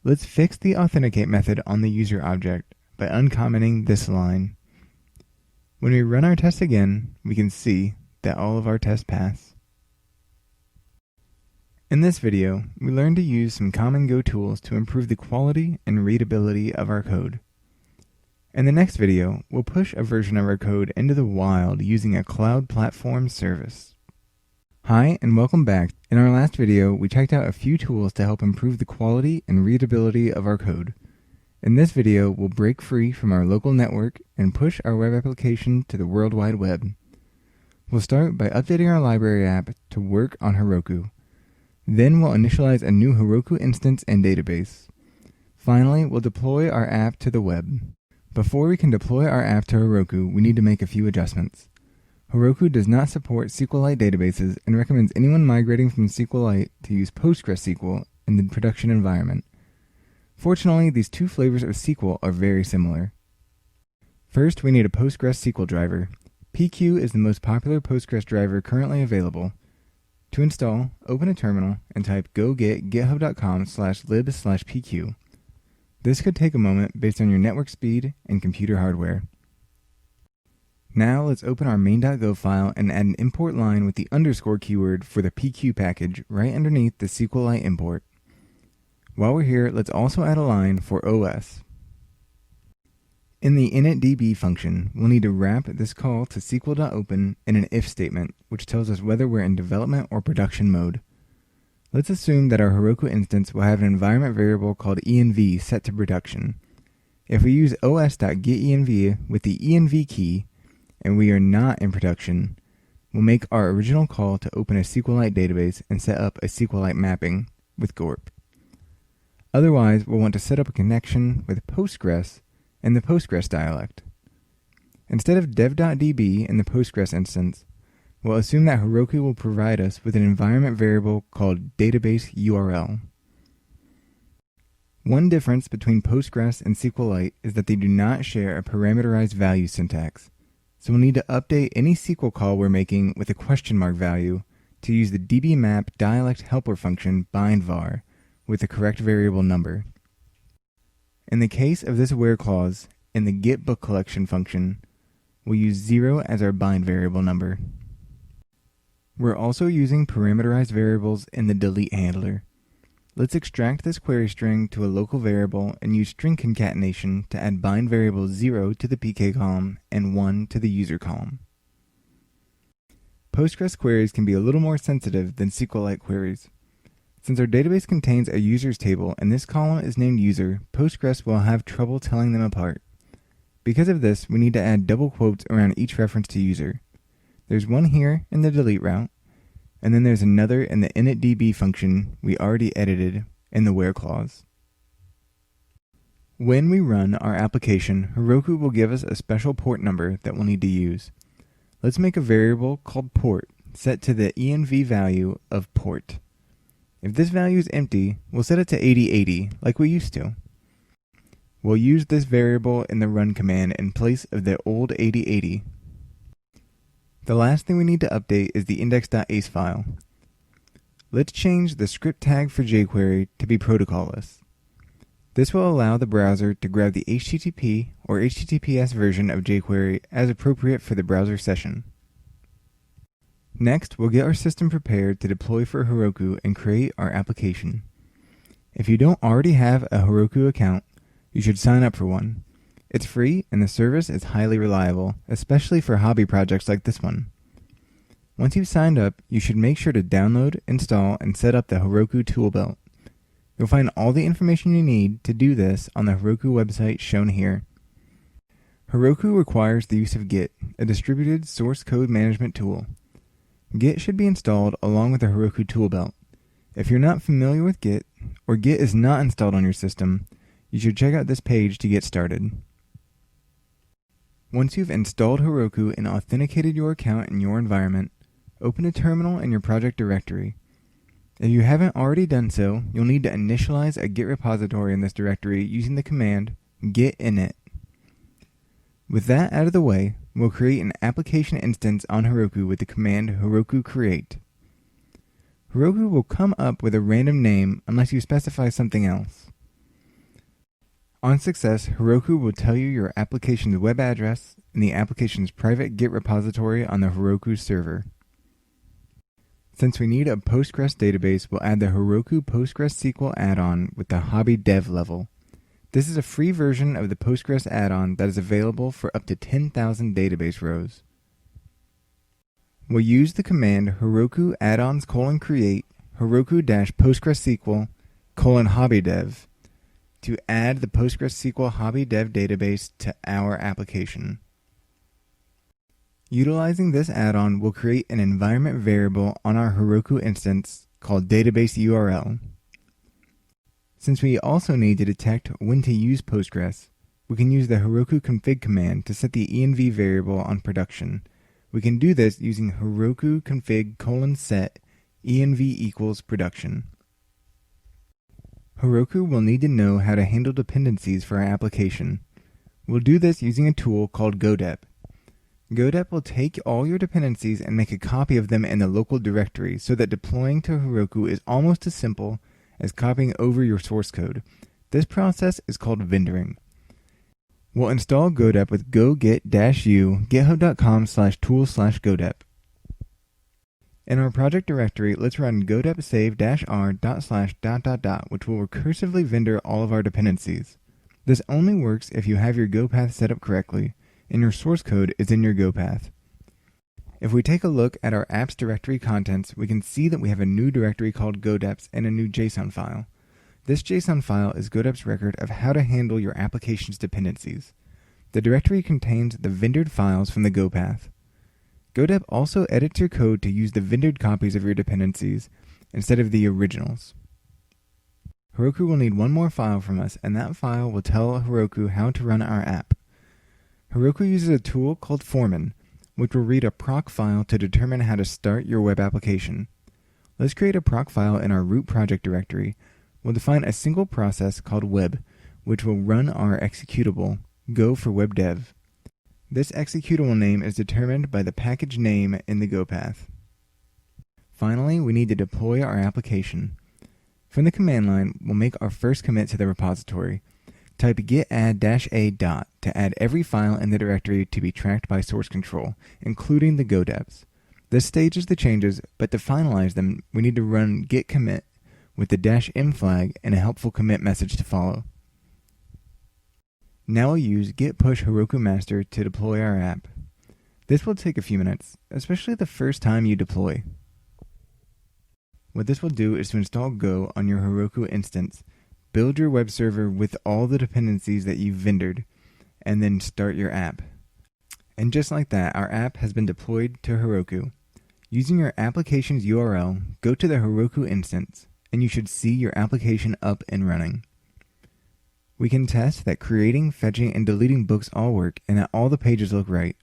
S1: Let's fix the authenticate method on the user object by uncommenting this line. When we run our test again, we can see that all of our tests pass. In this video, we learned to use some common Go tools to improve the quality and readability of our code. In the next video, we'll push a version of our code into the wild using a cloud platform service. Hi and welcome back. In our last video, we checked out a few tools to help improve the quality and readability of our code. In this video, we'll break free from our local network and push our web application to the World Wide Web. We'll start by updating our library app to work on Heroku. Then we'll initialize a new Heroku instance and database. Finally, we'll deploy our app to the web. Before we can deploy our app to Heroku, we need to make a few adjustments. Heroku does not support SQLite databases and recommends anyone migrating from SQLite to use PostgreSQL in the production environment. Fortunately, these two flavors of SQL are very similar. First, we need a PostgreSQL driver. PQ is the most popular Postgres driver currently available. To install, open a terminal and type go get github.com/lib/pq. This could take a moment based on your network speed and computer hardware. Now let's open our main.go file and add an import line with the underscore keyword for the PQ package right underneath the SQLite import. While we're here, let's also add a line for OS. In the initDB function, we'll need to wrap this call to SQL.open in an if statement, which tells us whether we're in development or production mode. Let's assume that our Heroku instance will have an environment variable called env set to production. If we use os.getEnv with the env key, and we are not in production, we'll make our original call to open a SQLite database and set up a SQLite mapping with gorp. Otherwise, we'll want to set up a connection with Postgres and the Postgres dialect. Instead of dev.db in the Postgres instance, we'll assume that Heroku will provide us with an environment variable called database URL. One difference between Postgres and SQLite is that they do not share a parameterized value syntax. So we'll need to update any SQL call we're making with a question mark value to use the dbmap dialect helper function bindvar with the correct variable number. In the case of this where clause, in the get book collection function, we'll use 0 as our bind variable number. We're also using parameterized variables in the delete handler. Let's extract this query string to a local variable and use string concatenation to add bind variables 0 to the pk column and 1 to the user column. Postgres queries can be a little more sensitive than SQLite queries. Since our database contains a users table and this column is named user, Postgres will have trouble telling them apart. Because of this, we need to add double quotes around each reference to user. There's one here in the delete route, and then there's another in the initDB function we already edited in the where clause. When we run our application, Heroku will give us a special port number that we'll need to use. Let's make a variable called port set to the env value of port. If this value is empty, we'll set it to 8080 like we used to. We'll use this variable in the run command in place of the old 8080. The last thing we need to update is the index.ace file. Let's change the script tag for jQuery to be protocol-less. This will allow the browser to grab the HTTP or HTTPS version of jQuery as appropriate for the browser session. Next, we'll get our system prepared to deploy for Heroku and create our application. If you don't already have a Heroku account, you should sign up for one. It's free and the service is highly reliable, especially for hobby projects like this one. Once you've signed up, you should make sure to download, install, and set up the Heroku tool belt. You'll find all the information you need to do this on the Heroku website shown here. Heroku requires the use of Git, a distributed source code management tool. Git should be installed along with the Heroku tool belt. If you're not familiar with Git, or Git is not installed on your system, you should check out this page to get started. Once you've installed Heroku and authenticated your account in your environment, open a terminal in your project directory. If you haven't already done so, you'll need to initialize a Git repository in this directory using the command git init. With that out of the way, we'll create an application instance on Heroku with the command Heroku create. Heroku will come up with a random name unless you specify something else. On success, Heroku will tell you your application's web address and the application's private Git repository on the Heroku server. Since we need a Postgres database, we'll add the Heroku PostgreSQL add-on with the Hobby Dev level. This is a free version of the Postgres add-on that is available for up to 10,000 database rows. we'll use the command Heroku add-ons create Heroku-PostgreSQL hobbydev to add the PostgreSQL hobbydev database to our application. Utilizing this add-on will create an environment variable on our Heroku instance called database URL. Since we also need to detect when to use Postgres, we can use the Heroku config command to set the env variable on production. We can do this using Heroku config set env equals production. Heroku will need to know how to handle dependencies for our application. We'll do this using a tool called godep. Godep will take all your dependencies and make a copy of them in the local directory so that deploying to Heroku is almost as simple as copying over your source code. This process is called vendoring. We'll install godep with go-git-u github.com/tool/godep. In our project directory, let's run godep save-r./... which will recursively vendor all of our dependencies. This only works if you have your Go path set up correctly, and your source code is in your Go path. If we take a look at our apps directory contents, we can see that we have a new directory called godeps and a new JSON file. This JSON file is godep's record of how to handle your application's dependencies. The directory contains the vendored files from the Go path. Godep also edits your code to use the vendored copies of your dependencies instead of the originals. Heroku will need one more file from us, and that file will tell Heroku how to run our app. Heroku uses a tool called Foreman, which will read a proc file to determine how to start your web application. Let's create a proc file in our root project directory. We'll define a single process called web, which will run our executable, Go for web dev. This executable name is determined by the package name in the Go path. Finally, we need to deploy our application. From the command line, we'll make our first commit to the repository. Type git add-a dot to add every file in the directory to be tracked by source control, including the godeps. This stages the changes, but to finalize them, we need to run git commit with the -m flag and a helpful commit message to follow. Now we'll use git push Heroku master to deploy our app. This will take a few minutes, especially the first time you deploy. What this will do is to install Go on your Heroku instance, build your web server with all the dependencies that you've vendored, and then start your app. And just like that, our app has been deployed to Heroku. Using your application's URL, go to the Heroku instance, and you should see your application up and running. We can test that creating, fetching, and deleting books all work and that all the pages look right.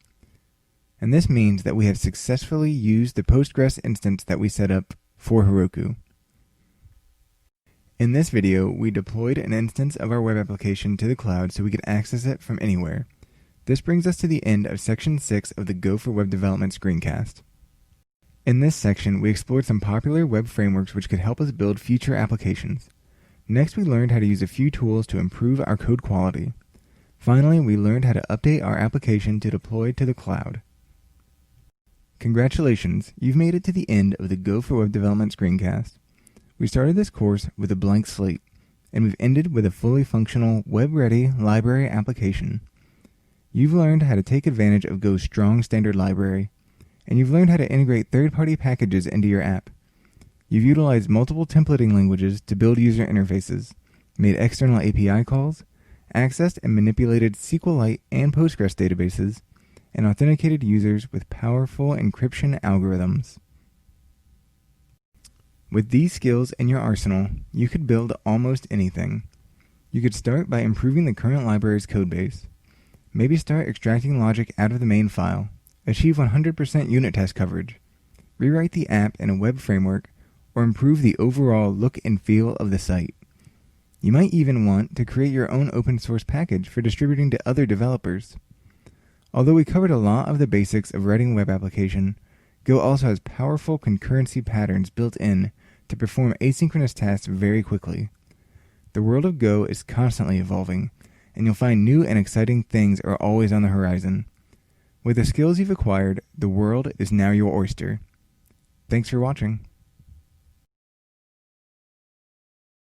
S1: And this means that we have successfully used the Postgres instance that we set up for Heroku. In this video, we deployed an instance of our web application to the cloud so we could access it from anywhere. This brings us to the end of Section 6 of the Go for Web Development screencast. In this section, we explored some popular web frameworks which could help us build future applications. Next, we learned how to use a few tools to improve our code quality. Finally, we learned how to update our application to deploy to the cloud. Congratulations, you've made it to the end of the Go for Web Development screencast. We started this course with a blank slate, and we've ended with a fully functional, web-ready library application. You've learned how to take advantage of Go's strong standard library, and you've learned how to integrate third-party packages into your app. You've utilized multiple templating languages to build user interfaces, made external API calls, accessed and manipulated SQLite and Postgres databases, and authenticated users with powerful encryption algorithms. With these skills in your arsenal, you could build almost anything. You could start by improving the current library's codebase. Maybe start extracting logic out of the main file, achieve 100% unit test coverage, rewrite the app in a web framework, or improve the overall look and feel of the site. You might even want to create your own open source package for distributing to other developers. Although we covered a lot of the basics of writing a web application, Go also has powerful concurrency patterns built in to perform asynchronous tasks very quickly. The world of Go is constantly evolving, and you'll find new and exciting things are always on the horizon. With the skills you've acquired, the world is now your oyster. Thanks for watching.